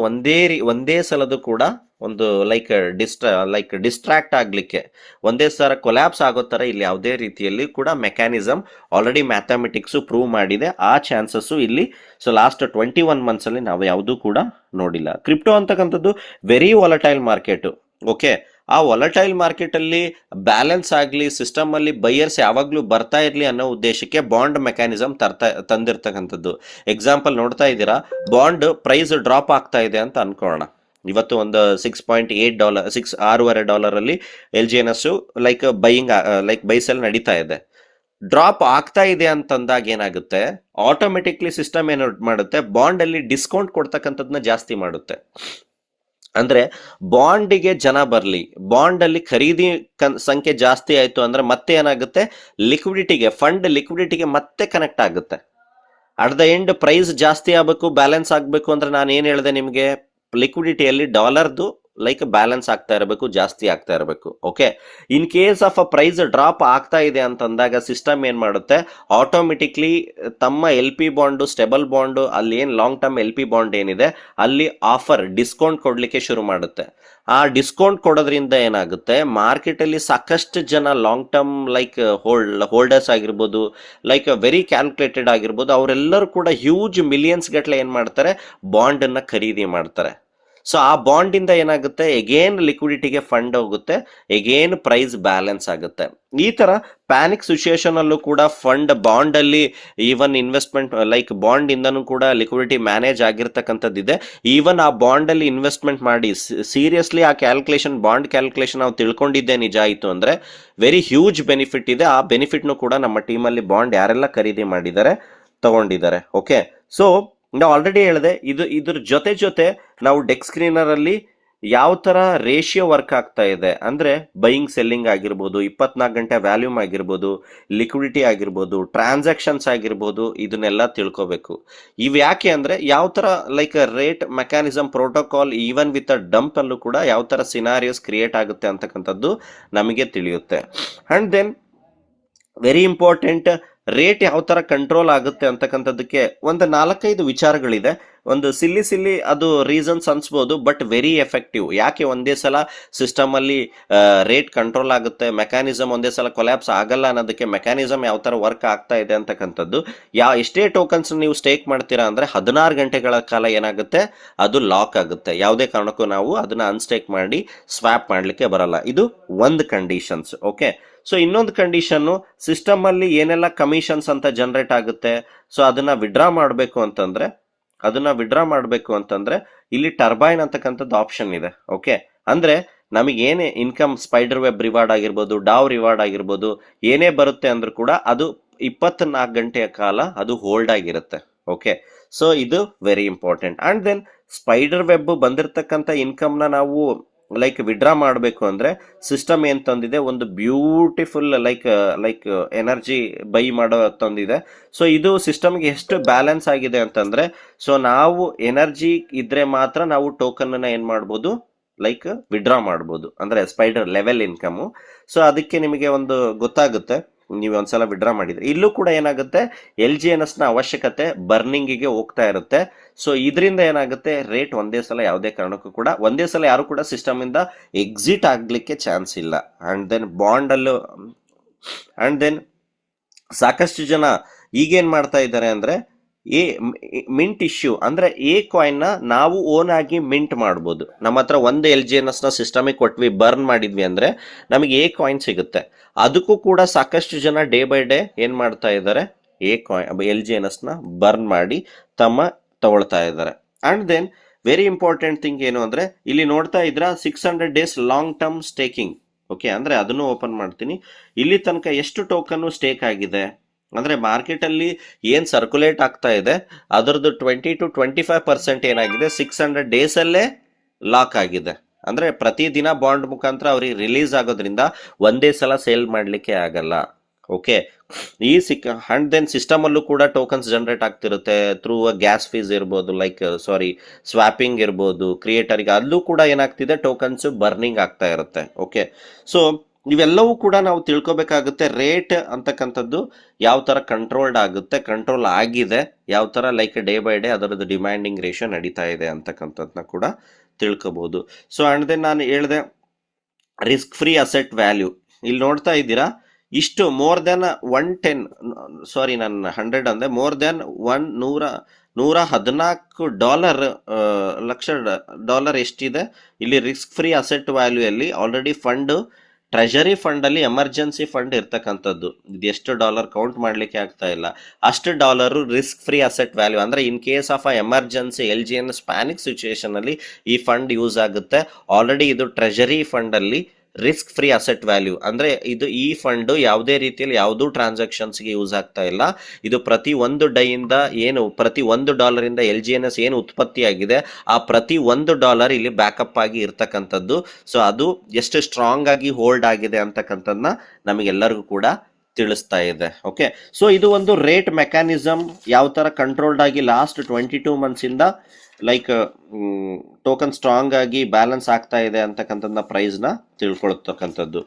ಒಂದೇ ಸಲದ ಕೂಡ ಒಂದು ಡಿಸ್ಟ್ರಾಕ್ಟ್ ಆಗ್ಲಿಕ್ಕೆ, ಒಂದೇ ಸಲ ಕೊಲ್ಯಾಪ್ಸ್ ಆಗೋ ತರ ಇಲ್ಲಿ ಯಾವುದೇ ರೀತಿಯಲ್ಲಿ ಕೂಡ ಮೆಕ್ಯಾನಿಸಮ್ ಆಲ್ರೆಡಿ ಮ್ಯಾಥಮೆಟಿಕ್ಸ್ ಪ್ರೂವ್ ಮಾಡಿದೆ. ಆ ಚಾನ್ಸಸ್ ಇಲ್ಲಿ ಲಾಸ್ಟ್ 21 ಮಂತ್ಸ್ ಅಲ್ಲಿ ನಾವು ಯಾವುದೂ ಕೂಡ ನೋಡಿಲ್ಲ. ಕ್ರಿಪ್ಟೋ ಅಂತಕ್ಕಂಥದ್ದು ವೆರಿ ವಾಲಟೈಲ್ ಮಾರ್ಕೆಟ್. ಓಕೆ, ಆ ವಾಲಟೈಲ್ ಮಾರ್ಕೆಟ್ ಅಲ್ಲಿ ಬ್ಯಾಲೆನ್ಸ್ ಆಗಲಿ, ಸಿಸ್ಟಮ್ ಅಲ್ಲಿ ಬೈಯರ್ಸ್ ಯಾವಾಗ್ಲೂ ಬರ್ತಾ ಇರ್ಲಿ ಅನ್ನೋ ಉದ್ದೇಶಕ್ಕೆ ಬಾಂಡ್ ಮೆಕ್ಯಾನಿಸಮ್ ತಂದಿರ್ತಕ್ಕಂಥದ್ದು. ಎಕ್ಸಾಂಪಲ್ ನೋಡ್ತಾ ಇದ್ದೀರಾ, ಬಾಂಡ್ ಪ್ರೈಸ್ ಡ್ರಾಪ್ ಆಗ್ತಾ ಇದೆ ಅಂತ ಅನ್ಕೊಳ್ಳೋಣ. ಇವತ್ತು ಒಂದು $6.5 ಅಲ್ಲಿ LGNS ಬೈಸೆಲ್ ನಡೀತಾ ಇದೆ. ಡ್ರಾಪ್ ಆಗ್ತಾ ಇದೆ ಅಂತಂದಾಗ ಏನಾಗುತ್ತೆ, ಆಟೋಮೆಟಿಕ್ಲಿ ಸಿಸ್ಟಮ್ ಏನು ಮಾಡುತ್ತೆ, ಬಾಂಡ್ ಅಲ್ಲಿ ಡಿಸ್ಕೌಂಟ್ ಕೊಡ್ತಕ್ಕಂಥದ್ದನ್ನ ಜಾಸ್ತಿ ಮಾಡುತ್ತೆ. ಅಂದ್ರೆ ಬಾಂಡಿಗೆ ಜನ ಬರ್ಲಿ, ಬಾಂಡ್ ಅಲ್ಲಿ ಖರೀದಿ ಸಂಖ್ಯೆ ಜಾಸ್ತಿ ಆಯ್ತು ಅಂದ್ರೆ ಮತ್ತೆ ಏನಾಗುತ್ತೆ, ಫಂಡ್ ಲಿಕ್ವಿಡಿಟಿಗೆ ಮತ್ತೆ ಕನೆಕ್ಟ್ ಆಗುತ್ತೆ. ಅಟ್ ದ ಎಂಡ್ ಪ್ರೈಸ್ ಜಾಸ್ತಿ ಆಗಬೇಕು, ಬ್ಯಾಲೆನ್ಸ್ ಆಗಬೇಕು ಅಂದ್ರೆ ನಾನು ಏನ್ ಹೇಳಿದೆ ನಿಮಗೆ, ಲಿಕ್ವಿಡಿಟಿಯಲ್ಲಿ ಡಾಲರ್ದು ಬ್ಯಾಲೆನ್ಸ್ ಆಗ್ತಾ ಇರಬೇಕು, ಜಾಸ್ತಿ ಆಗ್ತಾ ಇರಬೇಕು. Okay, in case of a price drop ಆಗ್ತಾ ಇದೆ ಅಂತಂದಾಗ ಸಿಸ್ಟಮ್ ಏನ್ ಮಾಡುತ್ತೆ, ಆಟೋಮೆಟಿಕ್ಲಿ ತಮ್ಮ LP ಬಾಂಡು, ಸ್ಟೇಬಲ್ ಬಾಂಡು, ಅಲ್ಲಿ ಏನ್ ಲಾಂಗ್ ಟರ್ಮ್ LP ಬಾಂಡ್ ಏನಿದೆ ಅಲ್ಲಿ ಡಿಸ್ಕೌಂಟ್ ಕೊಡ್ಲಿಕ್ಕೆ ಶುರು ಮಾಡುತ್ತೆ. ಆ ಡಿಸ್ಕೌಂಟ್ ಕೊಡೋದ್ರಿಂದ ಏನಾಗುತ್ತೆ, ಮಾರ್ಕೆಟ್ ಅಲ್ಲಿ ಸಾಕಷ್ಟು ಜನ ಲಾಂಗ್ ಟರ್ಮ್ ಹೋಲ್ಡರ್ಸ್ ಆಗಿರ್ಬೋದು, ವೆರಿ ಕ್ಯಾಲ್ಕುಲೇಟೆಡ್ ಆಗಿರ್ಬೋದು, ಅವರೆಲ್ಲರೂ ಕೂಡ ಹ್ಯೂಜ್ ಮಿಲಿಯನ್ಸ್ ಗಟ್ಟಲೆ ಏನ್ ಮಾಡ್ತಾರೆ, ಬಾಂಡ್ ಅನ್ನ ಖರೀದಿ ಮಾಡ್ತಾರೆ. ಸೊ ಆ ಬಾಂಡ್ ಇಂದ ಏನಾಗುತ್ತೆ, ಎಗೇನ್ ಲಿಕ್ವಿಡಿಟಿಗೆ ಫಂಡ್ ಹೋಗುತ್ತೆ, ಎಗೇನ್ ಪ್ರೈಸ್ ಬ್ಯಾಲೆನ್ಸ್ ಆಗುತ್ತೆ. ಈ ತರ ಪ್ಯಾನಿಕ್ ಸಿಚುಯೇಷನ್ ಅಲ್ಲೂ ಕೂಡ ಫಂಡ್ ಬಾಂಡ್ ಅಲ್ಲಿ ಈವನ್ ಇನ್ವೆಸ್ಟ್ಮೆಂಟ್ ಬಾಂಡ್ ಇಂದನೂ ಕೂಡ ಲಿಕ್ವಿಡಿಟಿ ಮ್ಯಾನೇಜ್ ಆಗಿರ್ತಕ್ಕಂಥದ್ದಿದೆ. ಈವನ್ ಆ ಬಾಂಡ್ ಅಲ್ಲಿ ಇನ್ವೆಸ್ಟ್ಮೆಂಟ್ ಮಾಡಿ ಸೀರಿಯಸ್ಲಿ ಆ ಬಾಂಡ್ ಕ್ಯಾಲ್ಕುಲೇಷನ್ ನಾವು ತಿಳ್ಕೊಂಡಿದ್ದೆ ನಿಜ ಆಯಿತು ಅಂದ್ರೆ ವೆರಿ ಹ್ಯೂಜ್ ಬೆನಿಫಿಟ್ ಇದೆ. ಆ ಬೆನಿಫಿಟ್ನು ಕೂಡ ನಮ್ಮ ಟೀಮಲ್ಲಿ ಬಾಂಡ್ ಯಾರೆಲ್ಲ ಖರೀದಿ ಮಾಡಿದ್ದಾರೆ ತಗೊಂಡಿದ್ದಾರೆ. ಓಕೆ, ಸೊ ನಾವು ಆಲ್ರೆಡಿ ಹೇಳಿದೆ, ಇದ್ರ ಜೊತೆ ನಾವು ಡೆಕ್ ಸ್ಕ್ರೀನರ್ ಅಲ್ಲಿ ಯಾವ ತರ ರೇಷಿಯೋ ವರ್ಕ್ ಆಗ್ತಾ ಇದೆ ಅಂದ್ರೆ ಬೈಯಿಂಗ್ ಸೆಲ್ಲಿಂಗ್ ಆಗಿರ್ಬೋದು, 24 ಗಂಟೆ ವ್ಯಾಲ್ಯೂಮ್ ಆಗಿರ್ಬೋದು, ಲಿಕ್ವಿಡಿಟಿ ಆಗಿರ್ಬೋದು, ಟ್ರಾನ್ಸಾಕ್ಷನ್ಸ್ ಆಗಿರ್ಬೋದು, ಇದನ್ನೆಲ್ಲ ತಿಳ್ಕೋಬೇಕು. ಇವ್ ಯಾಕೆ ಅಂದ್ರೆ ಯಾವ ತರ rate mechanism protocol even with a dump ಅಲ್ಲೂ ಕೂಡ ಯಾವ ತರ ಸಿನಾರಿಯೋಸ್ ಕ್ರಿಯೇಟ್ ಆಗುತ್ತೆ ಅಂತಕ್ಕಂಥದ್ದು ನಮಗೆ ತಿಳಿಯುತ್ತೆ. And then very important, rate ಯಾವ ತರ ಕಂಟ್ರೋಲ್ ಆಗುತ್ತೆ ಅಂತಕ್ಕಂಥದ್ದಕ್ಕೆ ಒಂದು 4-5 ವಿಚಾರಗಳಿದೆ. ಒಂದು ಸಿಲ್ಲಿ ಅದು ರೀಸನ್ಸ್ ಅನ್ಸ್ಬೋದು, ಬಟ್ ವೆರಿ ಎಫೆಕ್ಟಿವ್. ಯಾಕೆ ಒಂದೇ ಸಲ ಸಿಸ್ಟಮ್ ಅಲ್ಲಿ ರೇಟ್ ಕಂಟ್ರೋಲ್ ಆಗುತ್ತೆ, ಮೆಕ್ಯಾನಿಸಮ್ ಒಂದೇ ಸಲ ಕೊಲ್ಯಾಪ್ಸ್ ಆಗಲ್ಲ ಅನ್ನೋದಕ್ಕೆ ಮೆಕ್ಯಾನಿಸಮ್ ಯಾವ ತರ ವರ್ಕ್ ಆಗ್ತಾ ಇದೆ ಅಂತಕ್ಕಂಥದ್ದು. ಎಷ್ಟೇ ಟೋಕನ್ಸ್ ನೀವು ಸ್ಟೇಕ್ ಮಾಡ್ತೀರಾ ಅಂದ್ರೆ 16 ಗಂಟೆಗಳ ಕಾಲ ಏನಾಗುತ್ತೆ, ಅದು ಲಾಕ್ ಆಗುತ್ತೆ. ಯಾವುದೇ ಕಾರಣಕ್ಕೂ ನಾವು ಅದನ್ನ ಅನ್ಸ್ಟೇಕ್ ಮಾಡಿ ಸ್ವ್ಯಾಪ್ ಮಾಡ್ಲಿಕ್ಕೆ ಬರಲ್ಲ. ಇದು ಒಂದು ಕಂಡೀಷನ್ಸ್. ಓಕೆ, ಸೊ ಇನ್ನೊಂದು ಕಂಡೀಷನ್, ಸಿಸ್ಟಮ್ ಅಲ್ಲಿ ಏನೆಲ್ಲ ಕಮಿಷನ್ಸ್ ಅಂತ ಜನರೇಟ್ ಆಗುತ್ತೆ, ಸೊ ಅದನ್ನ ವಿಡ್ರಾ ಮಾಡಬೇಕು ಅಂತಂದ್ರೆ ಇಲ್ಲಿ ಟರ್ಬೈನ್ ಅಂತಕ್ಕಂಥದ್ದು ಆಪ್ಷನ್ ಇದೆ. ಓಕೆ, ಅಂದ್ರೆ ನಮಗೆ ಏನೇ ಇನ್ಕಮ್, ಸ್ಪೈಡರ್ ವೆಬ್ ರಿವಾರ್ಡ್ ಆಗಿರ್ಬೋದು, ಡಾವ್ ರಿವಾರ್ಡ್ ಆಗಿರ್ಬೋದು, ಏನೇ ಬರುತ್ತೆ ಅಂದ್ರೂ ಕೂಡ ಅದು 24 ಗಂಟೆಯ ಕಾಲ ಅದು ಹೋಲ್ಡ್ ಆಗಿರುತ್ತೆ. ಓಕೆ, ಸೊ ಇದು very important. And then spider web ಬಂದಿರತಕ್ಕಂಥ ಇನ್ಕಮ್ನ ನಾವು ವಿಡ್ರಾ ಮಾಡಬೇಕು ಅಂದ್ರೆ ಸಿಸ್ಟಮ್ ಏನ್ ತಂದಿದೆ, ಒಂದು ಬ್ಯೂಟಿಫುಲ್ ಎನರ್ಜಿ ಬೈ ಮಾಡೋ ತಂದಿದೆ. ಸೊ ಇದು ಸಿಸ್ಟಮ್ಗೆ ಎಷ್ಟು ಬ್ಯಾಲೆನ್ಸ್ ಆಗಿದೆ ಅಂತಂದ್ರೆ, ಸೊ ನಾವು ಎನರ್ಜಿ ಇದ್ರೆ ಮಾತ್ರ ನಾವು ಟೋಕನ್ ಅನ್ನ ಏನ್ ಮಾಡ್ಬೋದು, ವಿಡ್ರಾ ಮಾಡ್ಬೋದು, ಅಂದ್ರೆ ಸ್ಪೈಡರ್ ಲೆವೆಲ್ ಇನ್ಕಮ್. ಸೊ ಅದಕ್ಕೆ ನಿಮಗೆ ಒಂದು ಗೊತ್ತಾಗುತ್ತೆ, ನೀವು ಒಂದ್ಸಲ ವಿಡ್ರಾ ಮಾಡಿದ್ರೆ. ಇಲ್ಲೂ ಕೂಡ ಏನಾಗುತ್ತೆ, LGNS ನ ಅವಶ್ಯಕತೆ ಬರ್ನಿಂಗಿಗೆ ಹೋಗ್ತಾ ಇರುತ್ತೆ. ಸೊ ಇದರಿಂದ ಏನಾಗುತ್ತೆ, ರೇಟ್ ಒಂದೇ ಸಲ ಯಾವುದೇ ಕಾರಣಕ್ಕೂ ಕೂಡ ಒಂದೇ ಸಲ ಯಾರು ಕೂಡ ಸಿಸ್ಟಮ್ ಇಂದ ಎಕ್ಸಿಟ್ ಆಗ್ಲಿಕ್ಕೆ ಚಾನ್ಸ್ ಇಲ್ಲ. ಅಂಡ್ ದೆನ್ ಬಾಂಡ್ ಅಲ್ಲೂ ಸಾಕಷ್ಟು ಜನ ಈಗೇನ್ ಮಾಡ್ತಾ ಇದ್ದಾರೆ ಅಂದ್ರೆ ಮಿಂಟ್ ಇಶ್ಯೂ ಅಂದ್ರೆ ಕಾಯಿನ್ ನ ನಾವು ಓನ್ ಆಗಿ ಮಿಂಟ್ ಮಾಡ್ಬೋದು. ನಮ್ಮ ಹತ್ರ ಒಂದು LGNS ನ ಸಿಸ್ಟಮಿಗೆ ಕೊಟ್ವಿ, ಬರ್ನ್ ಮಾಡಿದ್ವಿ ಅಂದ್ರೆ ನಮಗೆ ಕಾಯಿನ್ ಸಿಗುತ್ತೆ. ಅದಕ್ಕೂ ಕೂಡ ಸಾಕಷ್ಟು ಜನ ಡೇ ಬೈ ಡೇ ಏನ್ ಮಾಡ್ತಾ ಇದ್ದಾರೆ, LGNS ನ ಬರ್ನ್ ಮಾಡಿ ತಗೊಳ್ತಾ ಇದ್ದಾರೆ. And then very important thing ಏನು ಅಂದ್ರೆ, ಇಲ್ಲಿ ನೋಡ್ತಾ ಇದ್ರ 600 days long term staking. Okay, ಅಂದ್ರೆ ಅದನ್ನು ಓಪನ್ ಮಾಡ್ತೀನಿ. ಇಲ್ಲಿ ತನಕ ಎಷ್ಟು ಟೋಕನ್ ಸ್ಟೇಕ್ ಆಗಿದೆ ಅಂದ್ರೆ ಮಾರ್ಕೆಟ್ ಅಲ್ಲಿ ಏನ್ ಸರ್ಕ್ಯುಲೇಟ್ ಆಗ್ತಾ ಇದೆ ಅದರದ್ದು 20 to 25% ಏನಾಗಿದೆ 600 ಡೇಸ್ ಅಲ್ಲೇ ಲಾಕ್ ಆಗಿದೆ. ಅಂದ್ರೆ ಪ್ರತಿದಿನ ಬಾಂಡ್ ಮುಖಾಂತರ ಅವ್ರಿಗೆ ರಿಲೀಸ್ ಆಗೋದ್ರಿಂದ ಒಂದೇ ಸಲ ಸೇಲ್ ಮಾಡ್ಲಿಕ್ಕೆ ಆಗಲ್ಲ. ಓಕೆ. ಈ ಅಂಡ್ ದೆನ್ ಸಿಸ್ಟಮ್ ಅಲ್ಲೂ ಕೂಡ ಟೋಕನ್ಸ್ ಜನರೇಟ್ ಆಗ್ತಿರುತ್ತೆ ಥ್ರೂ ಗ್ಯಾಸ್ ಫೀಸ್ ಇರ್ಬೋದು, ಲೈಕ್ ಸ್ವಾಪಿಂಗ್ ಇರ್ಬೋದು, ಕ್ರಿಯೇಟರ್ಗೆ ಅಲ್ಲೂ ಕೂಡ ಏನಾಗ್ತಿದೆ, ಟೋಕನ್ಸ್ ಬರ್ನಿಂಗ್ ಆಗ್ತಾ ಇರುತ್ತೆ. ಓಕೆ. ಸೊ ಇವೆಲ್ಲವೂ ಕೂಡ ನಾವು ತಿಳ್ಕೊಬೇಕಾಗುತ್ತೆ. ರೇಟ್ ಅಂತಕ್ಕಂಥದ್ದು ಯಾವ ತರ ಕಂಟ್ರೋಲ್ಡ್ ಆಗುತ್ತೆ, ಕಂಟ್ರೋಲ್ ಆಗಿದೆ, ಯಾವ ತರ ಲೈಕ್ ಡೇ ಬೈ ಡೇ ಅದರದ್ದು ಡಿಮ್ಯಾಂಡಿಂಗ್ ರೇಷಿಯೋ ನಡೀತಾ ಇದೆ ಅಂತಕ್ಕಂಥದ್ದನ್ನ ಕೂಡ ತಿಳ್ಕೊಬಹುದು. ಸೊ ಅಂಡ್ ದೆನ್ ನಾನು ಹೇಳಿದೆ ರಿಸ್ಕ್ ಫ್ರೀ ಅಸೆಟ್ ವ್ಯಾಲ್ಯೂ. ಇಲ್ಲಿ ನೋಡ್ತಾ ಇದ್ದೀರಾ, ಇಷ್ಟು ಮೋರ್ ದೆನ್ 110, ಸಾರಿ ನಾನು 100 ಅಂದೆ, ಮೋರ್ ದೆನ್ $114 ಲಕ್ಷ ಡಾಲರ್ ಎಷ್ಟಿದೆ ಇಲ್ಲಿ ರಿಸ್ಕ್ ಫ್ರೀ ಅಸೆಟ್ ವ್ಯಾಲ್ಯೂ ಅಲ್ಲಿ. ಆಲ್ರೆಡಿ ಫಂಡ್ ಟ್ರೆಜರಿ ಫಂಡ್ ಅಲ್ಲಿ ಎಮರ್ಜೆನ್ಸಿ ಫಂಡ್ ಇರ್ತಕ್ಕಂಥದ್ದು, ಇದು ಎಷ್ಟು ಡಾಲರ್ ಕೌಂಟ್ ಮಾಡ್ಲಿಕ್ಕೆ ಆಗ್ತಾ ಇಲ್ಲ, ಅಷ್ಟು dollar risk free asset value. ಅಂದ್ರೆ in case of a emergency LGNS panic situation ಅಲ್ಲಿ ಈ ಫಂಡ್ ಯೂಸ್ ಆಗುತ್ತೆ. ಆಲ್ರೆಡಿ ಇದು ಟ್ರೆಜರಿ ಫಂಡ್ ಅಲ್ಲಿ ರಿಸ್ಕ್ ಫ್ರೀ ಅಸೆಟ್ ವ್ಯಾಲ್ಯೂ ಅಂದ್ರೆ ಈ ಫಂಡ್ ಯಾವುದೇ ರೀತಿಯಲ್ಲಿ ಯಾವುದೂ ಟ್ರಾನ್ಸಾಕ್ಷನ್ಸ್ಗೆ ಯೂಸ್ ಆಗ್ತಾ ಇಲ್ಲ. ಇದು ಪ್ರತಿ ಒಂದು ಡೈಯಿಂದ ಪ್ರತಿ $1 ಇಂದ LGNS ಏನು ಉತ್ಪತ್ತಿ ಆಗಿದೆ ಆ ಪ್ರತಿ $1 ಇಲ್ಲಿ ಬ್ಯಾಕಪ್ ಆಗಿ ಇರ್ತಕ್ಕಂಥದ್ದು. ಸೊ ಅದು ಎಷ್ಟು ಸ್ಟ್ರಾಂಗ್ ಆಗಿ ಹೋಲ್ಡ್ ಆಗಿದೆ ಅಂತಕ್ಕಂಥದ್ದನ್ನ ನಮಗೆಲ್ಲರಿಗೂ ಕೂಡ ತಿಳಿಸ್ತಾ ಇದೆ. ಓಕೆ. ಸೊ ಇದು ಒಂದು ರೇಟ್ ಮೆಕ್ಯಾನಿಸಮ್ ಯಾವ ತರ ಕಂಟ್ರೋಲ್ಡ್ ಆಗಿ ಲಾಸ್ಟ್ 22 ಮಂತ್ಸ್ ಇಂದ ಲೈಕ್ ಟೋಕನ್ ಸ್ಟ್ರಾಂಗ್ ಆಗಿ ಬ್ಯಾಲೆನ್ಸ್ ಆಗ್ತಾ ಇದೆ ಅಂತಕ್ಕಂಥದ್ದನ್ನ ಪ್ರೈಸ್ ನ ತಿಳ್ಕೊಳ್ತಕ್ಕಂಥದ್ದು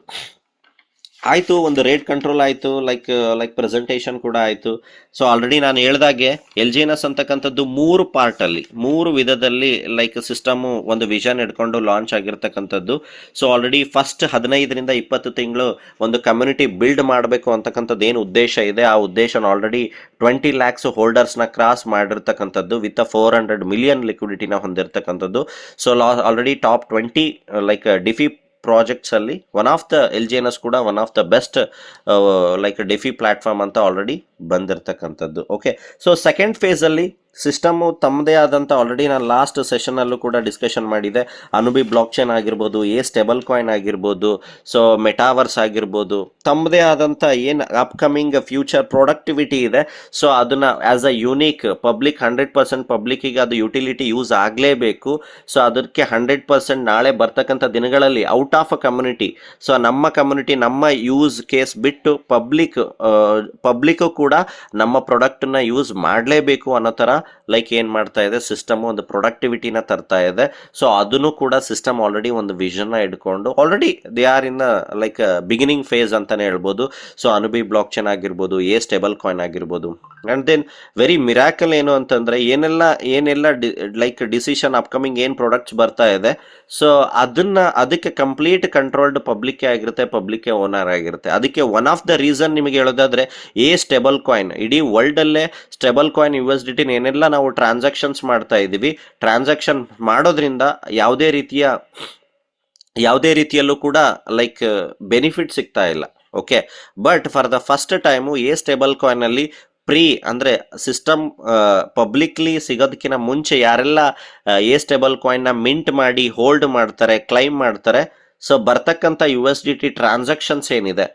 ಆಯ್ತು. ಒಂದು ರೇಟ್ ಕಂಟ್ರೋಲ್ ಆಯ್ತು, ಲೈಕ್ ಪ್ರೆಸೆಂಟೇಷನ್ ಕೂಡ ಆಯ್ತು. ಸೊ ಆಲ್ರೆಡಿ ನಾನು ಹೇಳ್ದಾಗೆ LGNS ಅಂತಕ್ಕಂಥದ್ದು 3 ಪಾರ್ಟ್ ಅಲ್ಲಿ 3 ವಿಧದಲ್ಲಿ ಲೈಕ್ ಸಿಸ್ಟಮ್ ಒಂದು ವಿಷನ್ ಇಟ್ಕೊಂಡು ಲಾಂಚ್ ಆಗಿರ್ತಕ್ಕಂಥದ್ದು. ಸೊ ಆಲ್ರೆಡಿ ಫಸ್ಟ್ 15ರಿಂದ 20 ತಿಂಗಳು ಒಂದು ಕಮ್ಯುನಿಟಿ ಬಿಲ್ಡ್ ಮಾಡಬೇಕು ಅಂತಕ್ಕಂಥದ್ದು ಏನು ಉದ್ದೇಶ ಇದೆ, ಆ ಉದ್ದೇಶನ ಆಲ್ರೆಡಿ 20 lakhs ಹೋಲ್ಡರ್ಸ್ ನ ಕ್ರಾಸ್ ಮಾಡಿರ್ತಕ್ಕಂಥದ್ದು ವಿತ್ 400 ಮಿಲಿಯನ್ ಲಿಕ್ವಿಡಿಟಿನ ಹೊಂದಿರತಕ್ಕಂಥದ್ದು. So already top 20 like DeFi projects ಅಲ್ಲಿ ಒನ್ ಆಫ್ ದ LGNS ಕೂಡ one of the best like DeFi platform ಅಂತ ಆಲ್ರೆಡಿ ಬಂದಿರತಕ್ಕಂಥದ್ದು. ಓಕೆ. ಸೊ ಸೆಕೆಂಡ್ ಫೇಸ್ ಅಲ್ಲಿ ಸಿಸ್ಟಮ್ ತಮ್ಮದೇ ಆದಂತ ಆಲ್ರೆಡಿ ನಾನು ಲಾಸ್ಟ್ ಸೆಷನ್ ಅಲ್ಲೂ ಕೂಡ ಡಿಸ್ಕಷನ್ ಮಾಡಿದೆ. ಅನುಬಿ ಬ್ಲಾಕ್ ಚೈನ್ ಆಗಿರ್ಬೋದು, ಸ್ಟೇಬಲ್ ಕಾಯಿನ್ ಆಗಿರ್ಬೋದು, ಸೊ ಮೆಟಾವರ್ಸ್ ಆಗಿರ್ಬೋದು, ತಮ್ಮದೇ ಆದಂತ ಏನ್ ಅಪ್ಕಮಿಂಗ್ ಫ್ಯೂಚರ್ ಪ್ರೊಡಕ್ಟಿವಿಟಿ ಇದೆ. ಸೊ ಅದನ್ನ ಆಸ್ ಅ ಯೂನಿಕ್ ಪಬ್ಲಿಕ್ 100% ಪಬ್ಲಿಕ್ಕಿಗೆ ಅದು ಯುಟಿಲಿಟಿ ಯೂಸ್ ಆಗಲೇಬೇಕು. ಸೊ ಅದಕ್ಕೆ 100% ನಾಳೆ ಬರ್ತಕ್ಕಂಥ ದಿನಗಳಲ್ಲಿ out of a community, so ನಮ್ಮ ಕಮ್ಯುನಿಟಿ ನಮ್ಮ ಯೂಸ್ ಕೇಸ್ ಬಿಟ್ಟು ಪಬ್ಲಿಕ್ ಕೂಡ ನಮ್ಮ ಪ್ರಾಡಕ್ಟ್ ನ ಯೂಸ್ ಮಾಡಲೇಬೇಕು ಅನ್ನೋ ತರ ಲೈಕ್ ಏನ್ ಮಾಡ್ತಾ ಇದೆ ಸಿಸ್ಟಮ್ ಒಂದು ಪ್ರೊಡಕ್ಟಿವಿಟಿನ ತರ್ತಾ ಇದೆ. ಸೊ ಅದನ್ನು ಕೂಡ ಸಿಸ್ಟಮ್ ಆಲ್ರೆಡಿ ಒಂದು ವಿಷನ್ ನ ಇಟ್ಕೊಂಡು already they are in like beginning phase ಅಂತಾನೆ ಹೇಳ್ಬೋದು. ಸೊ ಅನುಬಿ ಬ್ಲಾಕ್ ಚೈನ್ ಆಗಿರ್ಬೋದು, ಸ್ಟೇಬಲ್ ಕಾಯಿನ್ ಆಗಿರ್ಬೋದು. ಅಂಡ್ ದೆನ್ ವೆರಿ ಮಿರಾಕಲ್ ಏನು ಅಂತಂದ್ರೆ ಏನೆಲ್ಲ ಲೈಕ್ ಡಿಸಿಷನ್ ಅಪ್ಕಮಿಂಗ್ ಏನ್ ಪ್ರಾಡಕ್ಟ್ಸ್ ಬರ್ತಾ ಇದೆ, ಸೊ ಅದಕ್ಕೆ ಕಂಪ್ಲೀಟ್ ಕಂಟ್ರೋಲ್ಡ್ ಪಬ್ಲಿಕ್ ಆಗಿರುತ್ತೆ, ಪಬ್ಲಿಕ್ ಓನರ್ ಆಗಿರುತ್ತೆ. ಅದಕ್ಕೆ ಒನ್ ಆಫ್ ದ ರೀಸನ್ ನಿಮಗೆ ಹೇಳೋದಾದ್ರೆ ಸ್ಟೇಬಲ್ ಕಾಯಿನ್, ಇಡೀ ವರ್ಲ್ಡ್ ಅಲ್ಲೇ ಸ್ಟೇಬಲ್ ಕಾಯಿನ್ USDT ಏನೆಲ್ಲ ನಾವು ಟ್ರಾನ್ಸಾಕ್ಷನ್ಸ್ ಮಾಡ್ತಾ ಇದೀವಿ, ಟ್ರಾನ್ಸಾಕ್ಷನ್ ಮಾಡೋದ್ರಿಂದ ಯಾವುದೇ ರೀತಿಯಲ್ಲೂ ಕೂಡ ಲೈಕ್ ಬೆನಿಫಿಟ್ ಸಿಗ್ತಾ ಇಲ್ಲ. Okay. But for the first time stablecoin ಅಲ್ಲಿ ಅಂದ್ರೆ ಸಿಸ್ಟಮ್ ಪಬ್ಲಿಕ್ಲಿ ಸಿಗೋದಕ್ಕಿಂತ ಮುಂಚೆ ಯಾರೆಲ್ಲ ಸ್ಟೇಬಲ್ ಕಾಯಿನ್ ನ ಮಿಂಟ್ ಮಾಡಿ ಹೋಲ್ಡ್ ಮಾಡ್ತಾರೆ, ಕ್ಲೈಮ್ ಮಾಡ್ತಾರೆ, ಸೊ ಬರ್ತಕ್ಕಂಥ USDT ಟ್ರಾನ್ಸಾಕ್ಷನ್ಸ್ ಏನಿದೆ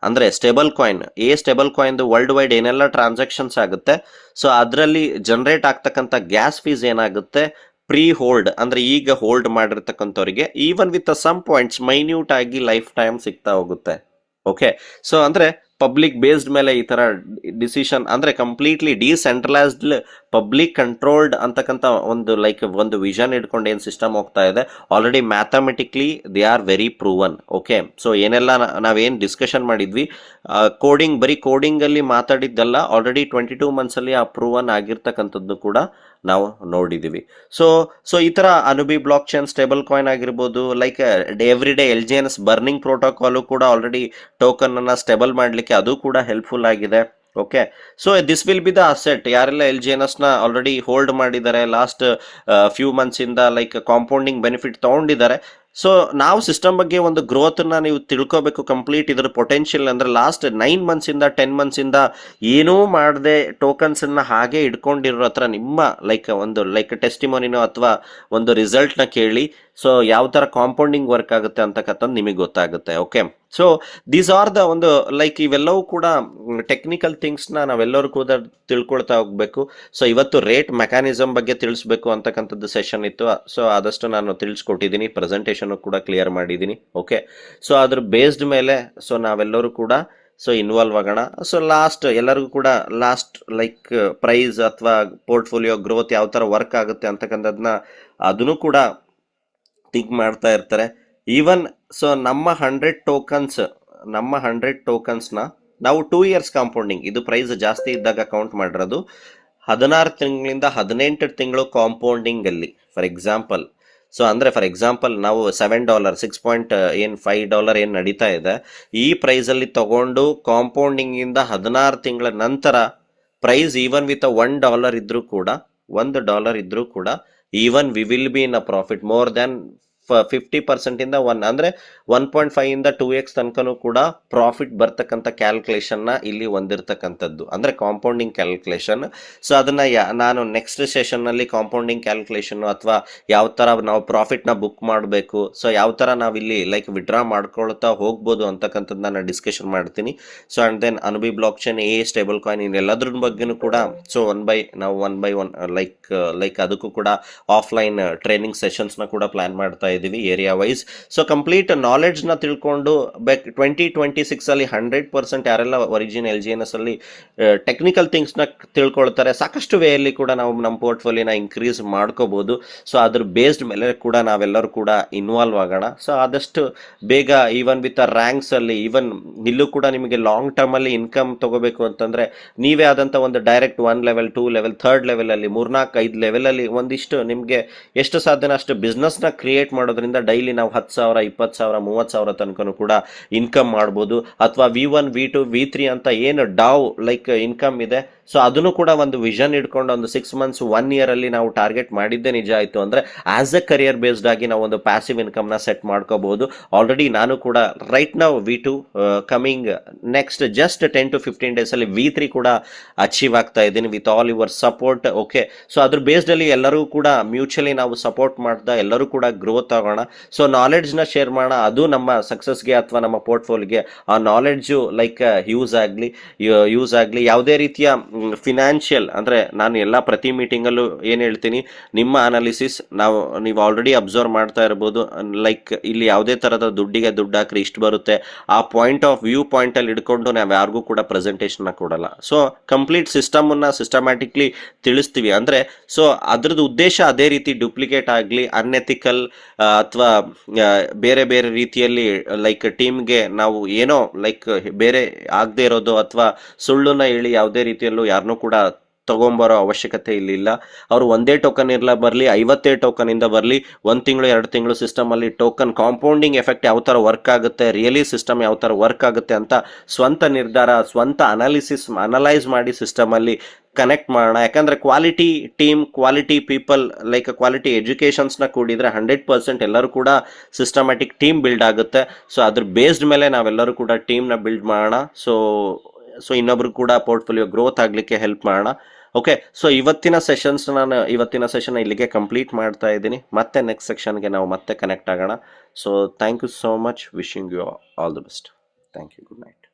ಅಂದ್ರೆ ಸ್ಟೇಬಲ್ ಕಾಯಿನ್ ವರ್ಲ್ಡ್ ವೈಡ್ ಏನೆಲ್ಲ ಟ್ರಾನ್ಸಾಕ್ಷನ್ಸ್ ಆಗುತ್ತೆ, ಸೊ ಅದರಲ್ಲಿ ಜನರೇಟ್ ಆಗ್ತಕ್ಕಂಥ ಗ್ಯಾಸ್ ಫೀಸ್ ಏನಾಗುತ್ತೆ, ಪ್ರೀ ಹೋಲ್ಡ್ ಅಂದ್ರೆ ಈಗ ಹೋಲ್ಡ್ ಮಾಡಿರ್ತಕ್ಕಂಥವ್ರಿಗೆ even with some points minute ಆಗಿ ಲೈಫ್ ಟೈಮ್ ಸಿಗ್ತಾ ಹೋಗುತ್ತೆ. ಓಕೆ. ಸೊ ಅಂದ್ರೆ ಪಬ್ಲಿಕ್ ಬೇಸ್ಡ್ ಮೇಲೆ ಈ ತರ ಡಿಸಿಷನ್ ಅಂದ್ರೆ ಕಂಪ್ಲೀಟ್ಲಿ ಡಿಸೆಂಟ್ರಲೈಸ್ಡ್ ಪಬ್ಲಿಕ್ ಕಂಟ್ರೋಲ್ಡ್ ಅಂತಕ್ಕಂಥ ಒಂದು ವಿಷನ್ ಇಟ್ಕೊಂಡು ಏನ್ ಸಿಸ್ಟಮ್ ಹೋಗ್ತಾ ಇದೆ, already mathematically they are very proven. Okay. So ಏನೆಲ್ಲ ನಾವೇನ್ ಡಿಸ್ಕಷನ್ ಮಾಡಿದ್ವಿ, ಬರೀ ಕೋಡಿಂಗ್ ಅಲ್ಲಿ ಮಾತಾಡಿದ್ದಲ್ಲ, ಆಲ್ರೆಡಿ 22 ಮಂತ್ಸ್ ಅಲ್ಲಿ ಆ ಪ್ರೂವನ್ ಆಗಿರ್ತಕ್ಕಂಥದ್ದು ಕೂಡ ನಾವು ನೋಡಿದೀವಿ. ಸೊ ಈ ತರ ಅನುಬಿ ಬ್ಲಾಕ್ ಚೈನ್, ಸ್ಟೇಬಲ್ ಕಾಯಿನ್ ಆಗಿರ್ಬೋದು, like every day LGNS burning protocol ಕೂಡ ಆಲ್ರೆಡಿ ಟೋಕನ್ ಅನ್ನ ಸ್ಟೇಬಲ್ ಮಾಡ್ಲಿಕ್ಕೆ ಅದು ಕೂಡ ಹೆಲ್ಪ್ಫುಲ್ ಆಗಿದೆ. Okay. So this will be the asset. ಯಾರೆಲ್ಲ LGNS ನ ಆಲ್ರೆಡಿ ಹೋಲ್ಡ್ ಮಾಡಿದ್ದಾರೆ ಲಾಸ್ಟ್ ಫ್ಯೂ ಮಂತ್ಸ್ ಇಂದ ಲೈಕ್ ಕಾಂಪೌಂಡಿಂಗ್ ಬೆನಿಫಿಟ್ ತಗೊಂಡಿದ್ದಾರೆ. ಸೊ ನಾವು ಸಿಸ್ಟಮ್ ಬಗ್ಗೆ ಒಂದು ಗ್ರೋತ್ ನ ನೀವು ತಿಳ್ಕೋಬೇಕು, ಕಂಪ್ಲೀಟ್ ಇದ್ರ ಪೊಟೆನ್ಶಿಯಲ್ ಅಂದ್ರೆ ಲಾಸ್ಟ್ 9 ಮಂತ್ಸ್ ಇಂದ 10 ಮಂತ್ಸ್ ಇಂದ ಏನೂ ಮಾಡದೆ ಟೋಕನ್ಸ್ ಅನ್ನ ಹಾಗೆ ಇಟ್ಕೊಂಡಿರೋ ಹತ್ರ ನಿಮ್ಮ ಲೈಕ್ ಟೆಸ್ಟಿಮೋನಿನೋ ಅಥವಾ ಒಂದು ರಿಸಲ್ಟ್ ನ ಕೇಳಿ, ಸೊ ಯಾವ ತರ ಕಾಂಪೌಂಡಿಂಗ್ ವರ್ಕ್ ಆಗುತ್ತೆ ಅಂತಕ್ಕಂಥದ್ದು ನಿಮಗೆ ಗೊತ್ತಾಗುತ್ತೆ. Okay. So these are the ಒಂದು ಲೈಕ್ ಇವೆಲ್ಲವೂ ಕೂಡ ಟೆಕ್ನಿಕಲ್ ಥಿಂಗ್ಸ್ ನಾವೆಲ್ಲರೂ ಕೂಡ ತಿಳ್ಕೊಳ್ತಾ ಹೋಗ್ಬೇಕು. ಸೊ ಇವತ್ತು ರೇಟ್ ಮೆಕ್ಯಾನಿಸಮ್ ಬಗ್ಗೆ ತಿಳಿಸ್ಬೇಕು ಅಂತಕ್ಕಂಥದ್ದು ಸೆಷನ್ ಇತ್ತು. ಸೊ ಆದಷ್ಟು ನಾನು ತಿಳಿಸ್ಕೊಟ್ಟಿದ್ದೀನಿ, ಪ್ರೆಸೆಂಟೇಷನ್ ಕೂಡ ಕ್ಲಿಯರ್ ಮಾಡಿದ್ದೀನಿ. ಓಕೆ. ಸೊ ಅದ್ರ ಬೇಸ್ಡ್ ಮೇಲೆ ಸೊ ನಾವೆಲ್ಲರೂ ಕೂಡ ಸೊ ಇನ್ವಾಲ್ವ್ ಆಗೋಣ. ಸೊ ಲಾಸ್ಟ್ ಎಲ್ಲರಿಗೂ ಕೂಡ ಲಾಸ್ಟ್ ಲೈಕ್ ಪ್ರೈಸ್ ಅಥವಾ ಪೋರ್ಟ್ಫೋಲಿಯೋ ಗ್ರೋತ್ ಯಾವ ಥರ ವರ್ಕ್ ಆಗುತ್ತೆ ಅಂತಕ್ಕಂಥದ್ದನ್ನ ಅದನ್ನು ಕೂಡ ಥಿಂಕ್ ಮಾಡ್ತಾ ಇರ್ತಾರೆ. ಈವನ್ ಸೊ ನಮ್ಮ 100 ಟೋಕನ್ಸ್ನ ನಾವು 2 ಇಯರ್ಸ್ ಕಾಂಪೌಂಡಿಂಗ್, ಇದು ಪ್ರೈಸ್ ಜಾಸ್ತಿ ಇದ್ದಾಗ ಕೌಂಟ್ ಮಾಡಿರೋದು, 16 ತಿಂಗಳಿಂದ 18 ತಿಂಗಳು ಕಾಂಪೌಂಡಿಂಗ್ ಅಲ್ಲಿ. ಫಾರ್ ಎಕ್ಸಾಂಪಲ್ ನಾವು $7 $6.5 ಏನು ನಡೀತಾ ಇದೆ, ಈ ಪ್ರೈಸ್ ಅಲ್ಲಿ ತಗೊಂಡು ಕಾಂಪೌಂಡಿಂಗ್ ಇಂದ 16 ತಿಂಗಳ ನಂತರ ಪ್ರೈಸ್ ಈವನ್ ವಿತ್ $1 ಇದ್ರೂ ಕೂಡ $1 even we will be in a profit more than 50% ಇಂದ 1.5 ಇಂದ 2x ತನಕನೂ ಕೂಡ ಪ್ರಾಫಿಟ್ ಬರ್ತಕ್ಕಂಥ ಕ್ಯಾಲ್ಕುಲೇಷನ್ ನ ಇಲ್ಲಿ ಹೊಂದಿರತಕ್ಕಂಥದ್ದು, ಅಂದ್ರೆ ಕಾಂಪೌಂಡಿಂಗ್ ಕ್ಯಾಲ್ಕುಲೇಷನ್. ಸೊ ಅದನ್ನ ನಾನು ನೆಕ್ಸ್ಟ್ ಸೆಷನ್ ನಲ್ಲಿ ಕಾಂಪೌಂಡಿಂಗ್ ಕ್ಯಾಲ್ಕುಲೇಷನ್ ಅಥವಾ ಯಾವ ತರ ನಾವು ಪ್ರಾಫಿಟ್ ನ ಬುಕ್ ಮಾಡಬೇಕು, ಸೊ ಯಾವ ತರ ನಾವಿಲ್ಲಿ ಲೈಕ್ ವಿಡ್ರಾ ಮಾಡ್ಕೊಳ್ತಾ ಹೋಗ್ಬೋದು ಅಂತಕ್ಕಂಥದ್ದು ನಾನು ಡಿಸ್ಕಷನ್ ಮಾಡ್ತೀನಿ. So and then Anubi block chain, stablecoin, ಇನ್ನೆಲ್ಲದ್ರ ಬಗ್ಗೆನೂ ಕೂಡ so one by one like ಅದಕ್ಕೂ ಕೂಡ ಆಫ್ಲೈನ್ ಟ್ರೈನಿಂಗ್ ಸೆಷನ್ಸ್ ನ ಕೂಡ ಪ್ಲಾನ್ ಮಾಡ್ತಾ ಇದೀವಿ area wise. So complete knowledge ನ ತಿಳ್ಕೊಂಡು 2026 ಅಲ್ಲಿ 100% ಯಾರೆಲ್ಲ ಒರಿಜಿನ್ LGNS ಅಲ್ಲಿ ಟೆಕ್ನಿಕಲ್ ಥಿಂಗ್ಸ್ ನ ತಿಳ್ಕೊಳ್ತಾರೆ, ಸಾಕಷ್ಟು ವೇ ಅಲ್ಲಿ ಕೂಡ ನಾವು ನಮ್ಮ ಪೋರ್ಟ್ಫೋಲಿಯೋನ ಇನ್ಕ್ರೀಸ್ ಮಾಡ್ಕೋಬಹುದು. ಸೊ ಅದ್ರ ಬೇಸ್ಡ್ ಮೇಲೆ ಕೂಡ ನಾವೆಲ್ಲರೂ ಕೂಡ ಇನ್ವಾಲ್ವ್ ಆಗೋಣ. ಸೊ ಆದಷ್ಟು ಬೇಗ ಈವನ್ ವಿತ್ ರ್ಯಾಂಕ್ಸ್ ಅಲ್ಲಿ ಈವನ್ ಇಲ್ಲೂ ಕೂಡ ನಿಮಗೆ ಲಾಂಗ್ ಟರ್ಮ್ ಅಲ್ಲಿ ಇನ್ಕಮ್ ತಗೋಬೇಕು ಅಂತಂದ್ರೆ ನೀವೇ ಆದಂತ ಒಂದು direct 1 level 2 level 3rd level ಅಲ್ಲಿ 3-4-5 ಲೆವೆಲ್ ಅಲ್ಲಿ ಒಂದಿಷ್ಟು ನಿಮ್ಗೆ ಎಷ್ಟು ಸಾಧ್ಯನ ಅಷ್ಟು ಬಿಸ್ನೆಸ್ ನ ಕ್ರಿಯೇಟ್ ಮಾಡೋದ್ರಿಂದ ಡೈಲಿ ನಾವು 10,000 20,000 30,000 ತನಕನೂ ಕೂಡ ಇನ್ಕಮ್ ಮಾಡ್ಬೋದು. ಅಥವಾ V1 V2 V3 ಅಂತ ಏನು ಡಾವ್ ಲೈಕ್ ಇನ್ಕಮ್ ಇದೆ, ಸೊ ಅದನ್ನು ಕೂಡ ಒಂದು ವಿಷನ್ ಇಟ್ಕೊಂಡು ಒಂದು 6 ಮಂತ್ಸ್ 1 ಇಯರ್ ಅಲ್ಲಿ ನಾವು ಟಾರ್ಗೆಟ್ ಮಾಡಿದ್ದೆ ನಿಜ ಆಯ್ತು ಅಂದ್ರೆ ಆಸ್ ಎ ಕರಿಯರ್ ಬೇಸ್ಡ್ ಆಗಿ ನಾವು ಒಂದು ಪ್ಯಾಸಿವ್ ಇನ್ಕಮ್ ನ ಸೆಟ್ ಮಾಡ್ಕೋಬಹುದು. ಆಲ್ರೆಡಿ ನಾನು ಕೂಡ ರೈಟ್ ನಾವು V2 coming next just 10 to 15 days ಅಲ್ಲಿ V3 ಕೂಡ ಅಚೀವ್ ಆಗ್ತಾ ಇದ್ದೀನಿ with all your support. Okay, so ಅದ್ರ ಬೇಸ್ಡ್ ಅಲ್ಲಿ ಎಲ್ಲರೂ ಕೂಡ ಮ್ಯೂಚುವಲಿ ನಾವು ಸಪೋರ್ಟ್ ಮಾಡ್ತಾ ಎಲ್ಲರೂ ಕೂಡ ಗ್ರೋತ್ ಆಗೋಣ. ಸೊ ನಾಲೆಡ್ಜ್ ನ ಶೇರ್ ಮಾಡೋಣ, ಅದು ನಮ್ಮ ಸಕ್ಸಸ್ಗೆ ಅಥವಾ ನಮ್ಮ ಪೋರ್ಟ್ಫೋಲಿಯೋಗೆ ಆ ನಾಲೆಡ್ಜು ಲೈಕ್ ಯೂಸ್ ಆಗ್ಲಿ. ಯಾವುದೇ ರೀತಿಯ ಫಿನಾನ್ಷಿಯಲ್ ಅಂದ್ರೆ ನಾನು ಎಲ್ಲ ಪ್ರತಿ ಮೀಟಿಂಗ್ ಅಲ್ಲೂ ಏನ್ ಹೇಳ್ತೀನಿ, ನಿಮ್ಮ ಅನಾಲಿಸಿಸ್ ನೀವು ಆಲ್ರೆಡಿ ಅಬ್ಸರ್ವ್ ಮಾಡ್ತಾ ಇರಬಹುದು. ಲೈಕ್ ಇಲ್ಲಿ ಯಾವುದೇ ತರದ ದುಡ್ಡಿಗೆ ದುಡ್ಡು ಹಾಕ್ರಿ ಇಷ್ಟು ಬರುತ್ತೆ, ಆ ಪಾಯಿಂಟ್ ಆಫ್ ವ್ಯೂ ಪಾಯಿಂಟ್ ಅಲ್ಲಿ ಇಟ್ಕೊಂಡು ನಾವು ಯಾರಿಗೂ ಕೂಡ ಪ್ರೆಸೆಂಟೇಷನ್ ಕೊಡಲ್ಲ. ಸೊ ಕಂಪ್ಲೀಟ್ ಸಿಸ್ಟಮ್ ಅನ್ನ ಸಿಸ್ಟಮ್ಯಾಟಿಕ್ಲಿ ತಿಳಿಸ್ತೀವಿ. ಅಂದ್ರೆ ಸೊ ಅದ್ರದ್ದು ಉದ್ದೇಶ ಅದೇ ರೀತಿ ಡುಪ್ಲಿಕೇಟ್ ಆಗ್ಲಿ, ಅನ್ಎಥಿಕಲ್ ಅಥವಾ ಬೇರೆ ಬೇರೆ ರೀತಿಯಲ್ಲಿ ಲೈಕ್ ಟೀಮ್ಗೆ ನಾವು ಏನೋ ಲೈಕ್ ಬೇರೆ ಆಗದೆ ಇರೋದು ಅಥವಾ ಸುಳ್ಳನ್ನ ಹೇಳಿ ಯಾವುದೇ ರೀತಿಯಲ್ಲೂ ಯಾರನ್ನೂ ಕೂಡ ತಗೊಂಬರೋ ಅವಶ್ಯಕತೆ ಇಲ್ಲ. ಅವರು ಒಂದೇ ಟೋಕನ್ ಬರಲಿ 50 ಟೋಕನ್ ಇಂದ ಬರಲಿ, 1 ತಿಂಗಳು 2 ತಿಂಗಳು ಸಿಸ್ಟಮ್ ಅಲ್ಲಿ ಟೋಕನ್ ಕಾಂಪೌಂಡಿಂಗ್ ಎಫೆಕ್ಟ್ ಯಾವ ತರ ವರ್ಕ್ ಆಗುತ್ತೆ, ರಿಯಲಿ ಸಿಸ್ಟಮ್ ಯಾವ ತರ ವರ್ಕ್ ಆಗುತ್ತೆ ಅಂತ ಸ್ವಂತ ನಿರ್ಧಾರ, ಸ್ವಂತ ಅನಲೈಸ್ ಮಾಡಿ ಸಿಸ್ಟಮ್ ಅಲ್ಲಿ ಕನೆಕ್ಟ್ ಮಾಡೋಣ. ಯಾಕಂದ್ರೆ quality team, quality people, like quality educations ನ ಕೂಡಿದ್ರೆ 100% ಎಲ್ಲರೂ ಕೂಡ ಸಿಸ್ಟಮ್ಯಾಟಿಕ್ ಟೀಮ್ ಬಿಲ್ಡ್ ಆಗುತ್ತೆ. ಸೊ ಅದ್ರ ಬೇಸ್ಡ್ ಮೇಲೆ ನಾವೆಲ್ಲರೂ ಕೂಡ ಟೀಮ್ ನ ಬಿಲ್ಡ್ ಮಾಡೋಣ. ಸೊ ಇನ್ನೊಬ್ರು ಕೂಡ ಪೋರ್ಟ್ಫೋಲಿಯೋ ಗ್ರೋತ್ ಆಗ್ಲಿಕ್ಕೆ ಹೆಲ್ಪ್ ಮಾಡೋಣ. ಓಕೆ, ಸೊ ಇವತ್ತಿನ ಸೆಷನ್ ಇಲ್ಲಿಗೆ ಕಂಪ್ಲೀಟ್ ಮಾಡ್ತಾ ಇದ್ದೀನಿ. ಮತ್ತೆ ನೆಕ್ಸ್ಟ್ ಸೆಕ್ಷನ್ಗೆ ನಾವು ಮತ್ತೆ ಕನೆಕ್ಟ್ ಆಗೋಣ. So thank you so much, wishing you all the best. Thank you, good night.